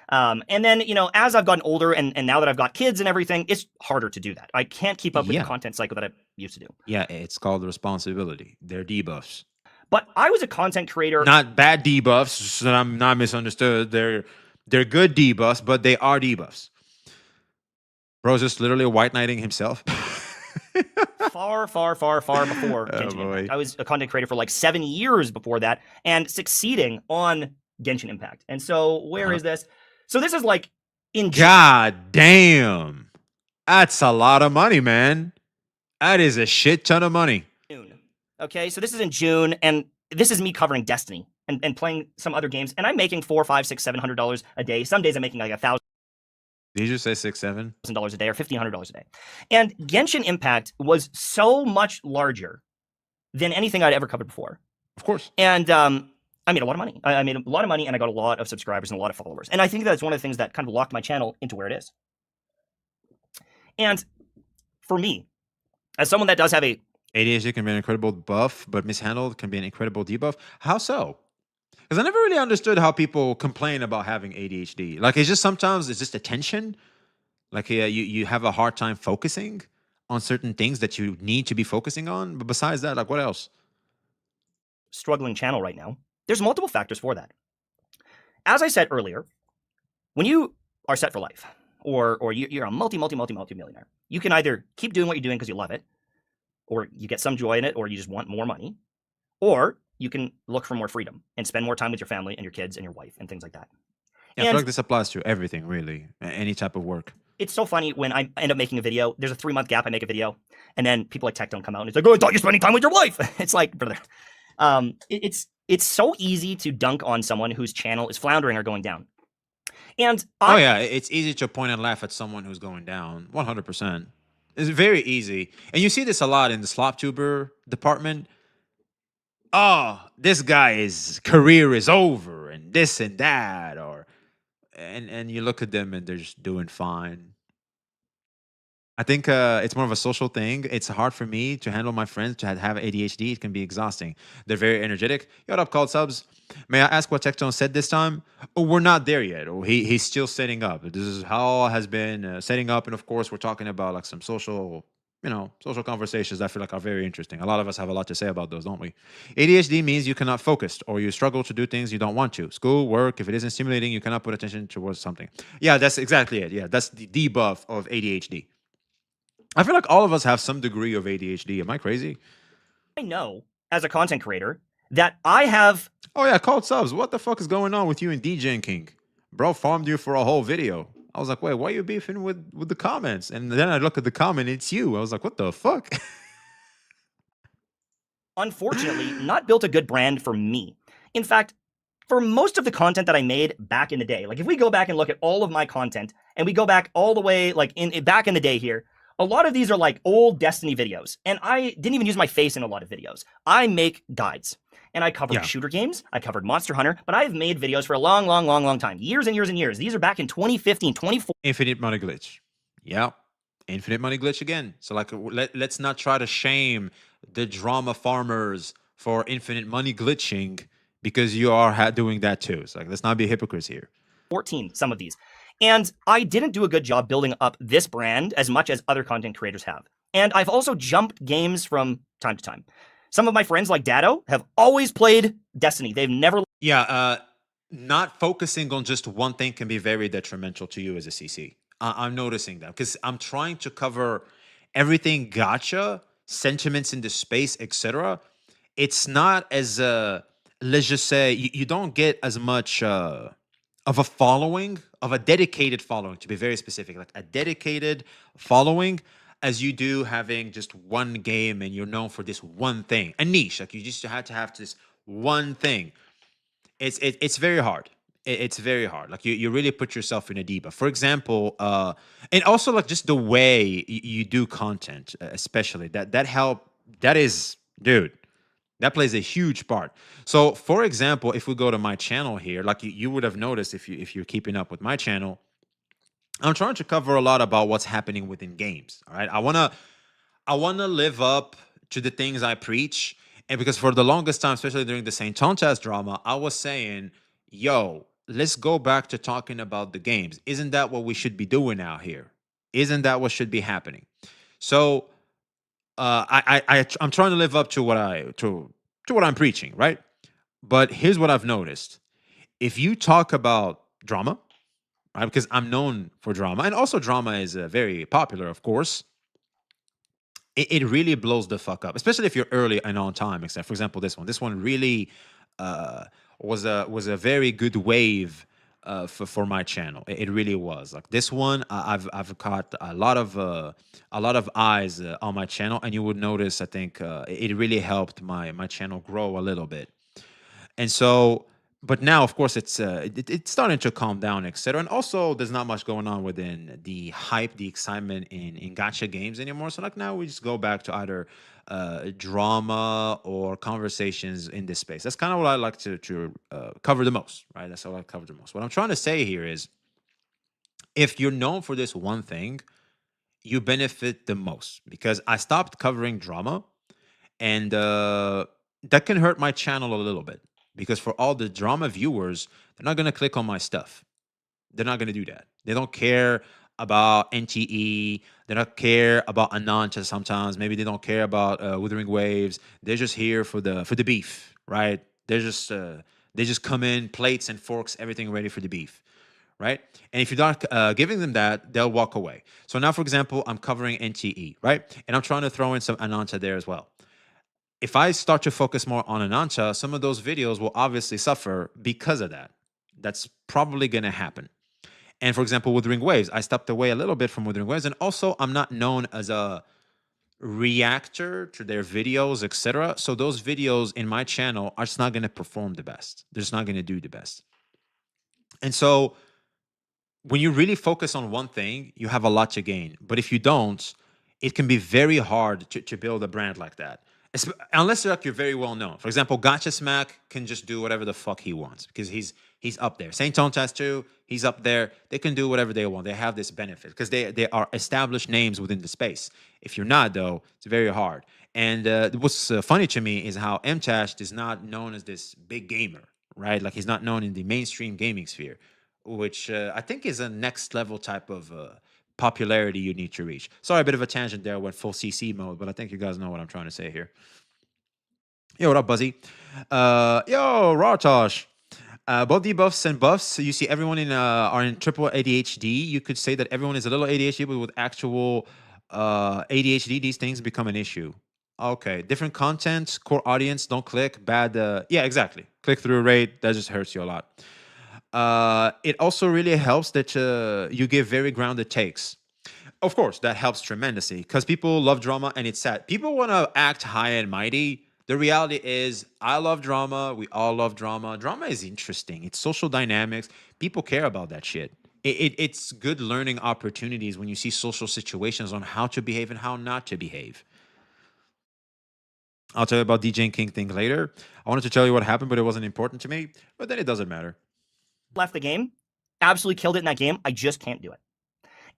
And then, you know, as I've gotten older and now that I've got kids and everything, it's harder to do that. I can't keep up with the content cycle that I used to do. Yeah, it's called responsibility. They're debuffs. But I was a content creator. Not bad debuffs, so I'm not misunderstood. They're good debuffs, but they are debuffs. Bro's just literally white knighting himself. far before Genshin Impact. I was a content creator for like 7 years before that and succeeding on Genshin Impact. And so where is this? So this is like in God damn. That's a lot of money, man. That is a shit ton of money. June. Okay, so this is in June, and this is me covering Destiny and playing some other games, and I'm making $400, $500, $600, $700 a day. Some days I'm making like $1,000 Did you say 6, 7? a day or $1,500 a day. And Genshin Impact was so much larger than anything I'd ever covered before. Of course. And I made a lot of money. I made a lot of money, and I got a lot of subscribers and a lot of followers. And I think that's one of the things that kind of locked my channel into where it is. And for me, as someone that does have a ADHD can be an incredible buff, but mishandled can be an incredible debuff. How so? Because I never really understood how people complain about having ADHD. Like, it's just sometimes it's just attention. Like, you have a hard time focusing on certain things that you need to be focusing on. But besides that, like, what else? struggling channel right now, there's multiple factors for that. As I said earlier, when you are set for life, or you're a multi-millionaire, you can either keep doing what you're doing because you love it, or you get some joy in it, or you just want more money, or you can look for more freedom and spend more time with your family and your kids and your wife and things like that. Yeah, I feel like this applies to everything, really, any type of work. It's so funny when I end up making a video, there's a 3-month gap, I make a video, and then people like Tectone come out and it's like, oh, I thought you're spending time with your wife. It's like, brother, it's so easy to dunk on someone whose channel is floundering or going down. And oh yeah, it's easy to point and laugh at someone who's going down. 100%. It's very easy. And you see this a lot in the slop tuber department. Oh, this guy's career is over and this and that, or and you look at them and they're just doing fine. I think it's more of a social thing. It's hard for me to handle my friends to have ADHD. It can be exhausting. They're very energetic. Yo, what up, called subs? May I ask what Tectone said this time? Oh, we're not there yet. Oh, he's still setting up. This is how has been setting up. And of course, we're talking about like some social, social conversations that I feel like are very interesting. A lot of us have a lot to say about those, don't we? ADHD means you cannot focus or you struggle to do things you don't want to. School, work, if it isn't stimulating, you cannot put attention towards something. Yeah, that's exactly it. Yeah, that's the debuff of ADHD. I feel like all of us have some degree of ADHD. Am I crazy? I know, as a content creator, that I have... Oh yeah, called subs. What the fuck is going on with you and DJing King? Bro farmed you for a whole video. I was like, wait, why are you beefing with the comments? And then I look at the comment, it's you. I was like, what the fuck? Unfortunately, not built a good brand for me. In fact, for most of the content that I made back in the day, like if we go back and look at all of my content, and we go back all the way, like back in the day here, a lot of these are like old Destiny videos, and I didn't even use my face in a lot of videos. I make guides, and I covered shooter games, I covered Monster Hunter, but I've made videos for a long time, years and years and years. These are back in 2015, 2014. Infinite money glitch. Yeah, infinite money glitch again. So like, let's not try to shame the drama farmers for infinite money glitching because you are doing that too. So like, let's not be hypocrites here. 14, some of these. And I didn't do a good job building up this brand as much as other content creators have. And I've also jumped games from time to time. Some of my friends like Dado have always played Destiny. They've never... Yeah, not focusing on just one thing can be very detrimental to you as a CC. I'm noticing that because I'm trying to cover everything gacha, sentiments in the space, etc. It's not as let's just say you don't get as much of a following, of a dedicated following, to be very specific, like a dedicated following, as you do having just one game and you're known for this one thing, a niche. Like you just had to have this one thing. It's very hard. It's very hard. Like you really put yourself in a diva. For example, and also like just the way you do content, especially that help. That is, dude, that plays a huge part. So, for example, if we go to my channel here, like you would have noticed if you're keeping up with my channel, I'm trying to cover a lot about what's happening within games. All right, I wanna live up to the things I preach, and because for the longest time, especially during the Saint Tontas drama, I was saying, "Yo, let's go back to talking about the games. Isn't that what we should be doing out here? Isn't that what should be happening?" So I'm trying to live up to what I'm preaching, right? But here's what I've noticed: if you talk about drama, right? Because I'm known for drama, and also drama is very popular, of course. It really blows the fuck up, especially if you're early and on time. Except, for example, this one. This one really uh, was a very good wave for my channel. It really was. Like this one, I've caught a lot of eyes on my channel, and you would notice. I think it really helped my channel grow a little bit. And so, but now, of course, it's starting to calm down, etc. And also, there's not much going on within the hype, the excitement in gacha games anymore. So, like now, we just go back to either drama or conversations in this space. That's kind of what I like to cover the most, right? That's what I cover the most. What I'm trying to say here is, if you're known for this one thing, you benefit the most, because I stopped covering drama, and that can hurt my channel a little bit, because for all the drama viewers, they're not going to click on my stuff. They're not going to do that. They don't care about NTE. They don't care about Ananta sometimes. Maybe they don't care about Withering Waves. They're just here for the beef, right? They just come in, plates and forks, everything ready for the beef, right? And if you're not giving them that, they'll walk away. So now, for example, I'm covering NTE, right? And I'm trying to throw in some Ananta there as well. If I start to focus more on Ananta, some of those videos will obviously suffer because of that. That's probably going to happen. And for example, Withering Waves, I stepped away a little bit from Withering Waves, and also I'm not known as a reactor to their videos, etc. So those videos in my channel are just not going to perform the best. They're just not going to do the best. And so when you really focus on one thing, you have a lot to gain. But if you don't, it can be very hard to build a brand like that. Unless you're very well known. For example, Gacha Smack can just do whatever the fuck he wants, because he's up there. Saint Tontas too, he's up there. They can do whatever they want. They have this benefit because they are established names within the space. If you're not, though, it's very hard. And what's funny to me is how Mtashed is not known as this big gamer, right? Like he's not known in the mainstream gaming sphere, which I think is a next level type of popularity you need to reach. Sorry, a bit of a tangent there. I went full CC mode, but I think you guys know what I'm trying to say here. Yo, what up, Buzzy? Yo, Rawtosh. Both debuffs and buffs, you see everyone are in triple ADHD. You could say that everyone is a little ADHD, but with actual ADHD, these things become an issue. Okay, different content, core audience, don't click, bad. Yeah, exactly. Click-through rate, that just hurts you a lot. It also really helps that you give very grounded takes. Of course, that helps tremendously because people love drama, and it's sad. People want to act high and mighty. The reality is, I love drama. We all love drama. Drama is interesting. It's social dynamics. People care about that shit. It's good learning opportunities when you see social situations on how to behave and how not to behave. I'll tell you about DJ King thing later. I wanted to tell you what happened, but it wasn't important to me. But then it doesn't matter. Left the game, absolutely killed it in that game. I just can't do it.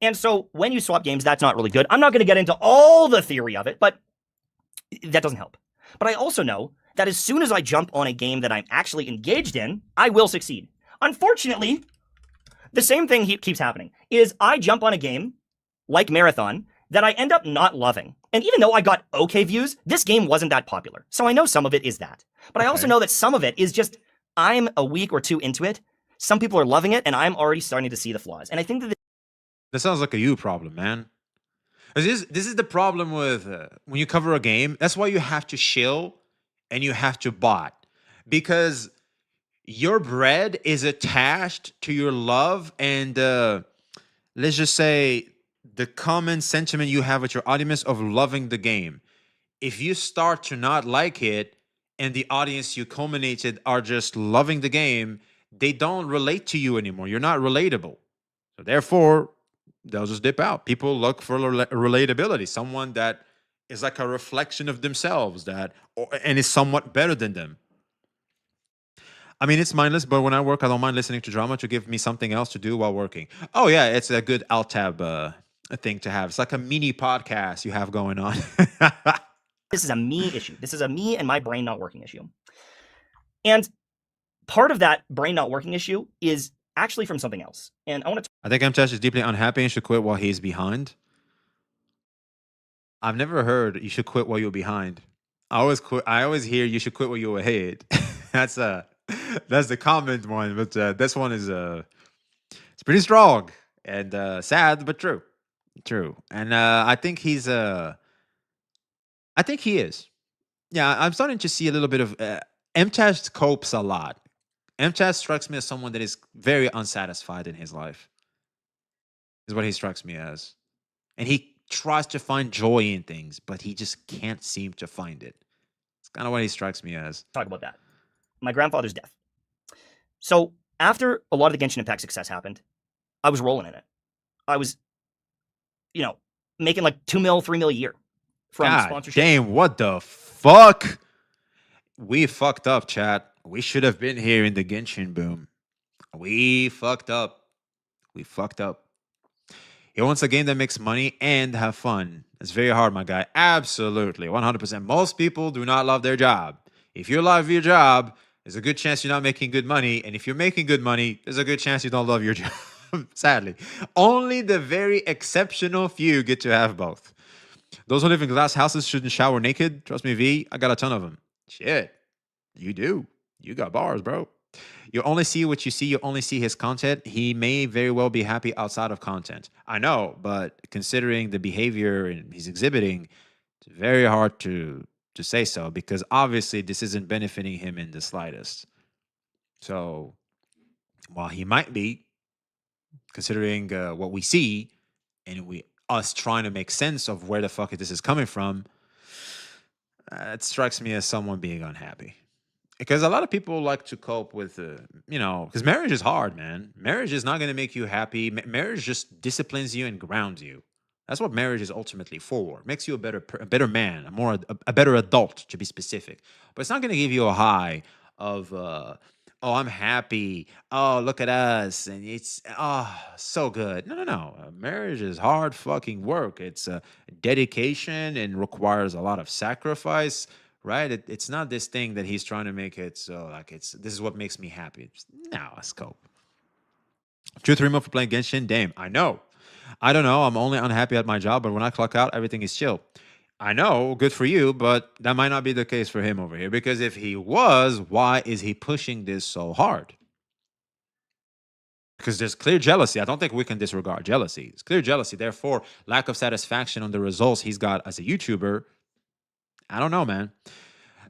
And so when you swap games, that's not really good. I'm not going to get into all the theory of it, but that doesn't help. But I also know that as soon as I jump on a game that I'm actually engaged in, I will succeed. Unfortunately, the same thing keeps happening, is I jump on a game, like Marathon, that I end up not loving. And even though I got okay views, this game wasn't that popular. So I know some of it is that. But I also know that some of it is just I'm a week or two into it. Some people are loving it, and I'm already starting to see the flaws. And I think that That sounds like a you problem, man. This is the problem with when you cover a game. That's why you have to shill and you have to bot, because your bread is attached to your love and let's just say the common sentiment you have with your audience of loving the game. If you start to not like it and the audience you culminated are just loving the game, they don't relate to you anymore. You're not relatable. So therefore, they'll just dip out. People look for relatability, someone that is like a reflection of themselves and is somewhat better than them. I mean, it's mindless, but when I work, I don't mind listening to drama to give me something else to do while working. Oh yeah, it's a good alt tab thing to have. It's like a mini podcast you have going on. this is a me issue. This is a me and my brain not working issue. And part of that brain not working issue is actually from something else. And I want to. I think Mtashed is deeply unhappy and should quit while he's behind. I've never heard you should quit while you're behind. I always hear you should quit while you're ahead. That's the comment one, but this one is it's pretty strong and sad, but true. And I think he is. Yeah, I'm starting to see a little bit of Mtashed copes a lot. Mtashed strikes me as someone that is very unsatisfied in his life. Is what he strikes me as. And he tries to find joy in things, but he just can't seem to find it. It's kind of what he strikes me as. Talk about that. My grandfather's death. So after a lot of the Genshin Impact success happened, I was rolling in it. I was, making like 2 mil, 3 mil a year from God sponsorship. damn, what the fuck? We fucked up, chat. We should have been here in the Genshin boom. We fucked up. He wants a game that makes money and have fun. It's very hard, my guy. Absolutely, 100%. Most people do not love their job. If you love your job, there's a good chance you're not making good money. And if you're making good money, there's a good chance you don't love your job. Sadly. Only the very exceptional few get to have both. Those who live in glass houses shouldn't shower naked. Trust me, V, I got a ton of them. Shit. You do. You got bars, bro. You only see what you see. You only see his content. He may very well be happy outside of content. I know, but considering the behavior he's exhibiting, it's very hard to say so, because obviously this isn't benefiting him in the slightest. So while he might be, considering what we see and us trying to make sense of where the fuck this is coming from, it strikes me as someone being unhappy. Because a lot of people like to cope with, because marriage is hard, man. Marriage is not going to make you happy. Marriage just disciplines you and grounds you. That's what marriage is ultimately for. It makes you a better man, a better adult, to be specific. But it's not going to give you a high of, oh, I'm happy. Oh, look at us. And it's, so good. No. Marriage is hard fucking work. It's dedication and requires a lot of sacrifice. Right? It's not this thing that he's trying to make it so like this is what makes me happy. No, scope. 2-3 months for playing Genshin. Damn, I know. I don't know. I'm only unhappy at my job, but when I clock out, everything is chill. I know, good for you, but that might not be the case for him over here. Because if he was, why is he pushing this so hard? Because there's clear jealousy. I don't think we can disregard jealousy. It's clear jealousy. Therefore, lack of satisfaction on the results he's got as a YouTuber. I don't know, man.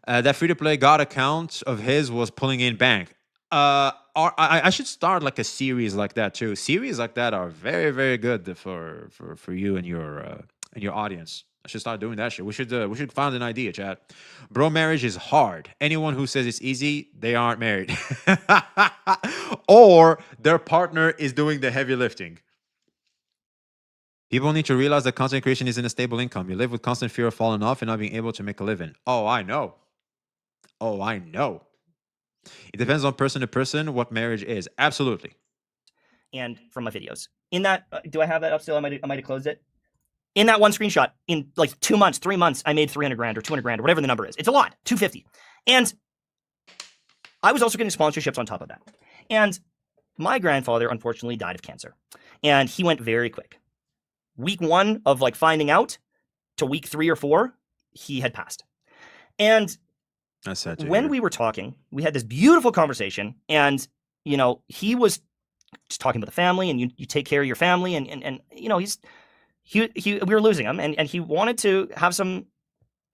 That free-to-play God account of his was pulling in bank. I should start like a series like that too. Series like that are very, very good for you and your audience. I should start doing that shit. We should find an idea, chat. Bro, marriage is hard. Anyone who says it's easy, they aren't married, or their partner is doing the heavy lifting. People need to realize that content creation isn't a stable income. You live with constant fear of falling off and not being able to make a living. Oh, I know. It depends on person to person what marriage is. Absolutely. And from my videos. In that, do I have that up still? I might have closed it. In that one screenshot, in like 2 months, 3 months, I made 300 grand or 200 grand or whatever the number is. It's a lot, 250. And I was also getting sponsorships on top of that. And my grandfather, unfortunately, died of cancer. And he went very quick. Week 1 of like finding out to week 3 or 4, he had passed. And That's sad to when hear. we were talking, we had this beautiful conversation, and he was just talking about the family, and you take care of your family, and we were losing him, and he wanted to have some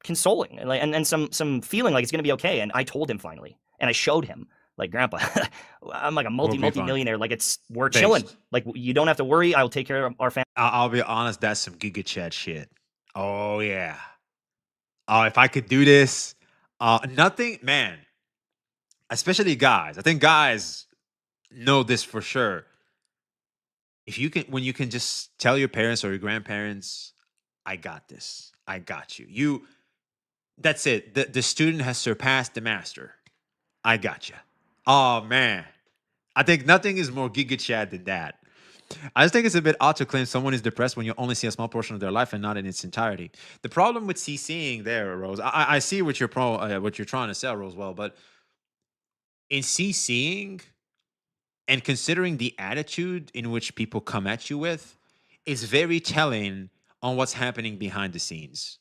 consoling and some feeling like it's gonna be okay. And I told him finally, and I showed him, like, Grandpa, I'm like a We'll be fine. millionaire. Like, we're chilling. Based. Like, you don't have to worry. I will take care of our family. I'll be honest, that's some Giga Chat shit. Oh yeah. Oh, if I could do this, nothing, man. Especially guys. I think guys know this for sure. If you can, when you can just tell your parents or your grandparents, "I got this. I got you." That's it. The student has surpassed the master. I got you. Oh man, I think nothing is more Giga Chad than that. I just think it's a bit odd to claim someone is depressed when you only see a small portion of their life and not in its entirety. The problem with CCing there, Rose, I see what what you're trying to sell, Rosewell, but in CCing and considering the attitude in which people come at you with, is very telling on what's happening behind the scenes.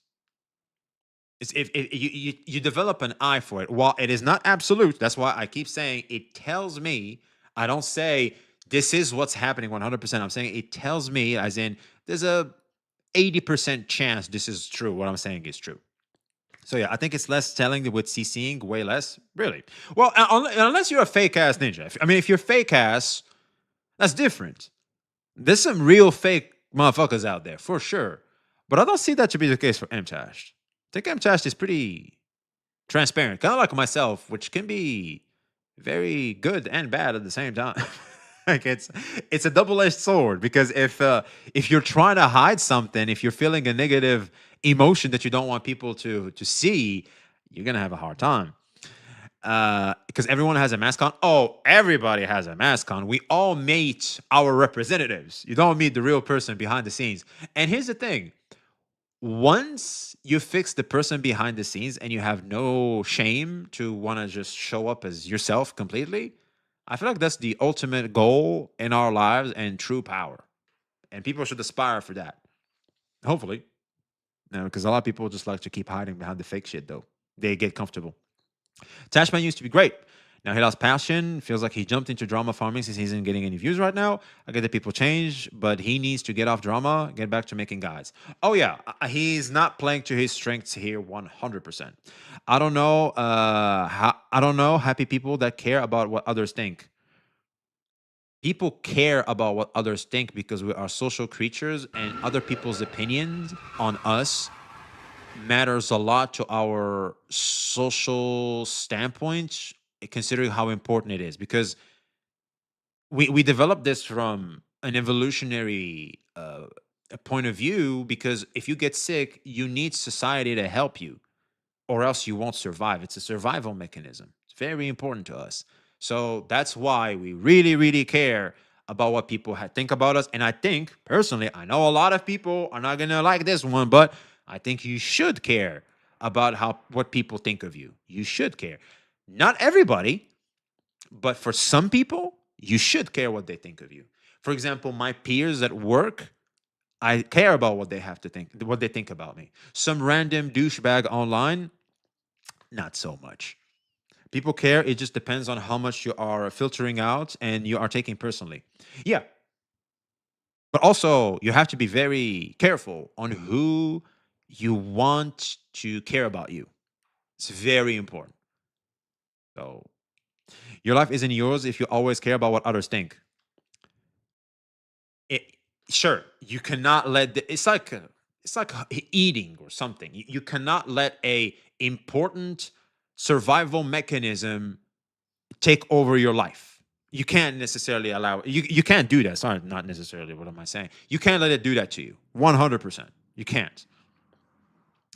It's if you develop an eye for it. While it is not absolute, that's why I keep saying it tells me. I don't say this is what's happening 100%. I'm saying it tells me, as in there's a 80% chance this is true. What I'm saying is true. So yeah, I think it's less telling with CCing, way less. Really? Well, unless you're a fake ass ninja. If you're fake ass, that's different. There's some real fake motherfuckers out there for sure, but I don't see that to be the case for Mtashed. I think Mtashed is pretty transparent, kind of like myself, which can be very good and bad at the same time. Like it's a double-edged sword, because if you're trying to hide something, if you're feeling a negative emotion that you don't want people to see, you're gonna have a hard time. Because everyone has a mask on. Oh, everybody has a mask on. We all meet our representatives. You don't meet the real person behind the scenes. And here's the thing. Once you fix the person behind the scenes and you have no shame to want to just show up as yourself completely, I feel like that's the ultimate goal in our lives and true power. And people should aspire for that. Hopefully. No, because a lot of people just like to keep hiding behind the fake shit, though. They get comfortable. Tashman used to be great. Now he lost passion. Feels like he jumped into drama farming since he isn't getting any views right now. I get that people change, but he needs to get off drama, get back to making guides. Oh yeah, he's not playing to his strengths here 100%. I don't know. I don't know happy people that care about what others think. People care about what others think because we are social creatures, and other people's opinions on us matters a lot to our social standpoint, considering how important it is. Because we developed this from an evolutionary point of view, because if you get sick, you need society to help you, or else you won't survive. It's a survival mechanism. It's very important to us. So that's why we really, really care about what people think about us. And I think, personally, I know a lot of people are not going to like this one, but I think you should care about what people think of you. You should care. Not everybody, but for some people, you should care what they think of you. For example, my peers at work, I care about what they have to think, what they think about me. Some random douchebag online, not so much. People care. It just depends on how much you are filtering out and you are taking personally. Yeah. But also, you have to be very careful on who you want to care about you. It's very important. So, your life isn't yours if you always care about what others think. It, sure, you cannot let it's like eating or something. You cannot let a important survival mechanism take over your life. You can't necessarily allow you can't do that. Sorry, not necessarily. What am I saying? You can't let it do that to you. 100%. You can't.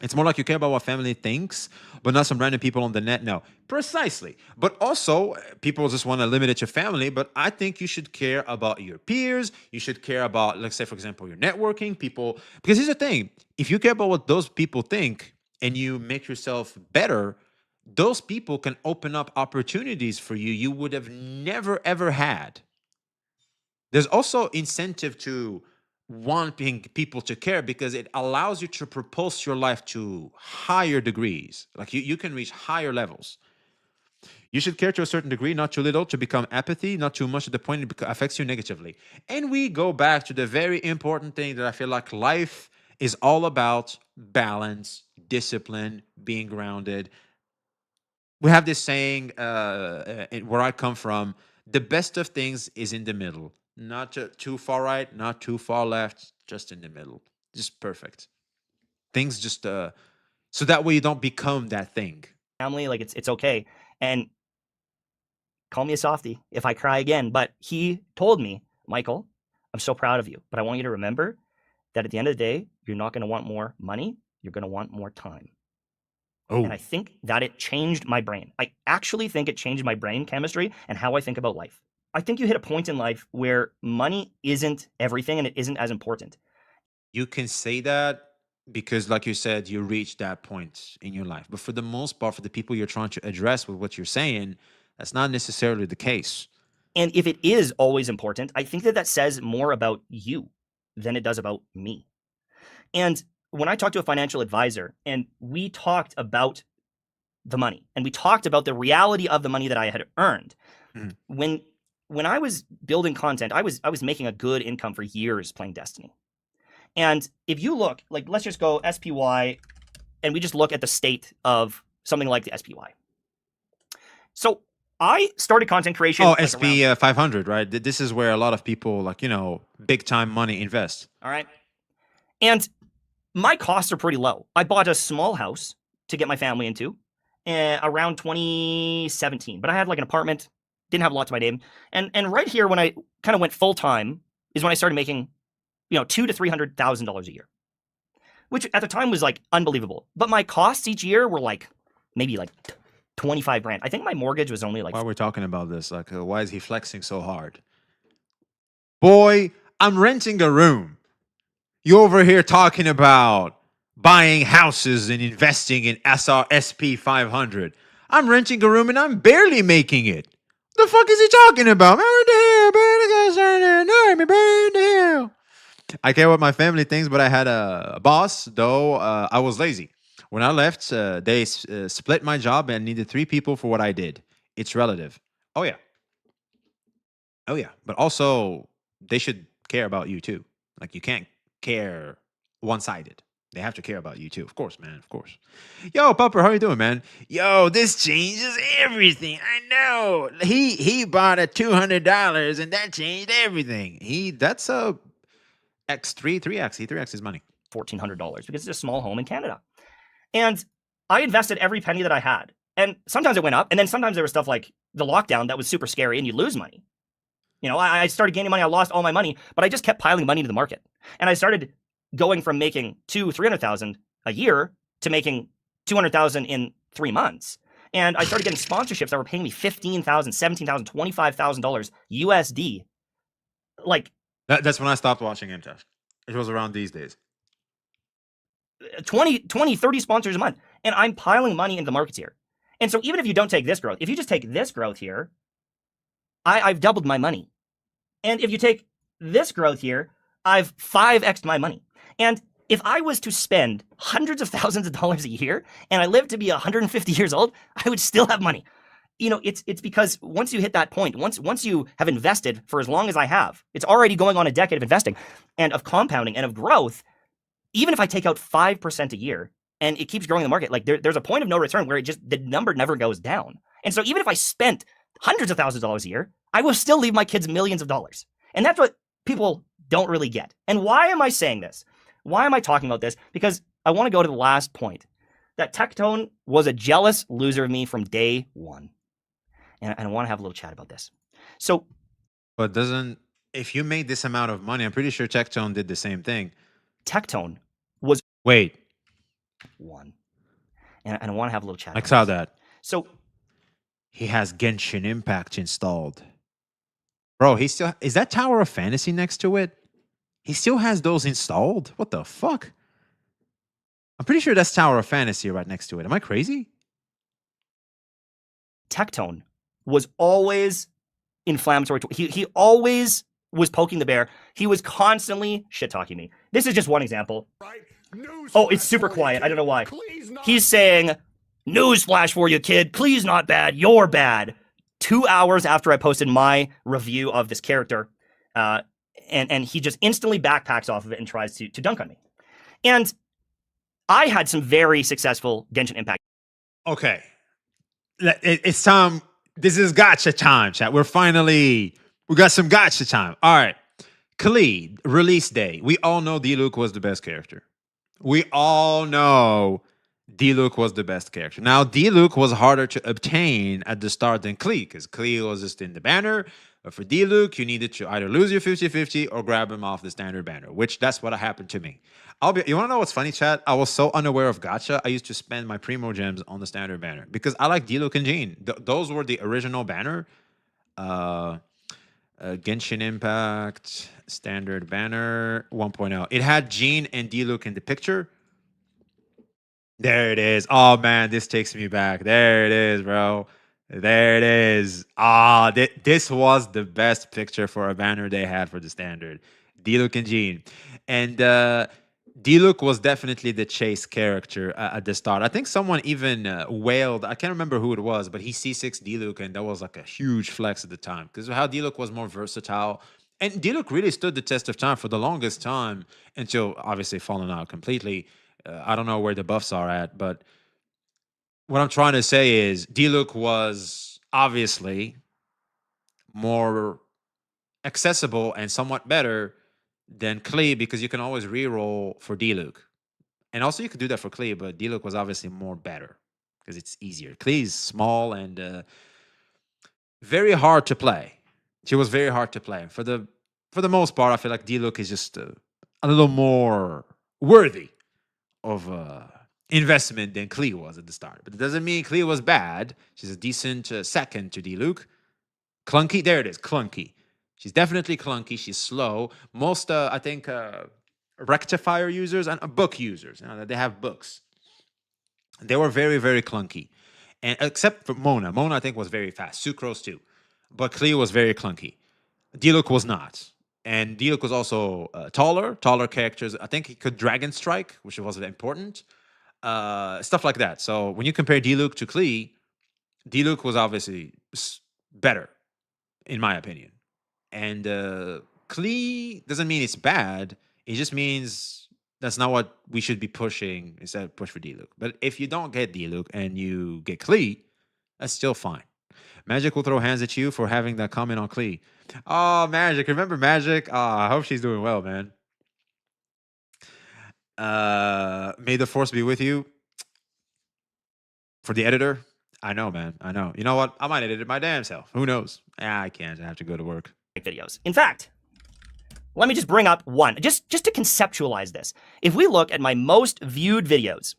It's more like you care about what family thinks, but not some random people on the net. No, precisely. But also, people just want to limit it to family. But I think you should care about your peers. You should care about, let's say, for example, your networking people. Because here's the thing. If you care about what those people think and you make yourself better, those people can open up opportunities for you would have never, ever had. There's also incentive to wanting people to care because it allows you to propulse your life to higher degrees. Like you can reach higher levels. You should care to a certain degree, not too little, to become apathy, not too much to the point it affects you negatively. And we go back to the very important thing that I feel like life is all about: balance, discipline, being grounded. We have this saying where I come from: the best of things is in the middle, not too far right, not too far left, just in the middle, just perfect. Things just so that way you don't become that thing. family, like it's okay. And call me a softie if I cry again. But he told me, Michael, I'm so proud of you, but I want you to remember that at the end of the day, you're not going to want more money. You're going to want more time. Oh, And I think that it changed my brain. I actually think it changed my brain chemistry and how I think about life. I think you hit a point in life where money isn't everything and it isn't as important. you can say that because, like you said, you reached that point in your life. But for the most part, for the people you're trying to address with what you're saying, that's not necessarily the case. And if it is always important, I think that that says more about you than it does about me. And when I talked to a financial advisor and we talked about the money and we talked about the reality of the money that I had earned, Mhm. when I was building content, I was making a good income for years playing Destiny. And if you look, like, let's just go SPY and we just look at the state of something like the SPY. So I started content creation. Oh, like, SP 500, right? This is where a lot of people, like, big time money invest. All right. And my costs are pretty low. I bought a small house to get my family into around 2017, but I had like an apartment, didn't have a lot to my name. And right here, when I kind of went full time, is when I started making, $200,000 to $300,000 a year, which at the time was like unbelievable. But my costs each year were like maybe like 25 grand. I think my mortgage was only like Why we're talking about this? Like, why is he flexing so hard? Boy, I'm renting a room. You over here talking about buying houses and investing in SP 500. I'm renting a room and I'm barely making it. The fuck is he talking about? Man, what the hell, man? The guy's trying to annoy me, man. The hell? I care what my family thinks, but I had a boss, though I was lazy. When I left, they split my job and needed 3 people for what I did. It's relative. Oh, yeah. Oh, yeah. But also, they should care about you, too. Like, you can't care one-sided. They have to care about you, too. Of course, man. Of course. Yo, Pupper, how you doing, man? Yo, this changes everything. I know. He bought a $200, and that changed everything. That's a X3, 3X. He 3X his money. $1,400 because it's a small home in Canada. And I invested every penny that I had. And sometimes it went up. And then sometimes there was stuff like the lockdown that was super scary and you lose money. I started gaining money. I lost all my money, but I just kept piling money into the market. And I started going from making $300,000 a year to making $200,000 in 3 months. And I started getting sponsorships that were paying me $15,000, $17,000, $25,000 USD. Like, That's when I stopped watching Mtashed. It was around these days. 20, 30 sponsors a month. And I'm piling money into the markets here. And so even if you don't take this growth, if you just take this growth here, I've doubled my money. And if you take this growth here, I've 5x'd my money. And if I was to spend hundreds of thousands of dollars a year and I lived to be 150 years old, I would still have money. It's because once you hit that point, once you have invested for as long as I have, it's already going on a decade of investing and of compounding and of growth. Even if I take out 5% a year and it keeps growing in the market, like there's a point of no return where the number never goes down. And so even if I spent hundreds of thousands of dollars a year, I will still leave my kids millions of dollars. And that's what people don't really get. And why am I saying this? Why am I talking about this? Because I want to go to the last point, that Tectone was a jealous loser of me from day one. And I want to have a little chat about this. So, But if you made this amount of money, I'm pretty sure Tectone did the same thing. Tectone was Wait, one. And I want to have a little chat. I about saw this. that. So He has Genshin Impact installed. Bro, is that Tower of Fantasy next to it? He still has those installed? What the fuck? I'm pretty sure that's Tower of Fantasy right next to it. Am I crazy? Tectone was always inflammatory. He always was poking the bear. He was constantly shit-talking me. This is just one example. Oh, it's super quiet. I don't know why. He's saying, "Newsflash for you, kid. Please not bad. You're bad." 2 hours after I posted my review of this character, and he just instantly backpacks off of it and tries to dunk on me. And I had some very successful Genshin Impact. Okay. It's time. This is Gacha time, chat. We got some Gacha time. All right. Klee, release day. We all know Diluc was the best character. We all know Diluc was the best character. Now, Diluc was harder to obtain at the start than Klee, because Klee was just in the banner. But for Diluc, you needed to either lose your 50-50 or grab him off the standard banner, which that's what happened to me. You want to know what's funny, chat? I was so unaware of Gacha, I used to spend my Primo gems on the standard banner because I like Diluc and Jean. Those were the original banner. Genshin Impact, standard banner 1.0. It had Jean and Diluc in the picture. There it is. Oh, man, this takes me back. There it is, bro. There it is. This was the best picture for a banner they had for the standard. Diluc and Jean. And Diluc was definitely the chase character at the start. I think someone even wailed. I can't remember who it was, but he C6 Diluc, and that was like a huge flex at the time because of how Diluc was more versatile. And Diluc really stood the test of time for the longest time until obviously falling out completely. I don't know where the buffs are at, but what I'm trying to say is Diluc was obviously more accessible and somewhat better than Klee because you can always reroll for Diluc. And also you could do that for Klee, but Diluc was obviously more better because it's easier. Klee is small and very hard to play. She was very hard to play. For the most part, I feel like Diluc is just a little more worthy of investment than Klee was at the start. But it doesn't mean Klee was bad. She's a decent second to Diluc. Clunky, there it is, clunky. She's definitely clunky. She's slow. Most, I think, rectifier users and book users, they have books. They were very, very clunky. And except for Mona. Mona, I think, was very fast. Sucrose, too. But Klee was very clunky. Diluc was not. And Diluc was also taller characters. I think he could Dragon Strike, which was important. Stuff like that. So when you compare Diluc to Klee, Diluc was obviously better, in my opinion. And Klee doesn't mean it's bad. It just means that's not what we should be pushing instead of push for Diluc. But if you don't get Diluc and you get Klee, that's still fine. Magic will throw hands at you for having that comment on Klee. Oh, Magic. Remember Magic? Oh, I hope she's doing well, man. May the force be with you. For the editor, I know, man. I know. You know what? I might edit it my damn self. Who knows? I can't. I have to go to work. Videos. In fact, let me just bring up one, just to conceptualize this. If we look at my most viewed videos,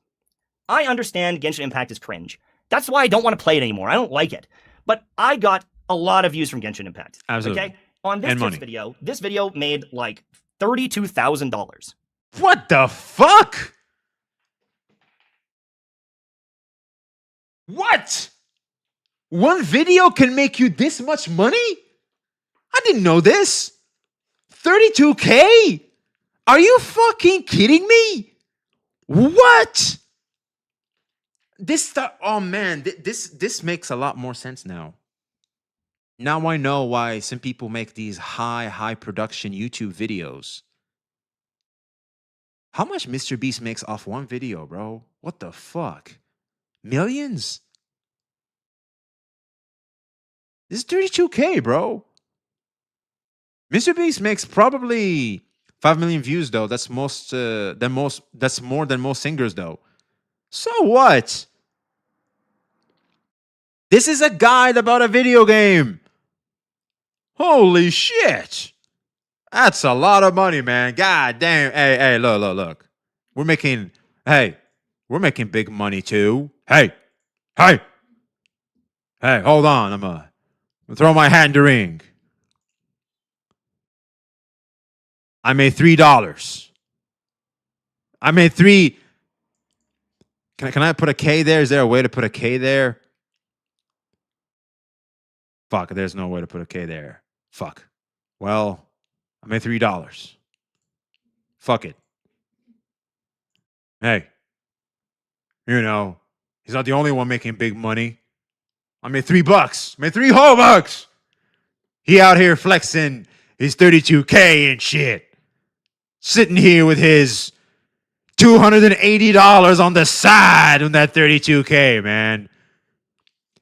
I understand Genshin Impact is cringe. That's why I don't want to play it anymore. I don't like it. But I got a lot of views from Genshin Impact. Absolutely. Okay? On this video made like $32,000. What the fuck? What? One video can make you this much money? I didn't know this. 32K? Are you fucking kidding me? What? This stuff, oh man, this makes a lot more sense now. Now I know why some people make these high production YouTube videos. How much Mr. Beast makes off one video, bro? What the fuck? Millions? This is 32K, bro. Mr. Beast makes probably 5 million views, though. That's that's more than most singers, though. So what? This is a guide about a video game. Holy shit. That's a lot of money, man. God damn. Hey, look. We're making big money too. Hey, hold on. I'm gonna throw my hat in the ring. I made $3. I made $3. Can I put a K there? Is there a way to put a K there? Fuck, there's no way to put a K there. Fuck. Well, I made $3. Fuck it. Hey, you know, he's not the only one making big money. I made $3. Made 3 whole bucks. He out here flexing his 32K and shit. Sitting here with his $280 on the side on that 32K, man.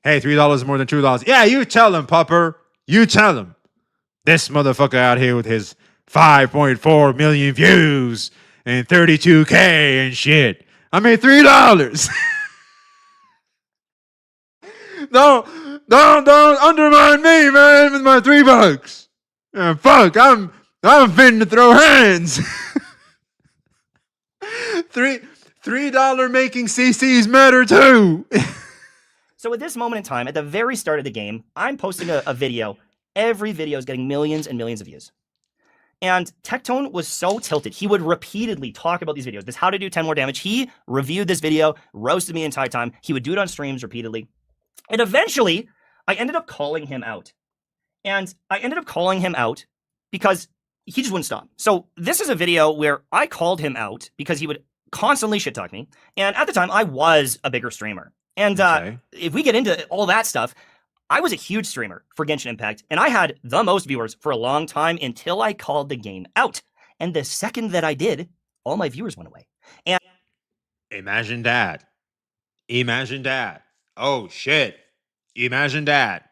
Hey, $3 is more than $2. Yeah, you tell him, pupper. You tell him. This motherfucker out here with his 5.4 million views and 32K and shit. I made $3. Don't undermine me, man, with my $3. Fuck, I'm finna throw hands. $3 making CCs matter too. So at this moment in time, at the very start of the game, I'm posting a video. Every video is getting millions and millions of views. And Tectone was so tilted. He would repeatedly talk about these videos. This how to do 10 more damage. He reviewed this video, roasted me the entire time. He would do it on streams repeatedly. And eventually, I ended up calling him out. And I ended up calling him out because he just wouldn't stop. So this is a video where I called him out because he would constantly shit talk me. And at the time, I was a bigger streamer. And if we get into all that stuff, I was a huge streamer for Genshin Impact, and I had the most viewers for a long time until I called the game out. And the second that I did, all my viewers went away. And imagine that. Imagine that. Oh, shit. Imagine that.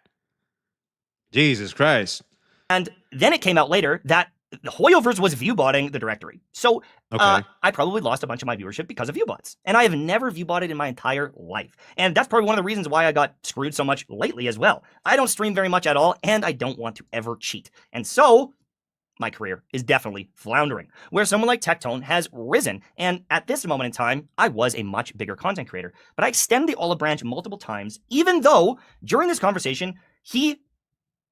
Jesus Christ. And then it came out later that Hoyoverse was viewbotting the directory. So I probably lost a bunch of my viewership because of viewbots. And I have never viewbotted in my entire life. And that's probably one of the reasons why I got screwed so much lately as well. I don't stream very much at all, and I don't want to ever cheat. And so my career is definitely floundering, where someone like Tectone has risen. And at this moment in time, I was a much bigger content creator. But I extend the olive branch multiple times, even though during this conversation, he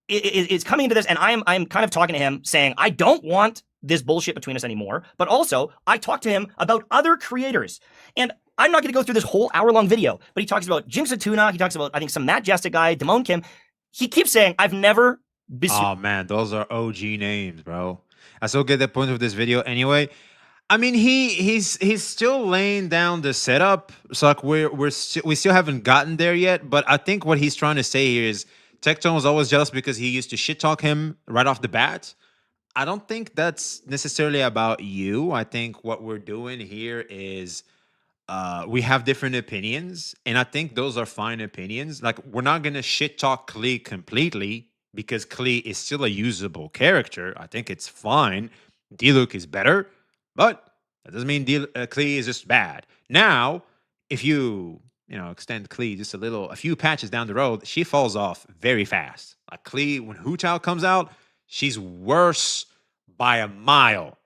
is coming into this, and I'm kind of talking to him saying, I don't want this bullshit between us anymore, but also I talked to him about other creators. And I'm not going to go through this whole hour-long video, but he talks about Jinx Atuna, he talks about, I think, some Matt Jesta guy, Damone Kim. He keeps saying, I've never... Oh, man, those are OG names, bro. I still get the point of this video anyway. I mean, he's still laying down the setup. So like we still haven't gotten there yet, but I think what he's trying to say here is Tectone was always jealous because he used to shit talk him right off the bat. I don't think that's necessarily about you. I think what we're doing here is we have different opinions, and I think those are fine opinions. Like, we're not going to shit talk Klee completely because Klee is still a usable character. I think it's fine. Diluc is better, but that doesn't mean Klee is just bad. Now, if you extend Klee just a few patches down the road, she falls off very fast. Like Klee, when Hu Tao comes out, she's worse by a mile.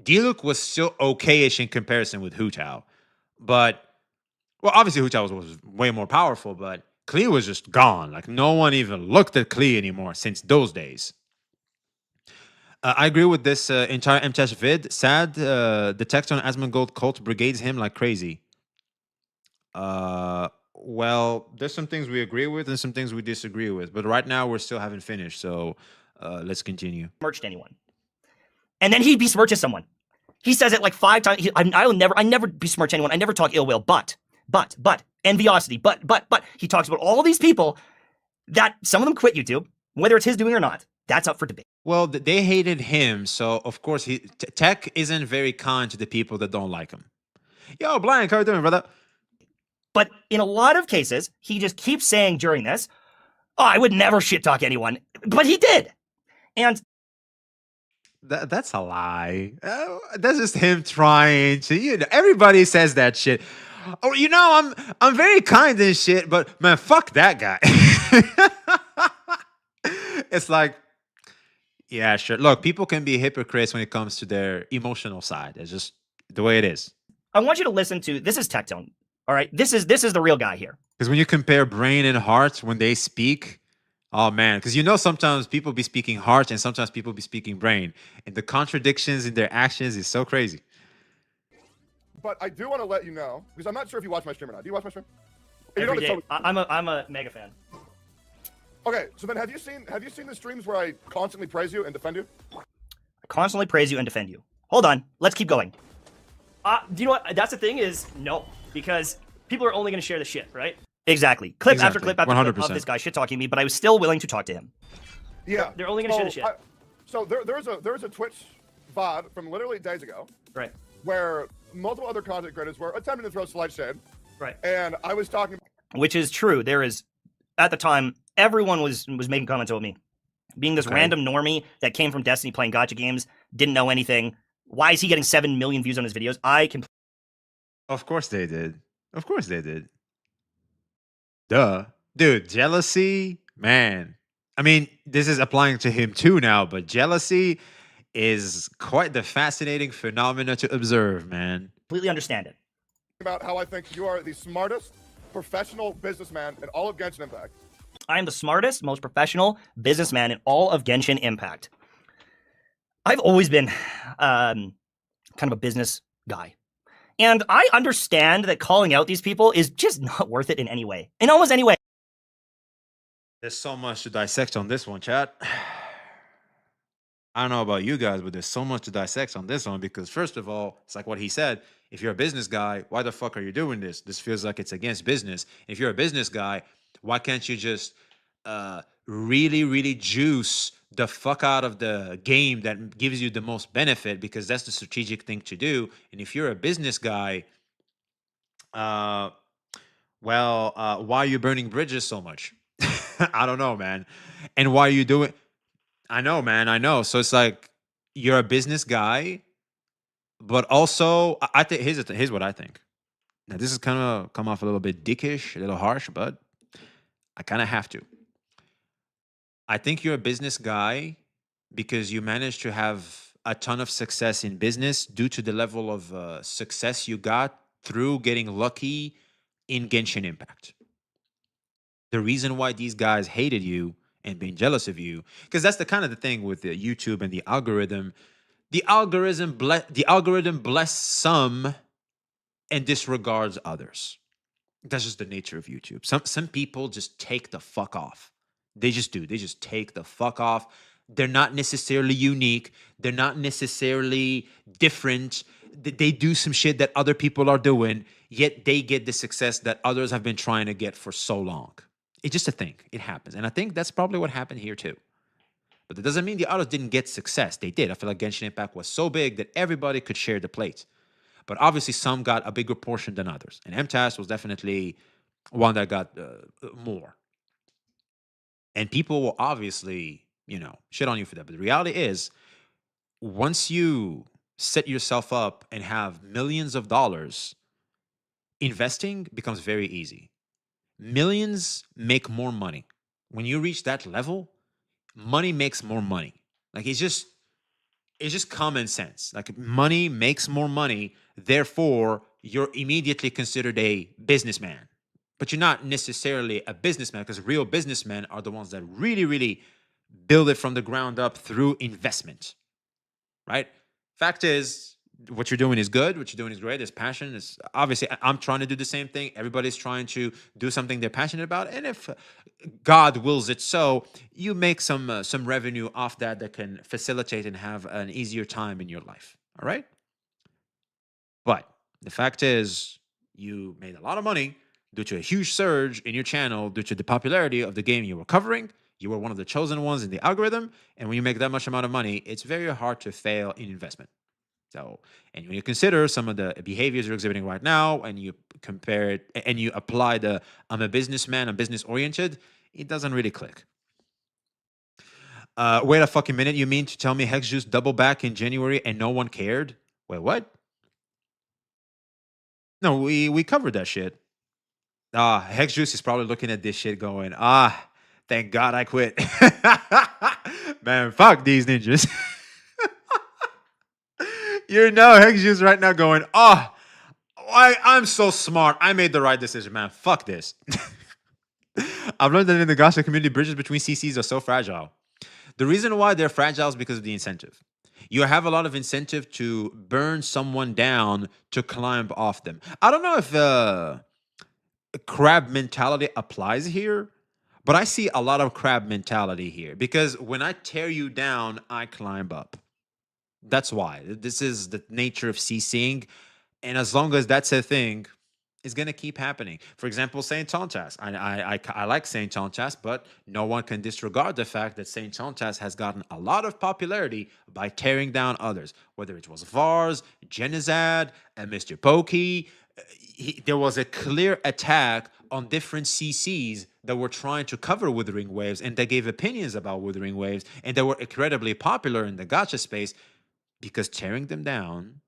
Diluc was still okay-ish in comparison with Hu Tao. But, well, obviously Hu Tao was way more powerful, but Klee was just gone. Like, no one even looked at Klee anymore since those days. I agree with this entire Mtashed vid. Sad, the Tectone Asmongold cult brigades him like crazy. Well, there's some things we agree with and some things we disagree with, but right now we still haven't finished, so let's continue. Smirched anyone, and then he besmirches someone. He says it like 5 times. I never besmirch anyone. I never talk ill will. But enviosity. But he talks about all these people that some of them quit YouTube, whether it's his doing or not. That's up for debate. Well, they hated him, so of course Tech isn't very kind to the people that don't like him. Yo, Blank, how you doing, brother? But in a lot of cases, he just keeps saying during this, oh, I would never shit talk anyone. But he did. And that's a lie. That's just him trying to, everybody says that shit. Oh, I'm very kind and shit, but man, fuck that guy. It's like, yeah, sure. Look, people can be hypocrites when it comes to their emotional side. It's just the way it is. I want you to listen to, this is Tectone. All right, this is the real guy here. Because when you compare brain and heart when they speak, oh man, because sometimes people be speaking heart and sometimes people be speaking brain, and the contradictions in their actions is so crazy. But I do want to let you know, because I'm not sure if you watch my stream or not. Do you watch my stream? Every day. I'm a mega fan. Okay, so then have you seen the streams where I constantly praise you and defend you? I constantly praise you and defend you. Hold on, let's keep going. Do you know what? That's the thing is, no, because people are only going to share the shit, right? Exactly. Clip after clip after clip of this guy shit talking me, but I was still willing to talk to him. Yeah. They're only going to share the shit. So there's a Twitch VOD from literally days ago. Right. Where multiple other content creators were attempting to throw slight shade. Right. And I was talking. Which is true. There is, at the time, everyone was making comments about me. Being this random normie that came from Destiny playing gacha games, didn't know anything. Why is he getting 7 million views on his videos? Of course they did. Of course they did. Duh. Dude, jealousy, man. I mean, this is applying to him too now, but jealousy is quite the fascinating phenomena to observe, man. Completely understand it. About how I think you are the smartest professional businessman in all of Genshin Impact. I am the smartest, most professional businessman in all of Genshin Impact. I've always been kind of a business guy. And I understand that calling out these people is just not worth it in any way. In almost any way. There's so much to dissect on this one, chat. I don't know about you guys, but there's so much to dissect on this one because, first of all, it's like what he said. If you're a business guy, why the fuck are you doing this? This feels like it's against business. If you're a business guy, why can't you just really, really juice the fuck out of the game that gives you the most benefit? Because that's the strategic thing to do. And if you're a business guy, why are you burning bridges so much? I don't know, man. And why are you doing? I know, man. I know. So it's like you're a business guy, but also I think here's what I think. Now this is kind of come off a little bit dickish, a little harsh, but I kind of have to. I think you're a business guy because you managed to have a ton of success in business due to the level of success you got through getting lucky in Genshin Impact. The reason why these guys hated you and being jealous of you, because that's the kind of the thing with the YouTube and the algorithm. The algorithm bless some and disregards others. That's just the nature of YouTube. Some people just take the fuck off. They just do. They just take the fuck off. They're not necessarily unique. They're not necessarily different. They do some shit that other people are doing, yet they get the success that others have been trying to get for so long. It's just a thing. It happens. And I think that's probably what happened here too. But that doesn't mean the others didn't get success. They did. I feel like Genshin Impact was so big that everybody could share the plate. But obviously some got a bigger portion than others. And Mtashed was definitely one that got more. And people will obviously, shit on you for that. But the reality is, once you set yourself up and have millions of dollars, investing becomes very easy. Millions make more money. When you reach that level, money makes more money. Like it's just common sense. Like money makes more money, therefore you're immediately considered a businessman. But you're not necessarily a businessman because real businessmen are the ones that really, really build it from the ground up through investment. Right? Fact is, what you're doing is good. What you're doing is great. There's passion. It's obviously, I'm trying to do the same thing. Everybody's trying to do something they're passionate about. And if God wills it so, you make some revenue off that can facilitate and have an easier time in your life. All right? But the fact is, you made a lot of money due to a huge surge in your channel, due to the popularity of the game you were covering. You were one of the chosen ones in the algorithm. And when you make that much amount of money, it's very hard to fail in investment. So, and when you consider some of the behaviors you're exhibiting right now, and you compare it, and you apply the I'm a businessman, I'm business oriented, it doesn't really click. Wait a fucking minute. You mean to tell me Hex Juice double back in January and no one cared? Wait, what? No, we covered that shit. Hex Juice is probably looking at this shit going, thank God I quit. Man, fuck these ninjas. Hex Juice right now going, I'm so smart. I made the right decision, man. Fuck this. I've learned that in the Gacha community, bridges between CCs are so fragile. The reason why they're fragile is because of the incentive. You have a lot of incentive to burn someone down to climb off them. I don't know if crab mentality applies here, but I see a lot of crab mentality here because when I tear you down, I climb up. That's why. This is the nature of CCing. And as long as that's a thing, it's going to keep happening. For example, Saint Tontas. I like Saint Tontas, but no one can disregard the fact that Saint Tontas has gotten a lot of popularity by tearing down others, whether it was Vars, Genizad, and Mr. Pokey. There was a clear attack on different CCs that were trying to cover Withering Waves, and they gave opinions about Withering Waves, and they were incredibly popular in the gacha space because tearing them down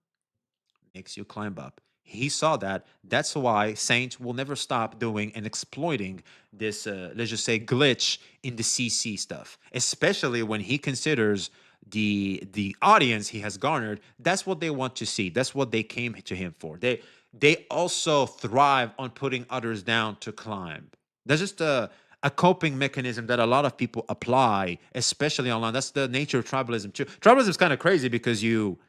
makes you climb up. He saw that. That's why Saint will never stop doing and exploiting this, let's just say, glitch in the CC stuff, especially when he considers the audience he has garnered. That's what they want to see. That's what they came to him for. They also thrive on putting others down to climb. That's just a coping mechanism that a lot of people apply, especially online. That's the nature of tribalism too. Tribalism is kind of crazy because you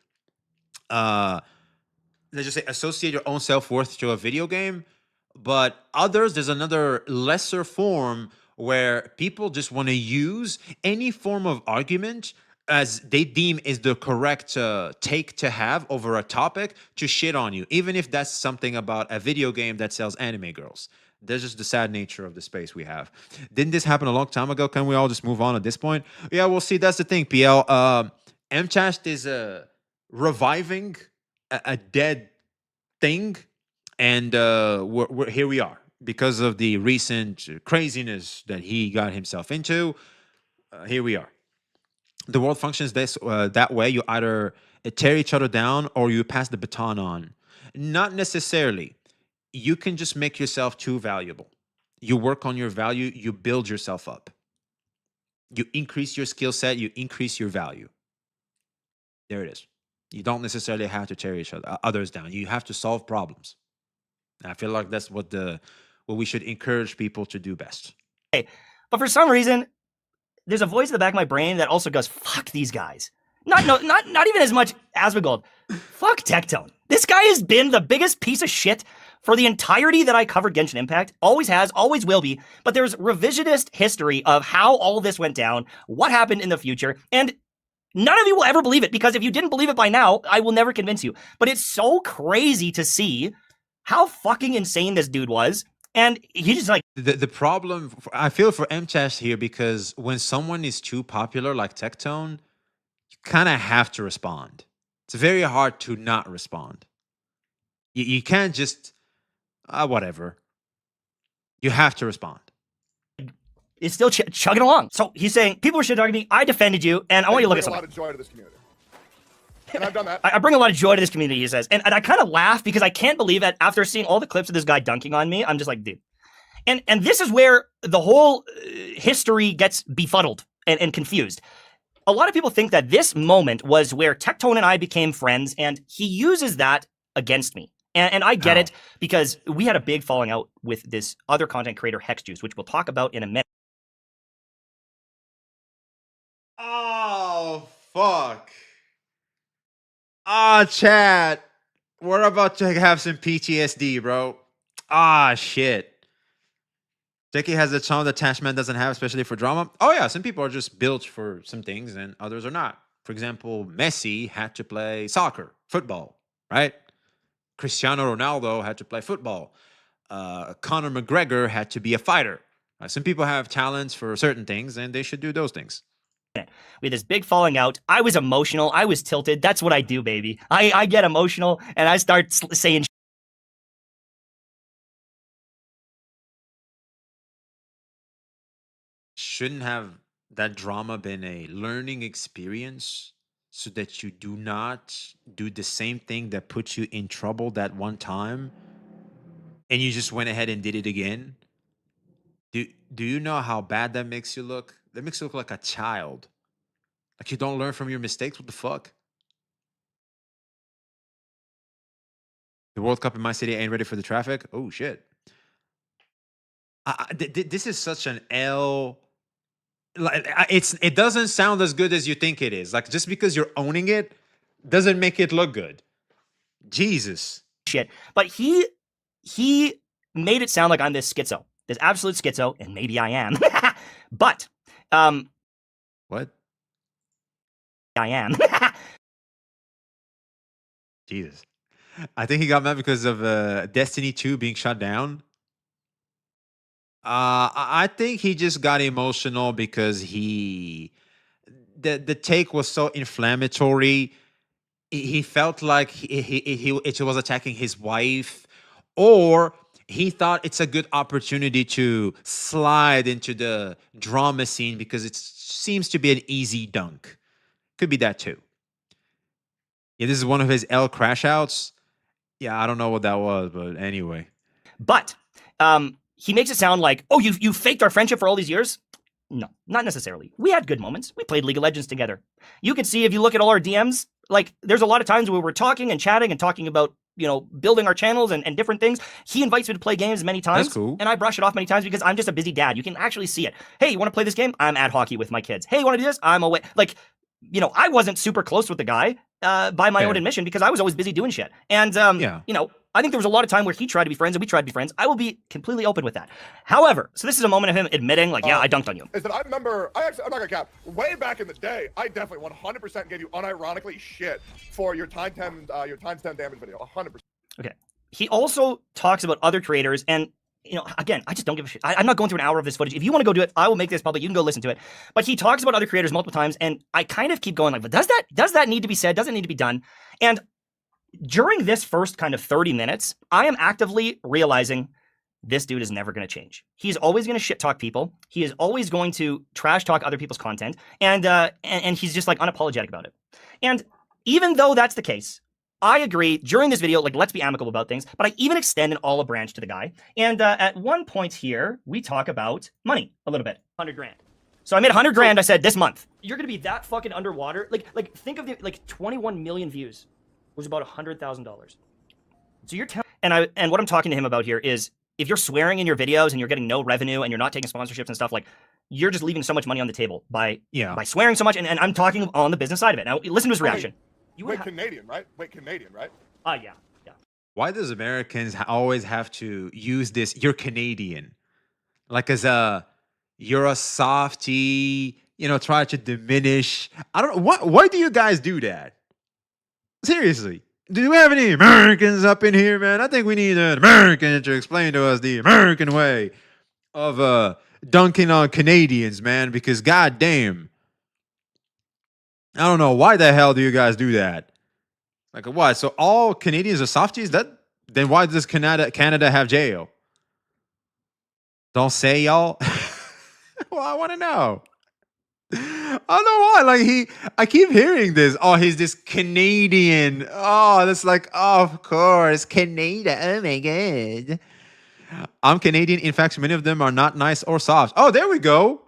let's just say associate your own self-worth to a video game, but others, there's another lesser form where people just want to use any form of argument as they deem is the correct take to have over a topic to shit on you, even if that's something about a video game that sells anime girls. That's just the sad nature of the space we have. Didn't this happen a long time ago? Can we all just move on at this point? Yeah, we'll see. That's the thing, PL. Mtashed is reviving a dead thing, and here we are because of the recent craziness that he got himself into. Here we are. The world functions that way. You either tear each other down or you pass the baton on. Not necessarily. You can just make yourself too valuable. You work on your value. You build yourself up. You increase your skill set. You increase your value. There it is. You don't necessarily have to tear others down. You have to solve problems. And I feel like that's what we should encourage people to do best. But for some reason, there's a voice in the back of my brain that also goes, fuck these guys. Not even as much Asmongold. Fuck Tectone. This guy has been the biggest piece of shit for the entirety that I covered Genshin Impact. Always has, always will be. But there's revisionist history of how all this went down, what happened in the future, and none of you will ever believe it, because if you didn't believe it by now, I will never convince you. But it's so crazy to see how fucking insane this dude was. And he just like... The problem, I feel for Mtashed here, because when someone is too popular like Tectone, you kind of have to respond. It's very hard to not respond. You can't just, whatever. You have to respond. Is still chugging along. So he's saying, people were shit talking me, I defended you, and I want you to look at something. I bring a lot of joy to this community. And I've done that. I bring a lot of joy to this community, he says. And I kind of laugh because I can't believe that after seeing all the clips of this guy dunking on me, I'm just like, dude. And this is where the whole history gets befuddled and confused. A lot of people think that this moment was where Tectone and I became friends, and he uses that against me. And I get it, because we had a big falling out with this other content creator, HexJuice, which we'll talk about in a minute. Oh, fuck. Chat. We're about to have some PTSD, bro. Shit. Jackie has a charm that Tashman doesn't have, especially for drama. Oh, yeah. Some people are just built for some things and others are not. For example, Messi had to play soccer, football, right? Cristiano Ronaldo had to play football. Conor McGregor had to be a fighter. Some people have talents for certain things, and they should do those things. We had this big falling out. I was emotional. I was tilted. That's what I do, baby. I get emotional, and I start saying Shouldn't have that drama been a learning experience so that you do not do the same thing that put you in trouble that one time and you just went ahead and did it again? Do you know how bad that makes you look? That makes you look like a child. Like you don't learn from your mistakes? What the fuck? The World Cup in my city ain't ready for the traffic? Oh, shit. This is such an L. It doesn't sound as good as you think it is. Like, just because you're owning it doesn't make it look good. Jesus. Shit. But he made it sound like I'm this schizo. This absolute schizo, and maybe I am. But, what? I am. Jesus. I think he got mad because of Destiny 2 being shut down. I think he just got emotional because the take was so inflammatory. He felt like it was attacking his wife, or he thought it's a good opportunity to slide into the drama scene because it seems to be an easy dunk. Could be that too. Yeah, this is one of his L crash outs. Yeah, I don't know what that was, but anyway. But he makes it sound like, oh, you faked our friendship for all these years. No, not necessarily. We had good moments. We played League of Legends together. You can see if you look at all our DMs, like there's a lot of times where we're talking and chatting and talking about, building our channels and different things. He invites me to play games many times. That's cool. And I brush it off many times because I'm just a busy dad. You can actually see it. Hey, you want to play this game? I'm at hockey with my kids. Hey, you want to do this? I'm away. Like, I wasn't super close with the guy by my own admission because I was always busy doing shit. And, I think there was a lot of time where he tried to be friends and we tried to be friends. I will be completely open with that. However, so this is a moment of him admitting, like, yeah, I dunked on you. Is that I remember, I'm not gonna cap, way back in the day, I definitely 100% gave you unironically shit for your time 10 damage video, 100%. Okay. He also talks about other creators and, again, I just don't give a shit. I'm not going through an hour of this footage. If you want to go do it, I will make this public. You can go listen to it. But he talks about other creators multiple times and I kind of keep going like, but does that need to be said? Does it need to be done? And during this first kind of 30 minutes, I am actively realizing this dude is never going to change. He's always going to shit talk people. He is always going to trash talk other people's content. And he's just like unapologetic about it. And even though that's the case, I agree during this video, like, let's be amicable about things, but I even extend an olive branch to the guy. And at one point here, we talk about money a little bit, 100 grand. So I made 100 grand, I said, this month. You're going to be that fucking underwater. Like think of the, 21 million views. Was about $100,000. So you're telling, and what I'm talking to him about here is if you're swearing in your videos and you're getting no revenue and you're not taking sponsorships and stuff, like you're just leaving so much money on the table by swearing so much. And I'm talking on the business side of it. Now listen to his reaction. Wait, Canadian, right? Yeah. Why does Americans always have to use this? You're Canadian, like as you're a softie. Try to diminish. I don't know why do you guys do that? Seriously, do we have any Americans up in here, man? I think we need an American to explain to us the American way of dunking on Canadians, man, because goddamn, I don't know. Why the hell do you guys do that? Like, what? So all Canadians are softies? Then why does Canada have jail? Don't say, y'all. Well, I want to know. I don't know why. Like I keep hearing this. Oh, he's this Canadian. Oh, that's like, oh, of course, Canada. Oh my god. I'm Canadian. In fact, many of them are not nice or soft. Oh, there we go.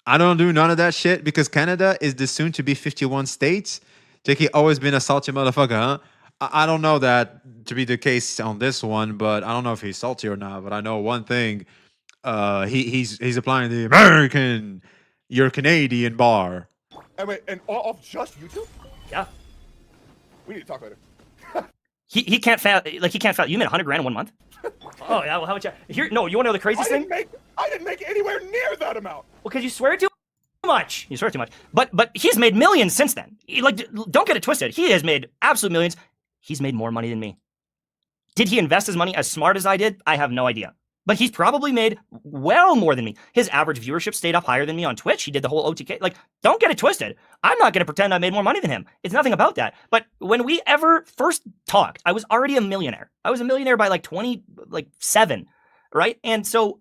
I don't do none of that shit because Canada is the soon to be 51 states. Jakey always been a salty motherfucker, huh? I don't know that to be the case on this one, but I don't know if he's salty or not. But I know one thing. He's applying the American. You're Canadian bar. And wait, and off just YouTube? Yeah. We need to talk later. he can't fail. Like he can't fail. You made 100 grand in 1 month. Oh yeah. Well, how much? Here, no. You want to know the craziest thing? I didn't make anywhere near that amount. Well, because you swear too much. You swear too much. But he's made millions since then. Don't get it twisted. He has made absolute millions. He's made more money than me. Did he invest his money as smart as I did? I have no idea. But he's probably made well more than me. His average viewership stayed up higher than me on Twitch. He did the whole OTK. Like, don't get it twisted. I'm not going to pretend I made more money than him. It's nothing about that. But when we ever first talked, I was already a millionaire. I was a millionaire by 27, right? And so...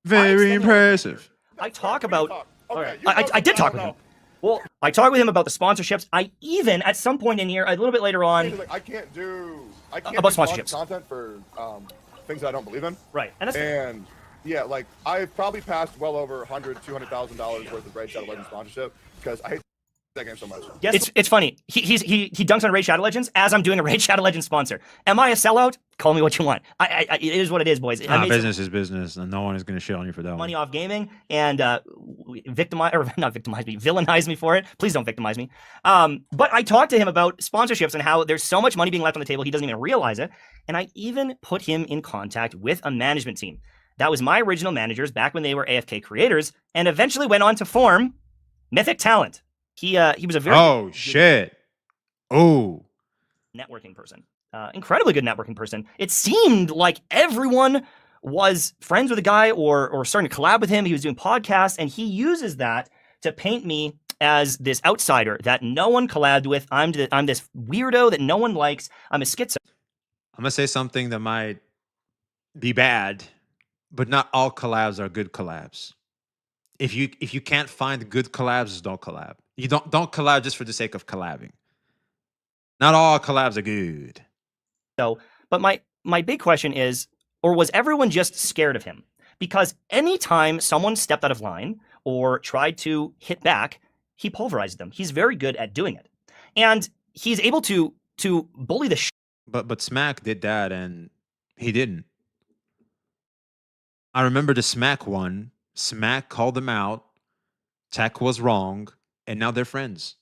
Very impressive. I talk about... Okay, I did talk with him. Well, I talked with him about the sponsorships. I even, at some point in here, a little bit later on... I can't do about sponsorships. Content for... things that I don't believe in. Right. And yeah, like I've probably passed well over $200,000 worth of Raid Shadow Legends sponsorship because I hate that game so much. Yes, it's funny. He dunks on Raid Shadow Legends as I'm doing a Raid Shadow Legends sponsor. Am I a sellout? Call me what you want. It is what it is, boys. Business is business, and no one is going to shit on you for that. Money off gaming and villainize me for it. Please don't victimize me. But I talked to him about sponsorships and how there's so much money being left on the table he doesn't even realize it. And I even put him in contact with a management team. That was my original managers back when they were AFK creators, and eventually went on to form Mythic Talent. He was a very shit. Oh. networking person, incredibly good networking person. It seemed like everyone was friends with the guy or starting to collab with him. He was doing podcasts, and he uses that to paint me as this outsider that no one collabed with. I'm this weirdo that no one likes. I'm a schizo. I'm gonna say something that might be bad, but not all collabs are good collabs. If you can't find good collabs, just don't collab. You don't collab just for the sake of collabing. Not all collabs are good. So, but my big question is, or was everyone just scared of him? Because anytime someone stepped out of line or tried to hit back, he pulverized them. He's very good at doing it, and he's able to bully the shit. But Smack did that, and he didn't. I remember the Smack one. Smack called them out. Tech was wrong, and now they're friends.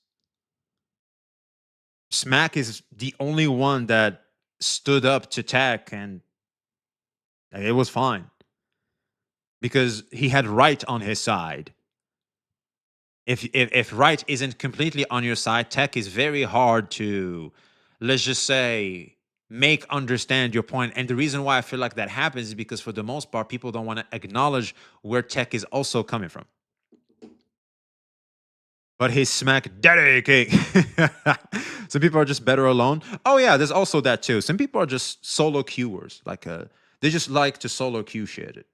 Smack is the only one that stood up to Tech, and it was fine because he had right on his side. If right isn't completely on your side, Tech is very hard to, let's just say, make understand your point. And the reason why I feel like that happens is because for the most part, people don't want to acknowledge where Tech is also coming from. But his Smack daddy king. Some people are just better alone. Oh yeah, there's also that too. Some people are just solo queuers. Like they just like to solo queue shit.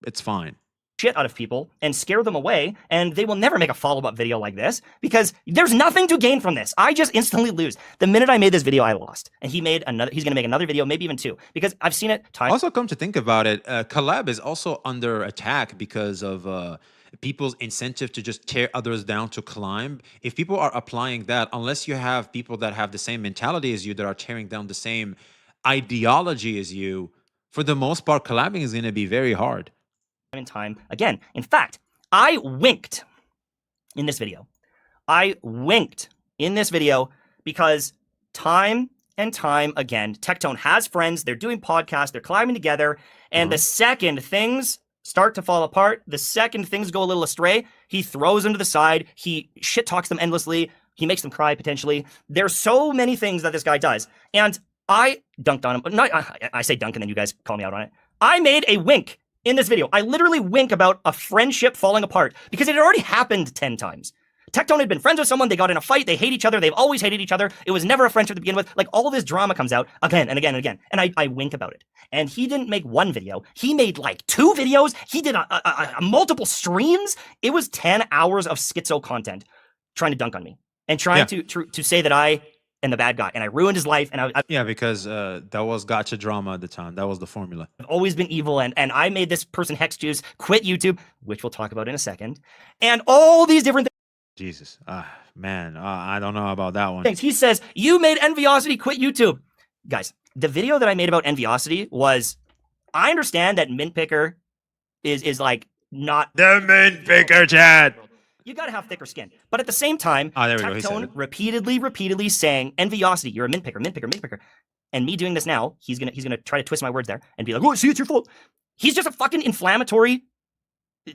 It's fine. Shit out of people and scare them away, and they will never make a follow-up video like this because there's nothing to gain from this. I just instantly lose. The minute I made this video, I lost. And he's gonna make another video, maybe even two, because I've seen it time. Also, come to think about it, collab is also under attack because of people's incentive to just tear others down to climb. If people are applying that, unless you have people that have the same mentality as you, that are tearing down the same ideology as you, for the most part, collabing is going to be very hard. In time again. In fact, I winked in this video. I winked in this video because time and time again, Tectone has friends. They're doing podcasts. They're climbing together. And the second things start to fall apart, the second things go a little astray, he throws them to the side. He shit talks them endlessly. He makes them cry potentially. There's so many things that this guy does. And I dunked on him. No, I say dunk and then you guys call me out on it. I made a wink in this video. I literally wink about a friendship falling apart because it had already happened 10 times. Tectone had been friends with someone, they got in a fight, they hate each other, they've always hated each other, it was never a friendship to begin with. Like, all this drama comes out again and again and again, and I wink about it. And he didn't make one video, he made like 2 videos, he did a multiple streams. It was 10 hours of schizo content trying to dunk on me and trying to say that I am the bad guy and I ruined his life. And yeah, because that was Gacha drama at the time. That was the formula. I've always been evil, and I made this person Hex Juice quit YouTube, which we'll talk about in a second, and all these different things. Jesus, man, I don't know about that one. He says, you made Enviosity quit YouTube. Guys, the video that I made about Enviosity was, I understand that Mint Picker is like not the Mint Picker, Chad. You gotta have thicker skin. But at the same time, there we go. Tectone repeatedly saying, Enviosity, you're a Mint Picker, Mint Picker, Mint Picker. And me doing this now, he's gonna try to twist my words there and be like, oh, see, it's your fault. He's just a fucking inflammatory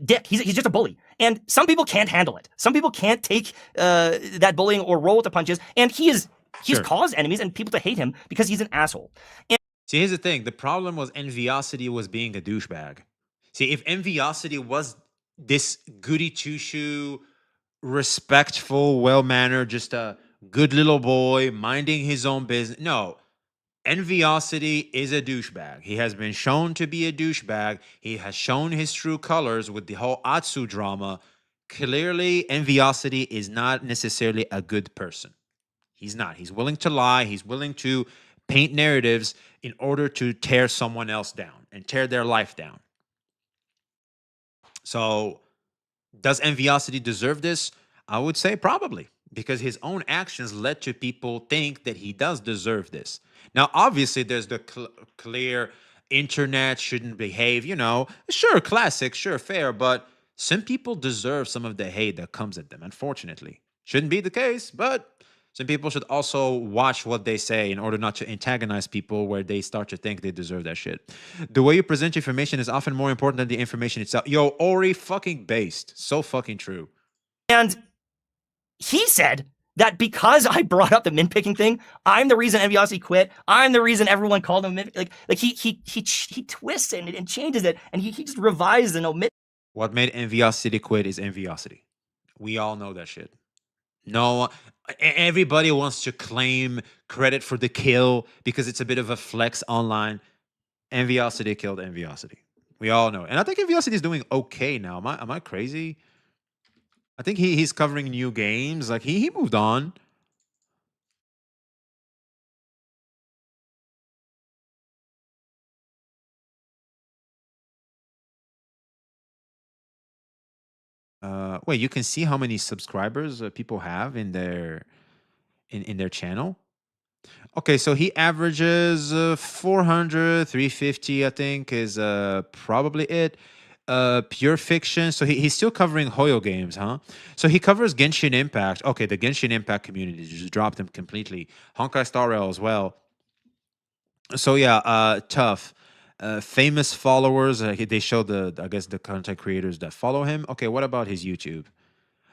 dick. He's just a bully. And some people can't handle it. Some people can't take that bullying or roll with the punches. And he's caused enemies and people to hate him because he's an asshole. And see, here's the thing. The problem was Enviosity was being a douchebag. See, if Enviosity was this goody two-shoe, respectful, well-mannered, just a good little boy minding his own business. No, Enviosity is a douchebag. He has been shown to be a douchebag. He has shown his true colors with the whole Atsu drama. Clearly, Enviosity is not necessarily a good person. He's not. He's willing to lie. He's willing to paint narratives in order to tear someone else down and tear their life down. So, does Enviosity deserve this? I would say probably, because his own actions led to people think that he does deserve this. Now, obviously, there's the clear internet shouldn't behave, sure, classic, sure, fair, but some people deserve some of the hate that comes at them, unfortunately. Shouldn't be the case, but some people should also watch what they say in order not to antagonize people where they start to think they deserve that shit. The way you present information is often more important than the information itself. Yo, Ori fucking based. So fucking true. And he said that because I brought up the min picking thing, I'm the reason Enviosity quit. I'm the reason everyone called him min. Like he twists it and changes it, and he just revises and omits. What made Enviosity quit is Enviosity. We all know that shit. No, everybody wants to claim credit for the kill because it's a bit of a flex online. Enviosity killed Enviosity. We all know, and I think Enviosity is doing okay now. Am I crazy? I think he's covering new games. Like he moved on. Wait, you can see how many subscribers people have in their channel. Okay, so he averages 400, 350, I think, is probably it. Pure fiction. So he's still covering Hoyo games, huh? So he covers Genshin Impact. Okay, the Genshin Impact community just dropped him completely. Honkai Star Rail as well. So yeah, tough. Famous followers. They show I guess the content creators that follow him. Okay, what about his YouTube?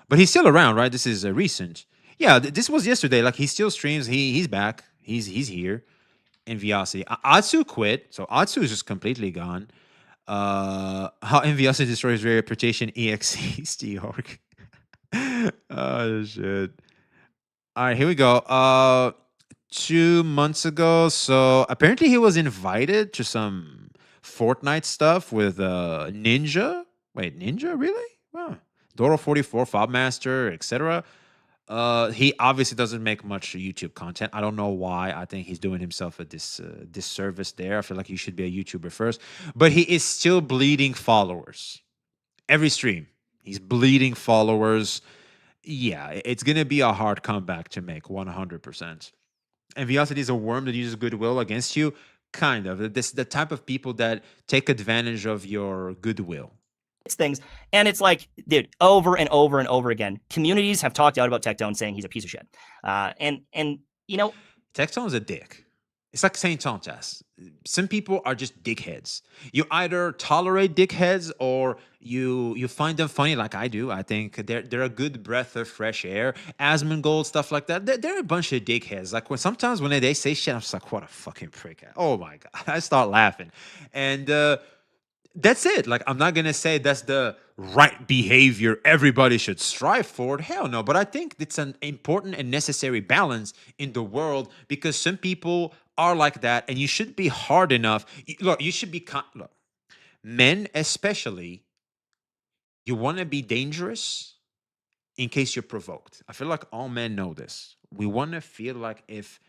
But he's still around, right? This is recent. Yeah, this was yesterday. Like he still streams. He's back. He's here. Enviosity. Atsu quit, so Atsu is just completely gone. How Enviosity destroys his reputation. EXE Steve Orc. Oh shit. All right, here we go. 2 months ago. So apparently he was invited to some Fortnite stuff with Ninja. Wait, Ninja? Really? Wow. Doro 44, Fob Master, etc. He obviously doesn't make much YouTube content. I don't know why. I think he's doing himself a disservice there. I feel like he should be a YouTuber first. But he is still bleeding followers. Every stream, he's bleeding followers. Yeah, it's going to be a hard comeback to make, 100%. Enviosity is a worm that uses goodwill against you. Kind of. This the type of people that take advantage of your goodwill. Things, and it's like, dude, over and over and over again, communities have talked out about Tectone saying he's a piece of shit. And you know, Tectone's a dick. It's like Saint Tontas. Some people are just dickheads. You either tolerate dickheads or you find them funny, like I do. I think they're a good breath of fresh air. Asmongold, stuff like that. They're a bunch of dickheads. Like sometimes when they say shit, I'm just like, what a fucking prick. Oh my god, I start laughing, and that's it. Like, I'm not gonna say that's the right behavior everybody should strive for. Hell no. But I think it's an important and necessary balance in the world because some people are like that, and you should be hard enough. Look, you should be look, men especially. You want to be dangerous in case you're provoked. I feel like all men know this. We want to feel like if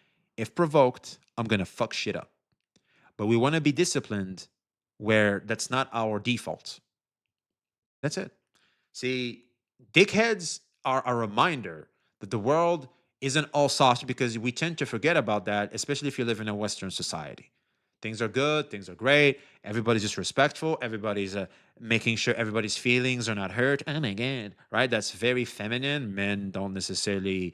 provoked, I'm gonna fuck shit up. But we want to be disciplined where that's not our default. That's it. See, dickheads are a reminder that the world isn't all soft because we tend to forget about that, especially if you live in a Western society. Things are good, things are great, everybody's just respectful, everybody's making sure everybody's feelings are not hurt. Oh my God, right? That's very feminine. Men don't necessarily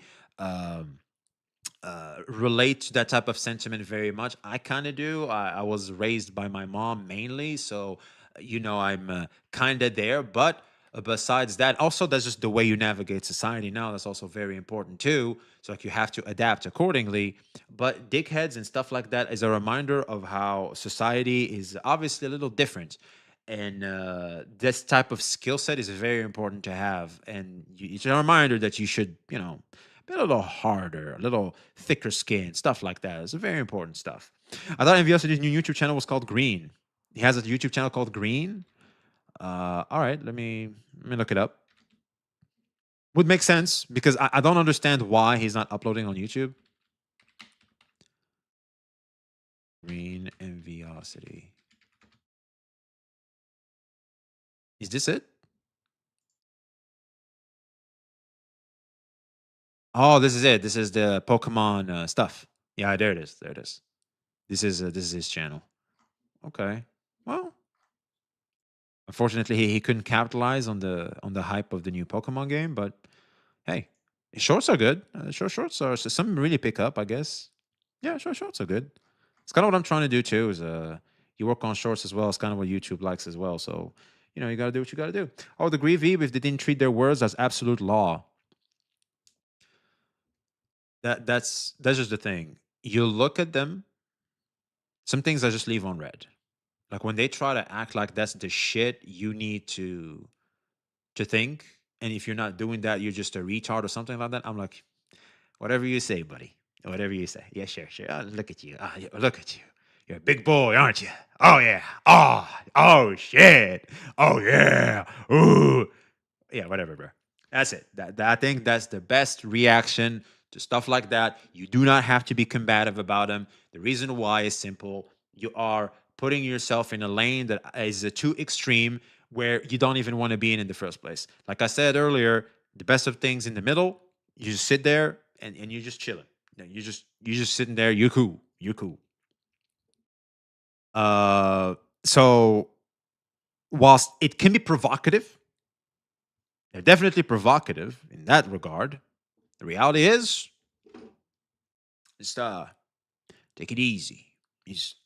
relate to that type of sentiment very much. I kind of do. I was raised by my mom mainly, so I'm kind of there. But besides that, also that's just the way you navigate society now. That's also very important too. So like you have to adapt accordingly. But dickheads and stuff like that is a reminder of how society is obviously a little different. And this type of skill set is very important to have. And it's a reminder that you should, be a little harder, a little thicker skin, stuff like that. It's very important stuff. I thought Enviosity's new YouTube channel was called Green. He has a YouTube channel called Green. All right, let me look it up. Would make sense because I don't understand why he's not uploading on YouTube. Green Enviosity. Is this it? Oh, this is it. This is the Pokemon stuff. Yeah, there it is. There it is. This is his channel. Okay. Well, unfortunately, he couldn't capitalize on the hype of the new Pokemon game. But hey, shorts are good. Shorts are some really pick up, I guess. Yeah, shorts are good. It's kind of what I'm trying to do too. Is you work on shorts as well. It's kind of what YouTube likes as well. So you gotta do what you gotta do. Oh, the Grievee, if they didn't treat their words as absolute law. That's just the thing. You look at them. Some things I just leave on red. Like when they try to act like that's the shit you need to think, and if you're not doing that, you're just a retard or something like that. I'm like, whatever you say, buddy. Whatever you say. Yeah, sure, sure. Look at you. Look at you. You're a big boy, aren't you? Oh yeah. Oh shit. Oh yeah. Ooh. Yeah, whatever, bro. That's it. I think that's the best reaction to stuff like that. You do not have to be combative about them. The reason why is simple. You are putting yourself in a lane that is too extreme where you don't even want to be in the first place. Like I said earlier, the best of things in the middle. You just sit there and you're just chilling. You just sitting there. You're cool. You're cool. Uh, so whilst it can be provocative, they're definitely provocative in that regard. The reality is, just take it easy. Just,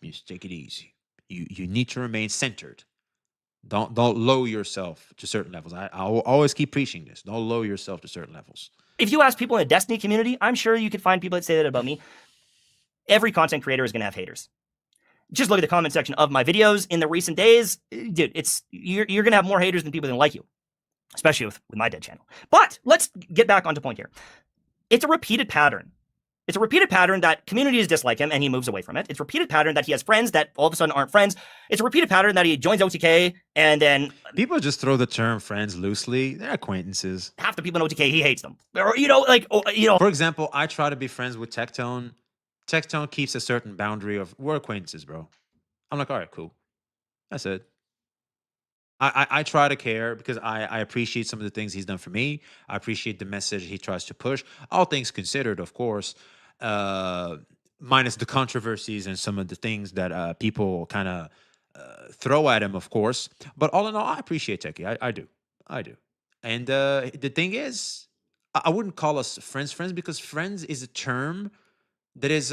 just take it easy. You need to remain centered. Don't lower yourself to certain levels. I will always keep preaching this. Don't lower yourself to certain levels. If you ask people in the Destiny community, I'm sure you could find people that say that about me. Every content creator is going to have haters. Just look at the comment section of my videos in the recent days. Dude, you're going to have more haters than people that like you, especially with my dead channel. But let's get back onto point here. It's a repeated pattern. It's a repeated pattern that communities dislike him and he moves away from it. It's a repeated pattern that he has friends that all of a sudden aren't friends. It's a repeated pattern that he joins OTK and then People just throw the term friends loosely. They're acquaintances. half the people in OTK, he hates them. Or, For example, I try to be friends with Tectone. Tectone keeps a certain boundary of we're acquaintances, bro. I'm like, all right, cool. That's it. I try to care because I appreciate some of the things he's done for me. I appreciate the message he tries to push. All things considered, of course, minus the controversies and some of the things that people kind of throw at him, of course. But all in all, I appreciate Techie. I do. I do. And the thing is, I wouldn't call us friends because friends is a term that is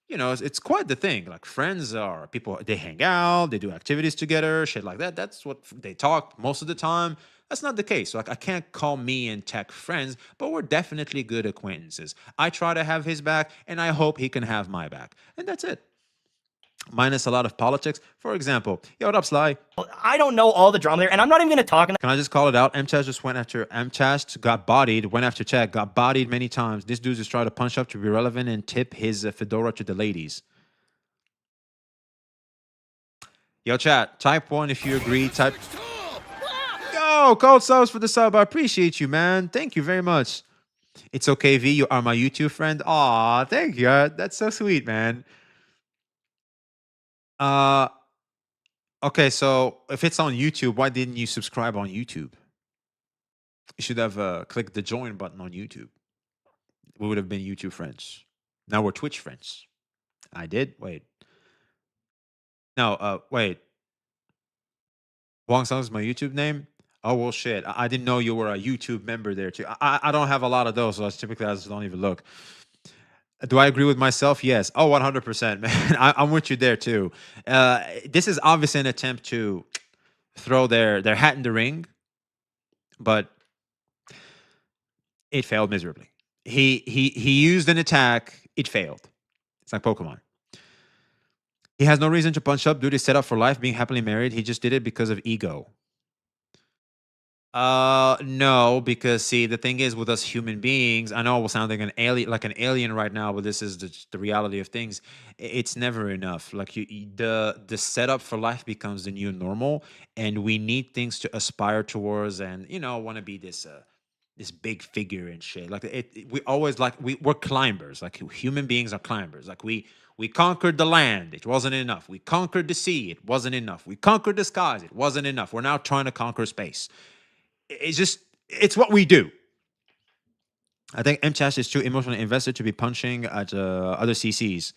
it's quite the thing. Like friends are people, they hang out, they do activities together, shit like that. That's what they talk most of the time. That's not the case. Like I can't call me and Tech friends, but we're definitely good acquaintances. I try to have his back and I hope he can have my back, and that's it. Minus a lot of politics. For example, yo, what up, Sly? I don't know all the drama there, and I'm not even going to talk. Can I just call it out? Mtashed just went after Mtashed, got bodied, went after Tech, got bodied many times. This dude just tried to punch up to be relevant and tip his fedora to the ladies. Yo, chat, type 1 if you agree. Type. Yo, cold subs for the sub. I appreciate you, man. Thank you very much. It's okay, V. You are my YouTube friend. Aw, thank you. That's so sweet, man. Okay, so if it's on YouTube, why didn't you subscribe on YouTube? You should have clicked the join button on YouTube. We would have been YouTube friends. Now we're Twitch friends. I did? Wait. No, wait. Wong Song is my YouTube name? Oh, well, shit. I didn't know you were a YouTube member there, too. I don't have a lot of those, so typically I just don't even look. Do I agree with myself? Yes. Oh, 100%, man. I'm with you there, too. This is obviously an attempt to throw their hat in the ring, but it failed miserably. He used an attack. It failed. It's like Pokemon. He has no reason to punch up. Dude is set up for life, being happily married. He just did it because of ego. No, because see, the thing is with us human beings, I know I will sound like an alien right now, but this is the reality of things. It's never enough. Like the setup for life becomes the new normal, and we need things to aspire towards, and want to be this big figure and shit. Like we always we're climbers. Like human beings are climbers. Like we conquered the land. It wasn't enough. We conquered the sea. It wasn't enough. We conquered the skies. It wasn't enough. We're now trying to conquer space. It's what we do. I think Mtashed is too emotionally invested to be punching at other CCs.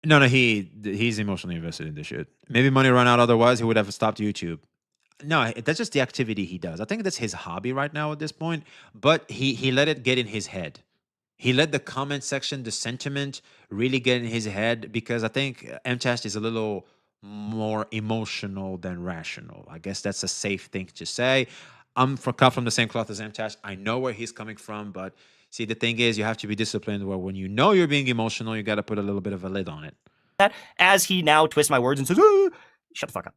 No, he's emotionally invested in this shit. Maybe money run out, otherwise he would have stopped YouTube. No, that's just the activity he does. I think that's his hobby right now at this point. But he let it get in his head. He let the comment section, the sentiment, really get in his head because I think Mtashed is a little more emotional than rational. I guess that's a safe thing to say. cut from the same cloth as Mtashed. I know where he's coming from, but see, the thing is, you have to be disciplined. Where when you know you're being emotional, you got to put a little bit of a lid on it. As he now twists my words and says, "Ah, shut the fuck up."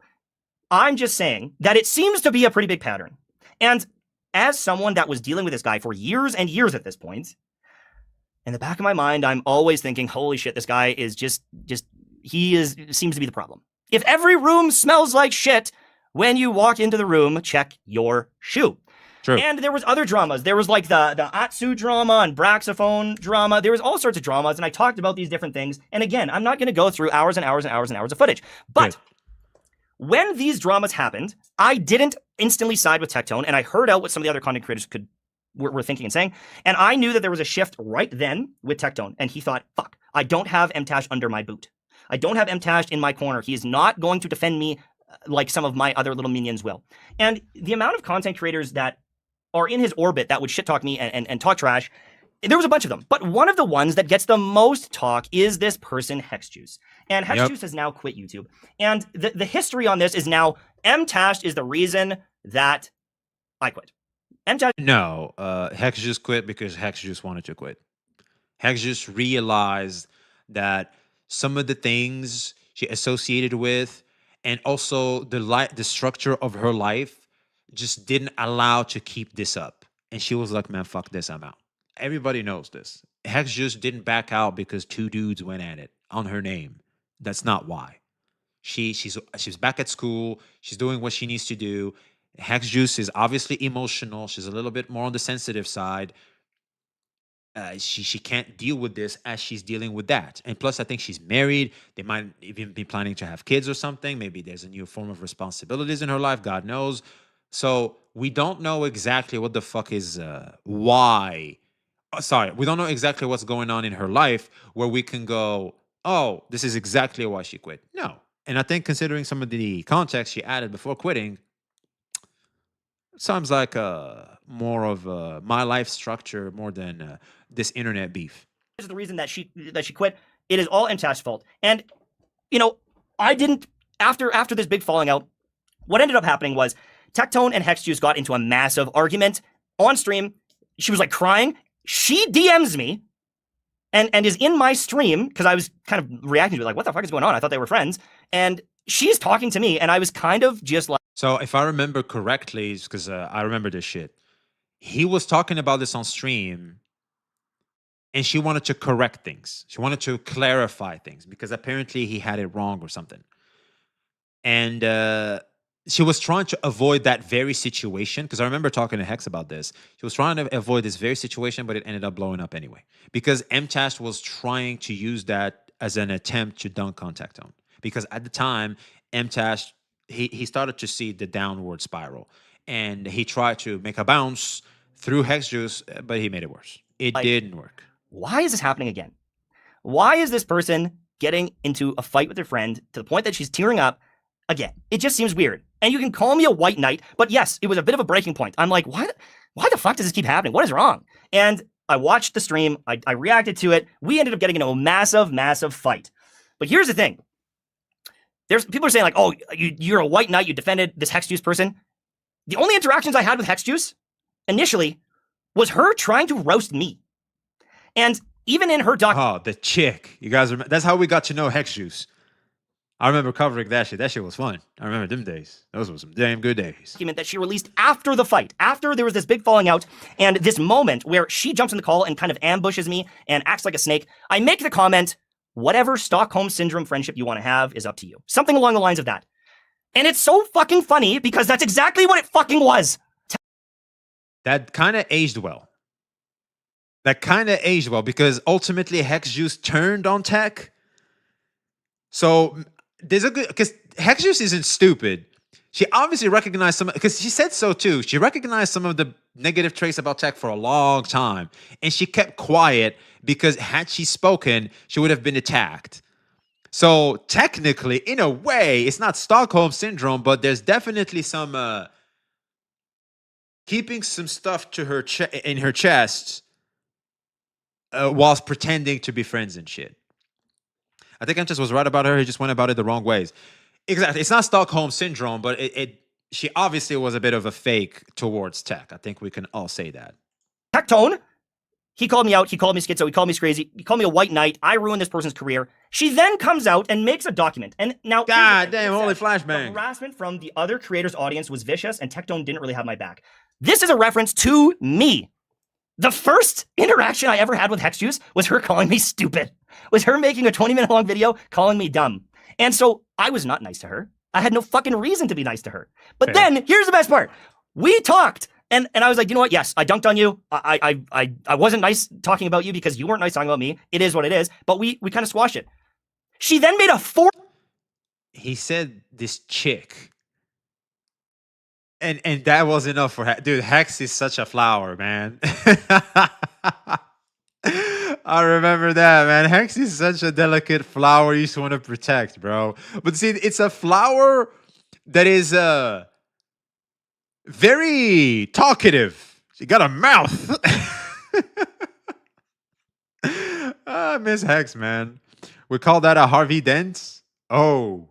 I'm just saying that it seems to be a pretty big pattern. And as someone that was dealing with this guy for years and years at this point, in the back of my mind, I'm always thinking, holy shit, this guy is seems to be the problem. If every room smells like shit, when you walk into the room, check your shoe. True. And there was other dramas. There was like the Atsu drama and Braxophone drama. There was all sorts of dramas, and I talked about these different things. And again, I'm not going to go through hours and hours and hours and hours of footage. But Good. When these dramas happened, I didn't instantly side with Tectone, and I heard out what some of the other content creators were thinking and saying. And I knew that there was a shift right then with Tectone, and he thought, fuck, I don't have Mtashed under my boot. I don't have Mtashed in my corner. He is not going to defend me like some of my other little minions will. And the amount of content creators that are in his orbit that would shit talk me and talk trash, there was a bunch of them. But one of the ones that gets the most talk is this person, Hexjuice. And Hexjuice has now quit YouTube. And the history on this is now Mtashed is the reason that I quit. No, Hexjuice quit because Hexjuice wanted to quit. Hexjuice realized that some of the things she associated with, and also the structure of her life, just didn't allow to keep this up. And she was like, man, fuck this, I'm out. Everybody knows this. Hexjuice didn't back out because two dudes went at it on her name. That's not why. She's back at school. She's doing what she needs to do. Hexjuice is obviously emotional. She's a little bit more on the sensitive side. She can't deal with this as she's dealing with that. And plus, I think she's married. They might even be planning to have kids or something. Maybe there's a new form of responsibilities in her life. God knows. So we don't know exactly what the fuck is why. Sorry, we don't know exactly what's going on in her life where we can go, oh, this is exactly why she quit. No. And I think considering some of the context she added before quitting, sounds like more of my life structure more than this internet beef. This is the reason that she quit. It is all Mtashed's fault. And, you know, I didn't, after this big falling out, what ended up happening was Tectone and Hexjuice got into a massive argument on stream. She was like crying. She DMs me and is in my stream because I was kind of reacting to it like, what the fuck is going on? I thought they were friends. And she's talking to me and I was kind of just like. So if I remember correctly, because I remember this shit, he was talking about this on stream and she wanted to correct things. She wanted to clarify things because apparently he had it wrong or something. And she was trying to avoid that very situation, because I remember talking to Hex about this. She was trying to avoid this very situation, but it ended up blowing up anyway. Because Mtashed was trying to use that as an attempt to dunk on Tectone. Because at the time, Mtashed, he started to see the downward spiral. And he tried to make a bounce through Hexjuice, but he made it worse. It didn't work. Why is this happening again? Why is this person getting into a fight with her friend to the point that she's tearing up again? It just seems weird. And you can call me a white knight, but yes, it was a bit of a breaking point. I'm like, why the fuck does this keep happening? What is wrong? And I watched the stream. I reacted to it. We ended up getting into a massive, massive fight. But here's the thing. People are saying like, oh, you're a white knight. You defended this Hexjuice person. The only interactions I had with Hexjuice initially was her trying to roast me. And even in her doc. Oh, the chick. You guys remember? That's how we got to know Hexjuice. I remember covering that shit. That shit was fun. I remember them days. Those were some damn good days. Document that she released after the fight, after there was this big falling out, and this moment where she jumps in the call and kind of ambushes me and acts like a snake. I make the comment, whatever Stockholm Syndrome friendship you want to have is up to you. Something along the lines of that. And it's so fucking funny because that's exactly what it fucking was. That kind of aged well. Because ultimately Hexjuice turned on Tech. So there's a good, because Hexjuice isn't stupid. She obviously recognized some, because she said so too. She recognized some of the negative traits about Tech for a long time. And she kept quiet because had she spoken, she would have been attacked. So technically, in a way, it's not Stockholm Syndrome, but there's definitely some keeping some stuff to her in her chest whilst pretending to be friends and shit. I think Mtashed was right about her. He just went about it the wrong ways. Exactly. It's not Stockholm Syndrome, but she obviously was a bit of a fake towards Tech. I think we can all say that. Tectone, he called me out, he called me schizo, he called me crazy, he called me a white knight, I ruined this person's career. She then comes out and makes a document. And now, God damn, holy the flashbang. harassment from the other creators' audience was vicious, and Tectone didn't really have my back. This is a reference to me. The first interaction I ever had with Hexjuice was her calling me stupid, was her making a 20-minute long video calling me dumb. And so I was not nice to her. I had no fucking reason to be nice to her. But then, here's the best part. We talked. And I was like, you know what? Yes, I dunked on you. I wasn't nice talking about you because you weren't nice talking about me. It is what it is. But we kind of squashed it. She then made a He said this chick. And that was enough for Hex. Dude, Hex is such a flower, man. I remember that, man. Hex is such a delicate flower you just want to protect, bro. But see, it's a flower that is very talkative. She got a mouth. Miss Hex, man. We call that a Harvey Dent. Oh.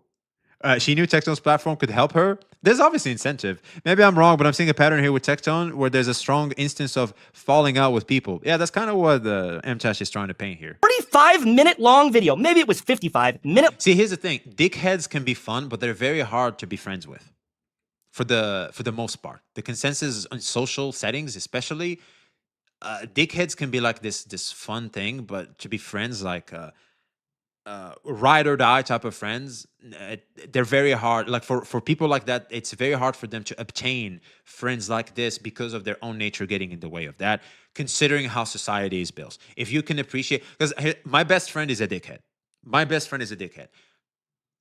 She knew Tectone's platform could help her. There's obviously incentive. Maybe I'm wrong, but I'm seeing a pattern here with Tectone where there's a strong instance of falling out with people. Yeah, that's kind of what Mtashed is trying to paint here. 45-minute long video. Maybe it was 55 minutes. See, here's the thing. Dickheads can be fun, but they're very hard to be friends with. For the most part. The consensus on social settings, especially, dickheads can be like this fun thing, but to be friends like ride or die type of friends, they're very hard. Like for people like that, it's very hard for them to obtain friends like this because of their own nature getting in the way of that, considering how society is built. If you can appreciate, because my best friend is a dickhead. My best friend is a dickhead.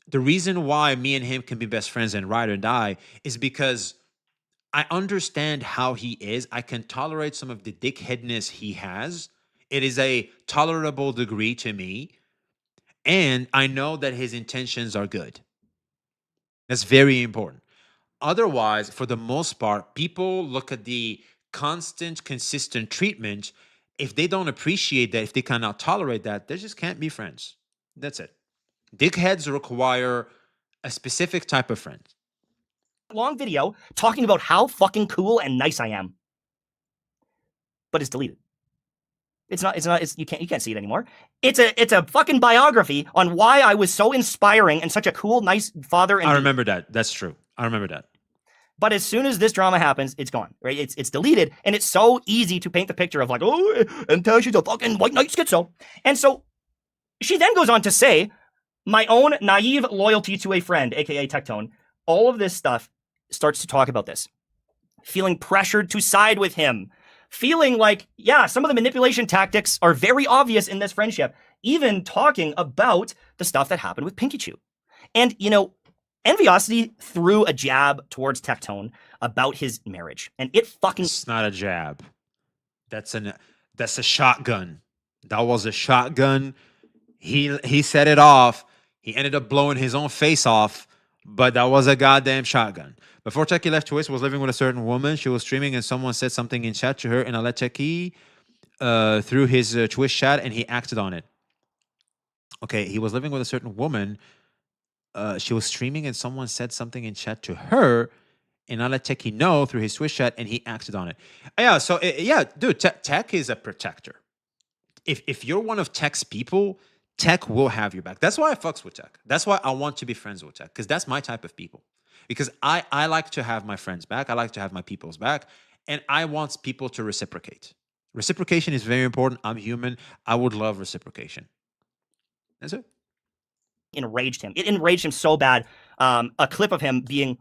The reason why me and him can be best friends and ride or die is because I understand how he is. I can tolerate some of the dickheadness he has. It is a tolerable degree to me. And I know that his intentions are good. That's very important. Otherwise, for the most part, people look at the constant, consistent treatment. If they don't appreciate that, if they cannot tolerate that, they just can't be friends. That's it. Dickheads require a specific type of friend. Long video talking about how fucking cool and nice I am. But it's deleted. You can't see it anymore. It's a fucking biography on why I was so inspiring and such a cool, nice father. And I remember that. That's true. I remember that. But as soon as this drama happens, it's gone, right? It's deleted, and it's so easy to paint the picture of like, oh, and she's a fucking white knight schizo. And so she then goes on to say, my own naive loyalty to a friend, aka Tectone, all of this stuff starts to talk about this. Feeling pressured to side with him. Feeling like, yeah, some of the manipulation tactics are very obvious in this friendship. Even talking about the stuff that happened with Pinky And, you know, Enviosity threw a jab towards Tectone about his marriage. And it fucking... It's not a jab. That's a shotgun. That was a shotgun. He set it off. He ended up blowing his own face off. But that was a goddamn shotgun. Before Techie left Twitch, was living with a certain woman. She was streaming and someone said something in chat to her, and I let Techie through his Twitch chat, and he acted on it. Okay, he was living with a certain woman. She was streaming and someone said something in chat to her, and I let Techie know through his Twitch chat, and he acted on it. Yeah, so yeah, dude, Tech is a protector. If you're one of Tech's people, Tech will have your back. That's why I fucks with Tech. That's why I want to be friends with Tech, because that's my type of people. Because I like to have my friends back. I like to have my people's back. And I want people to reciprocate. Reciprocation is very important. I'm human. I would love reciprocation. That's it. Enraged him. It enraged him so bad. A clip of him being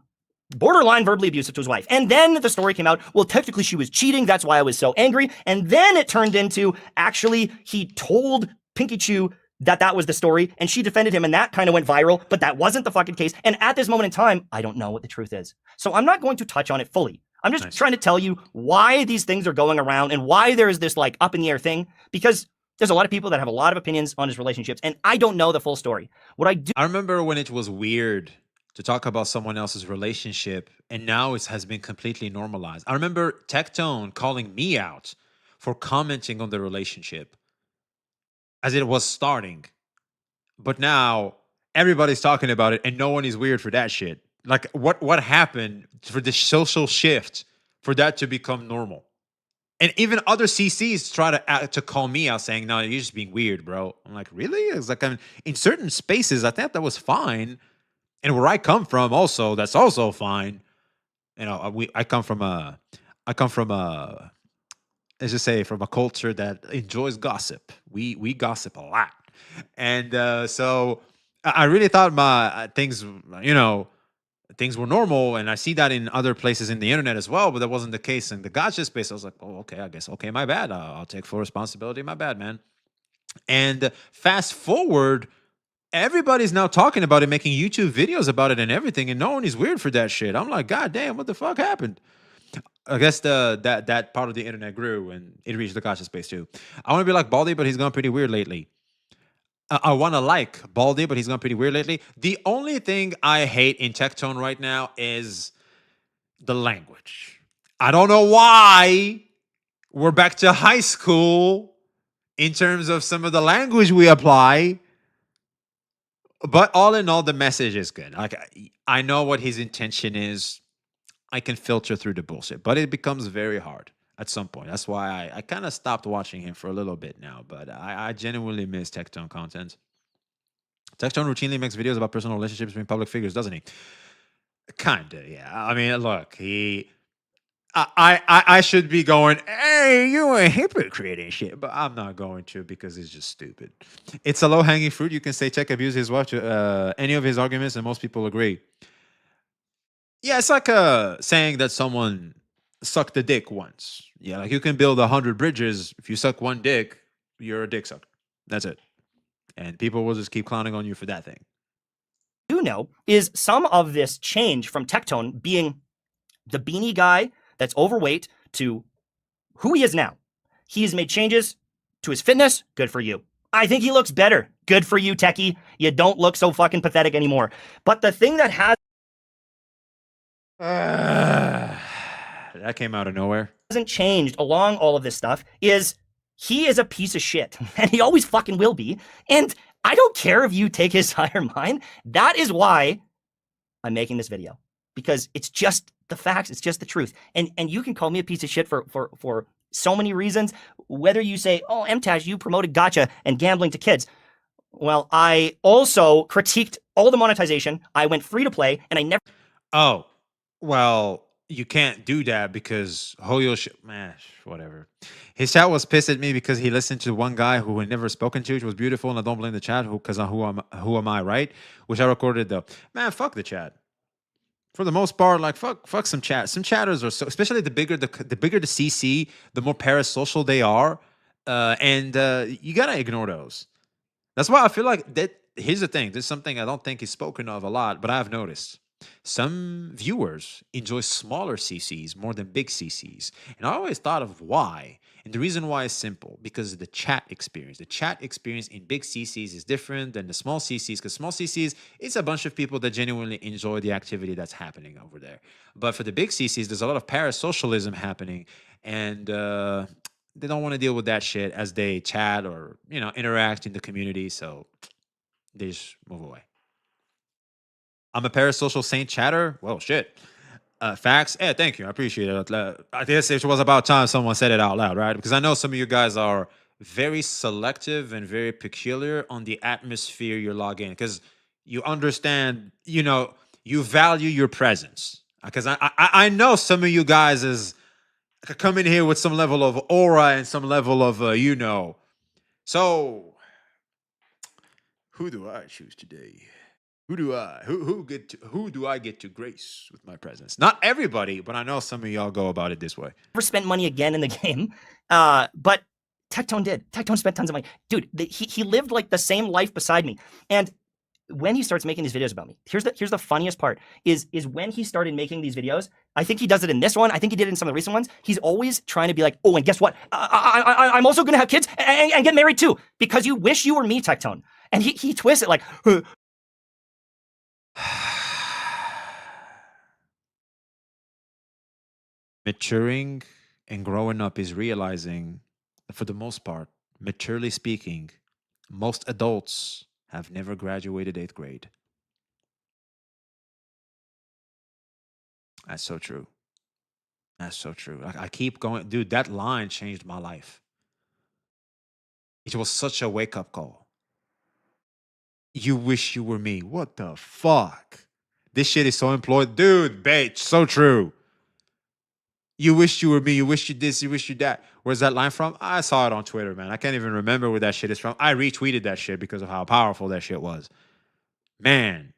borderline verbally abusive to his wife. And then the story came out, well, technically she was cheating. That's why I was so angry. And then it turned into, actually, he told Pinky Chew that was the story, and she defended him, and that kind of went viral, but that wasn't the fucking case. And at this moment in time, I don't know what the truth is. So I'm not going to touch on it fully. I'm just trying to tell you why these things are going around and why there is this like up in the air thing, because there's a lot of people that have a lot of opinions on his relationships, and I don't know the full story. What I do... I remember when it was weird to talk about someone else's relationship, and now it has been completely normalized. I remember Tectone calling me out for commenting on the relationship as it was starting. But now everybody's talking about it and no one is weird for that shit. Like what happened for the social shift for that to become normal? And even other CCs try to call me out saying, "No, you're just being weird, bro." I'm like, really? It's like in certain spaces, I thought that was fine, and where I come from, also that's also fine. You know, I come from a, let's just say, from a culture that enjoys gossip. We gossip a lot, and so I really thought my things, you know, things were normal, and I see that in other places in the internet as well, but that wasn't the case in the gotcha space. I was like, oh, okay, I guess, okay, my bad. I'll take full responsibility. My bad, man. And fast forward, everybody's now talking about it, making YouTube videos about it and everything, and no one is weird for that shit. I'm like, God damn, what the fuck happened? I guess that part of the internet grew and it reached the gotcha space too. I want to be like Baldy, but he's gone pretty weird lately. I want to like Baldy, but he's gone pretty weird lately. The only thing I hate in Tectone right now is the language. I don't know why we're back to high school in terms of some of the language we apply. But all in all, the message is good. Like I know what his intention is. I can filter through the bullshit, but it becomes very hard at some point. That's why I kind of stopped watching him for a little bit now. But I genuinely miss Tectone content. Tectone routinely makes videos about personal relationships between public figures, doesn't he? Kinda, yeah. I mean, look, I should be going, hey, you a hypocrite and shit, but I'm not going to because it's just stupid. It's a low hanging fruit. You can say Tech abused his wife to any of his arguments, and most people agree. Yeah, it's like saying that someone sucked a dick once. Yeah, like you can build 100 bridges. If you suck one dick, you're a dick sucker. That's it. And people will just keep clowning on you for that thing. Do know is some of this change from Tectone being the beanie guy that's overweight to who he is now. He's made changes to his fitness. Good for you. I think he looks better. Good for you, Techie. You don't look so fucking pathetic anymore. But the thing that that came out of nowhere. hasn't changed along all of this stuff is he is a piece of shit. And he always fucking will be. And I don't care if you take his side or mine. That is why I'm making this video. Because it's just the facts. It's just the truth. And you can call me a piece of shit for so many reasons. Whether you say, oh, Mtashed, you promoted gacha and gambling to kids. Well, I also critiqued all the monetization. I went free to play, and I never. Oh, well, you can't do that because Hoyo, man, whatever. His chat was pissed at me because he listened to one guy who had never spoken to, which was beautiful, and I don't blame the chat because who am I, right? Which I recorded though. Man, fuck the chat. For the most part, like fuck some chat. Some chatters are so, especially the bigger the CC, the more parasocial they are, and you gotta ignore those. That's why I feel like that. Here's the thing. There's something I don't think is spoken of a lot, but I've noticed. Some viewers enjoy smaller CCs more than big CCs. And I always thought of why. And the reason why is simple because of the chat experience. The chat experience in big CCs is different than the small CCs because small CCs, it's a bunch of people that genuinely enjoy the activity that's happening over there. But for the big CCs, there's a lot of parasocialism happening. And they don't want to deal with that shit as they chat or, you know, interact in the community. So they just move away. I'm a parasocial saint chatter. Well, shit. Facts. Yeah, thank you. I appreciate it. I guess it was about time someone said it out loud, right? Because I know some of you guys are very selective and very peculiar on the atmosphere you log in because you understand, you know, you value your presence. Because I know some of you guys is come in here with some level of aura and some level of, you know. So, who do I choose today? Who do I get to grace with my presence? Not everybody, but I know some of y'all go about it this way. Never spent money again in the game. But Tectone did. Tectone spent tons of money. Dude, he lived like the same life beside me. And when he starts making these videos about me, here's the funniest part is when he started making these videos. I think he does it in this one. I think he did it in some of the recent ones. He's always trying to be like, oh, and guess what? I'm also going to have kids and get married too because you wish you were me, Tectone. And he twists it like, Maturing and growing up is realizing that for the most part, maturely speaking, most adults have never graduated 8th grade. That's so true. That's so true. I keep going, dude. That line changed my life. It was such a wake up call. You wish you were me. What the fuck? This shit is so employed, dude. Bait, so true. You wish you were me. You wish you this. You wish you that. Where's that line from? I saw it on Twitter, man. I can't even remember where that shit is from. I retweeted that shit because of how powerful that shit was. Man,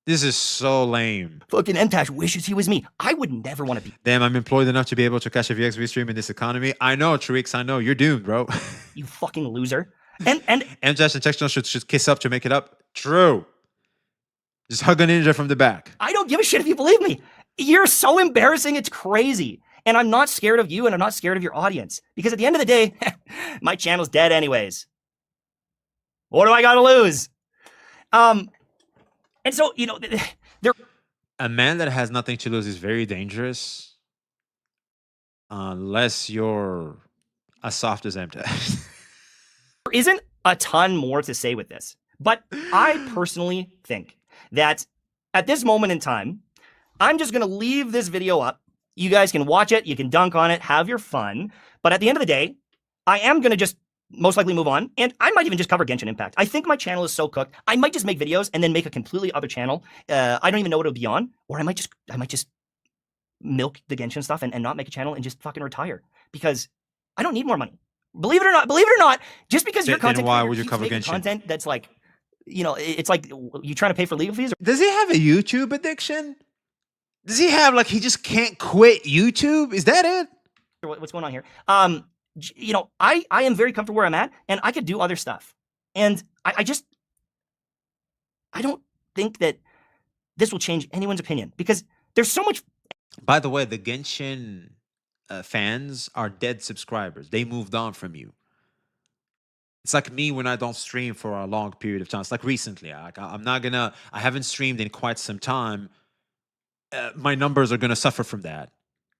this is so lame. Fucking Mtashed wishes he was me. I would never want to be. Damn, I'm employed enough to be able to catch a VXV stream in this economy. I know, Trix. I know. You're doomed, bro. You fucking loser. And Mtashed and Tectone should kiss up to make it up. True. Just hug a ninja from the back. I don't give a shit if you believe me. You're so embarrassing. It's crazy. And I'm not scared of you, and I'm not scared of your audience. Because at the end of the day, my channel's dead anyways. What do I got to lose? And so, you know, there. A man that has nothing to lose is very dangerous. Unless you're as soft as Mtashed. There isn't a ton more to say with this. But I personally think that at this moment in time, I'm just going to leave this video up. You guys can watch it. You can dunk on it. Have your fun. But at the end of the day, I am going to just most likely move on. And I might even just cover Genshin Impact. I think my channel is so cooked. I might just make videos and then make a completely other channel. I don't even know what it'll be on. Or I might just milk the Genshin stuff and not make a channel and just fucking retire. Because I don't need more money. Believe it or not, just because your content why creator would you keeps cover making Genshin? Content that's like, you know, it's like you trying to pay for legal fees. Does he have a YouTube addiction? Does he have, like, he just can't quit YouTube? Is that it? Or what's going on here? You know, I am very comfortable where I'm at, and I could do other stuff. And I don't think that this will change anyone's opinion because there's so much. By the way, the Genshin fans are dead subscribers. They moved on from you. It's like me when I don't stream for a long period of time. It's like recently. I haven't streamed in quite some time. My numbers are going to suffer from that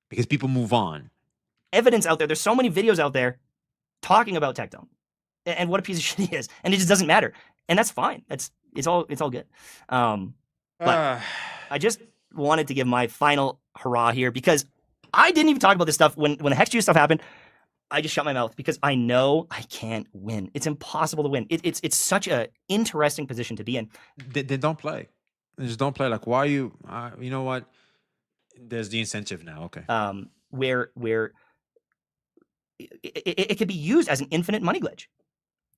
because people move on. Evidence out there. There's so many videos out there talking about Tectone and what a piece of shit he is, and it just doesn't matter, and that's fine. It's all good. But I just wanted to give my final hurrah here because I didn't even talk about this stuff when the Hex Juice stuff happened. I just shut my mouth because I know I can't win. It's impossible to win. It's such a interesting position to be in. They don't play. They just don't play. Like, why are you? You know what? There's the incentive now. Okay. Where it could be used as an infinite money glitch.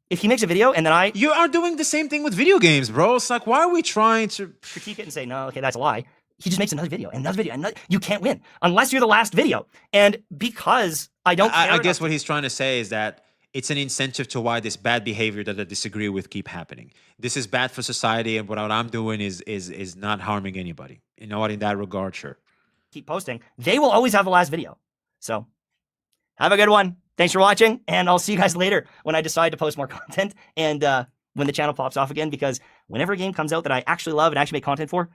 If he makes a video and then you are doing the same thing with video games, bro. It's like, why are we trying to critique it and say, no, okay, that's a lie. He just makes another video and another video. And you can't win unless you're the last video. And because I don't care I guess what he's trying to say is that it's an incentive to why this bad behavior that I disagree with keep happening. This is bad for society, and what I'm doing is not harming anybody. You know what? In that regard, sure. Keep posting. They will always have the last video. So have a good one. Thanks for watching, and I'll see you guys later when I decide to post more content and when the channel pops off again, because whenever a game comes out that I actually love and actually make content for,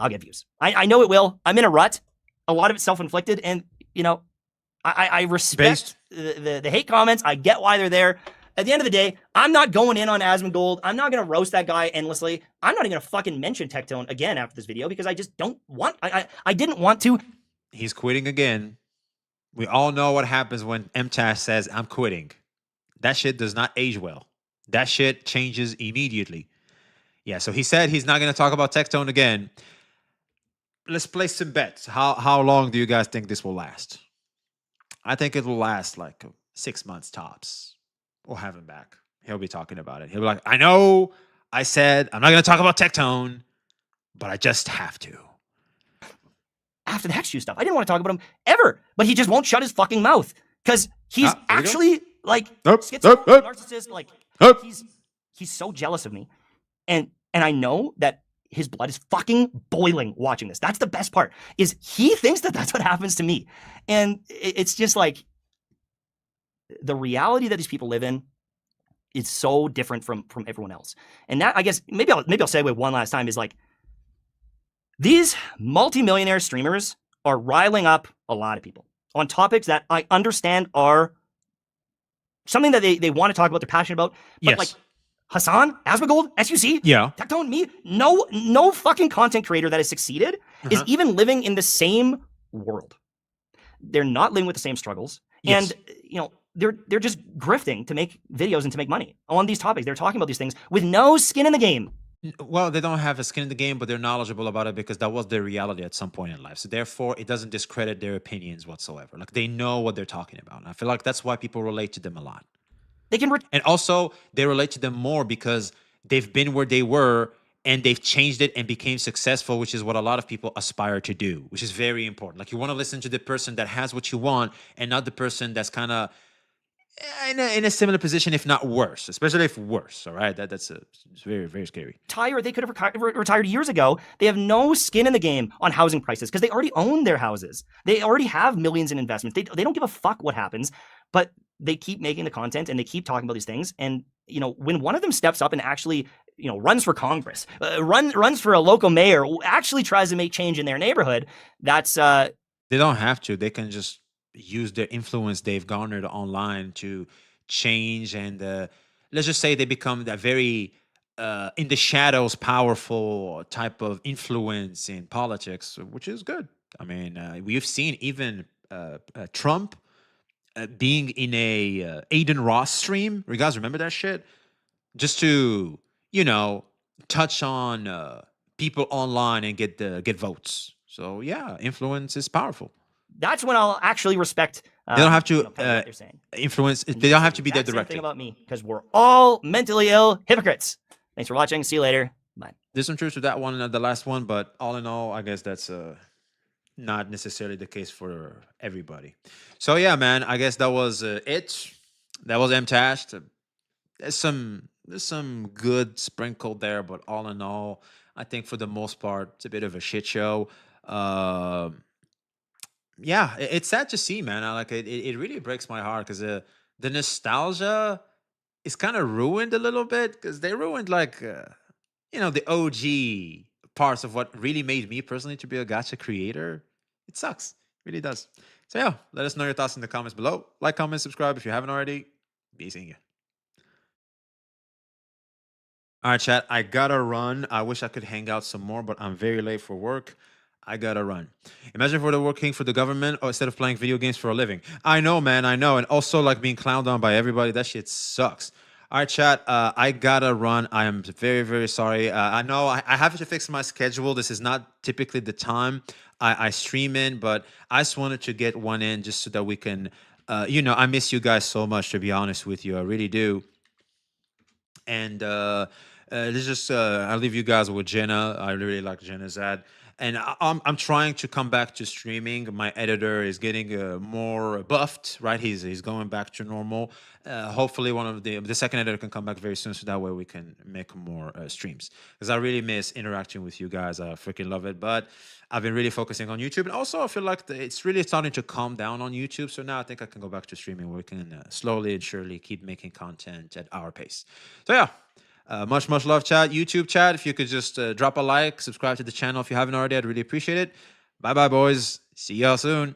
I'll get views. I know it will. I'm in a rut. A lot of it's self-inflicted, and, you know, I respect the hate comments. I get why they're there. At the end of the day, I'm not going in on Asmongold. I'm not going to roast that guy endlessly. I'm not even going to fucking mention Tectone again after this video because I just don't want... I didn't want to. He's quitting again. We all know what happens when Mtashed says, I'm quitting. That shit does not age well. That shit changes immediately. Yeah, so he said he's not going to talk about Tectone again. Let's place some bets. How long do you guys think this will last? I think it will last like 6 months tops. We'll have him back. He'll be talking about it. He'll be like, I know I said I'm not going to talk about Tectone, but I just have to. After the Hex Juice stuff, I didn't want to talk about him ever, but he just won't shut his fucking mouth because he's actually like schizophrenic, narcissist. Like he's so jealous of me, and I know that his blood is fucking boiling watching this. That's the best part, is he thinks that that's what happens to me, and it's just like the reality that these people live in is so different from everyone else. And that, I guess, maybe I'll segue one last time, is like, these multimillionaire streamers are riling up a lot of people on topics that I understand are something that they want to talk about, they're passionate about. But yes. Like Hassan, Asmongold, SUC, yeah, Tectone, me, no fucking content creator that has succeeded is even living in the same world. They're not living with the same struggles. Yes. And, they're just grifting to make videos and to make money on these topics. They're talking about these things with no skin in the game. Well, they don't have a skin in the game, but they're knowledgeable about it because that was their reality at some point in life. So therefore, it doesn't discredit their opinions whatsoever. Like they know what they're talking about. And I feel like that's why people relate to them a lot. They can And also, they relate to them more because they've been where they were and they've changed it and became successful, which is what a lot of people aspire to do, which is very important. Like you want to listen to the person that has what you want and not the person that's kind of in a similar position, if not worse, especially if worse. All right, it's very, very scary. They could have retired years ago. They have no skin in the game on housing prices because they already own their houses. They already have millions in investments. They don't give a fuck what happens, but they keep making the content and they keep talking about these things. And when one of them steps up and actually runs for Congress, runs for a local mayor, actually tries to make change in their neighborhood, that's they don't have to. They can just use the influence they've garnered online to change, and let's just say they become that very in the shadows powerful type of influence in politics, which is good. I mean, we've seen even Trump being in a Aiden Ross stream. You guys remember that shit? Just to touch on people online and get votes. So yeah, influence is powerful. That's when I'll actually respect. They don't have to what they're saying. influence. They don't have to be there That's the directly. thing about me, because we're all mentally ill hypocrites. Thanks for watching. See you later. Bye. There's some truth to that one and the last one, but all in all, I guess that's not necessarily the case for everybody. So yeah, man, I guess that was it. That was Mtashed. There's some good sprinkled there, but all in all, I think for the most part, it's a bit of a shit show. Yeah, it's sad to see, man. I like it. It really breaks my heart because the nostalgia is kind of ruined a little bit because they ruined like the OG parts of what really made me personally to be a gacha creator. It sucks, it really does. So yeah, let us know your thoughts in the comments below. Like, comment, subscribe if you haven't already. Be seeing you. All right, chat. I gotta run. I wish I could hang out some more, but I'm very late for work. I gotta run. Imagine if we're working for the government or instead of playing video games for a living. I know, man. I know. And also like being clowned on by everybody. That shit sucks. All right, chat. I gotta run. I am very, very sorry. I know I have to fix my schedule. This is not typically the time I stream in, but I just wanted to get one in just so that we can, I miss you guys so much, to be honest with you. I really do. And this just I'll leave you guys with Jenna. I really like Jenna's ad. And I'm trying to come back to streaming. My editor is getting more buffed, right? He's going back to normal. Hopefully, one of the second editor can come back very soon, so that way we can make more streams. Because I really miss interacting with you guys. I freaking love it. But I've been really focusing on YouTube, and also I feel like it's really starting to calm down on YouTube. So now I think I can go back to streaming, where we can slowly and surely keep making content at our pace. So yeah. Much love, chat. YouTube chat, if you could just drop a like, subscribe to the channel if you haven't already, I'd really appreciate it. Bye, boys. See y'all soon.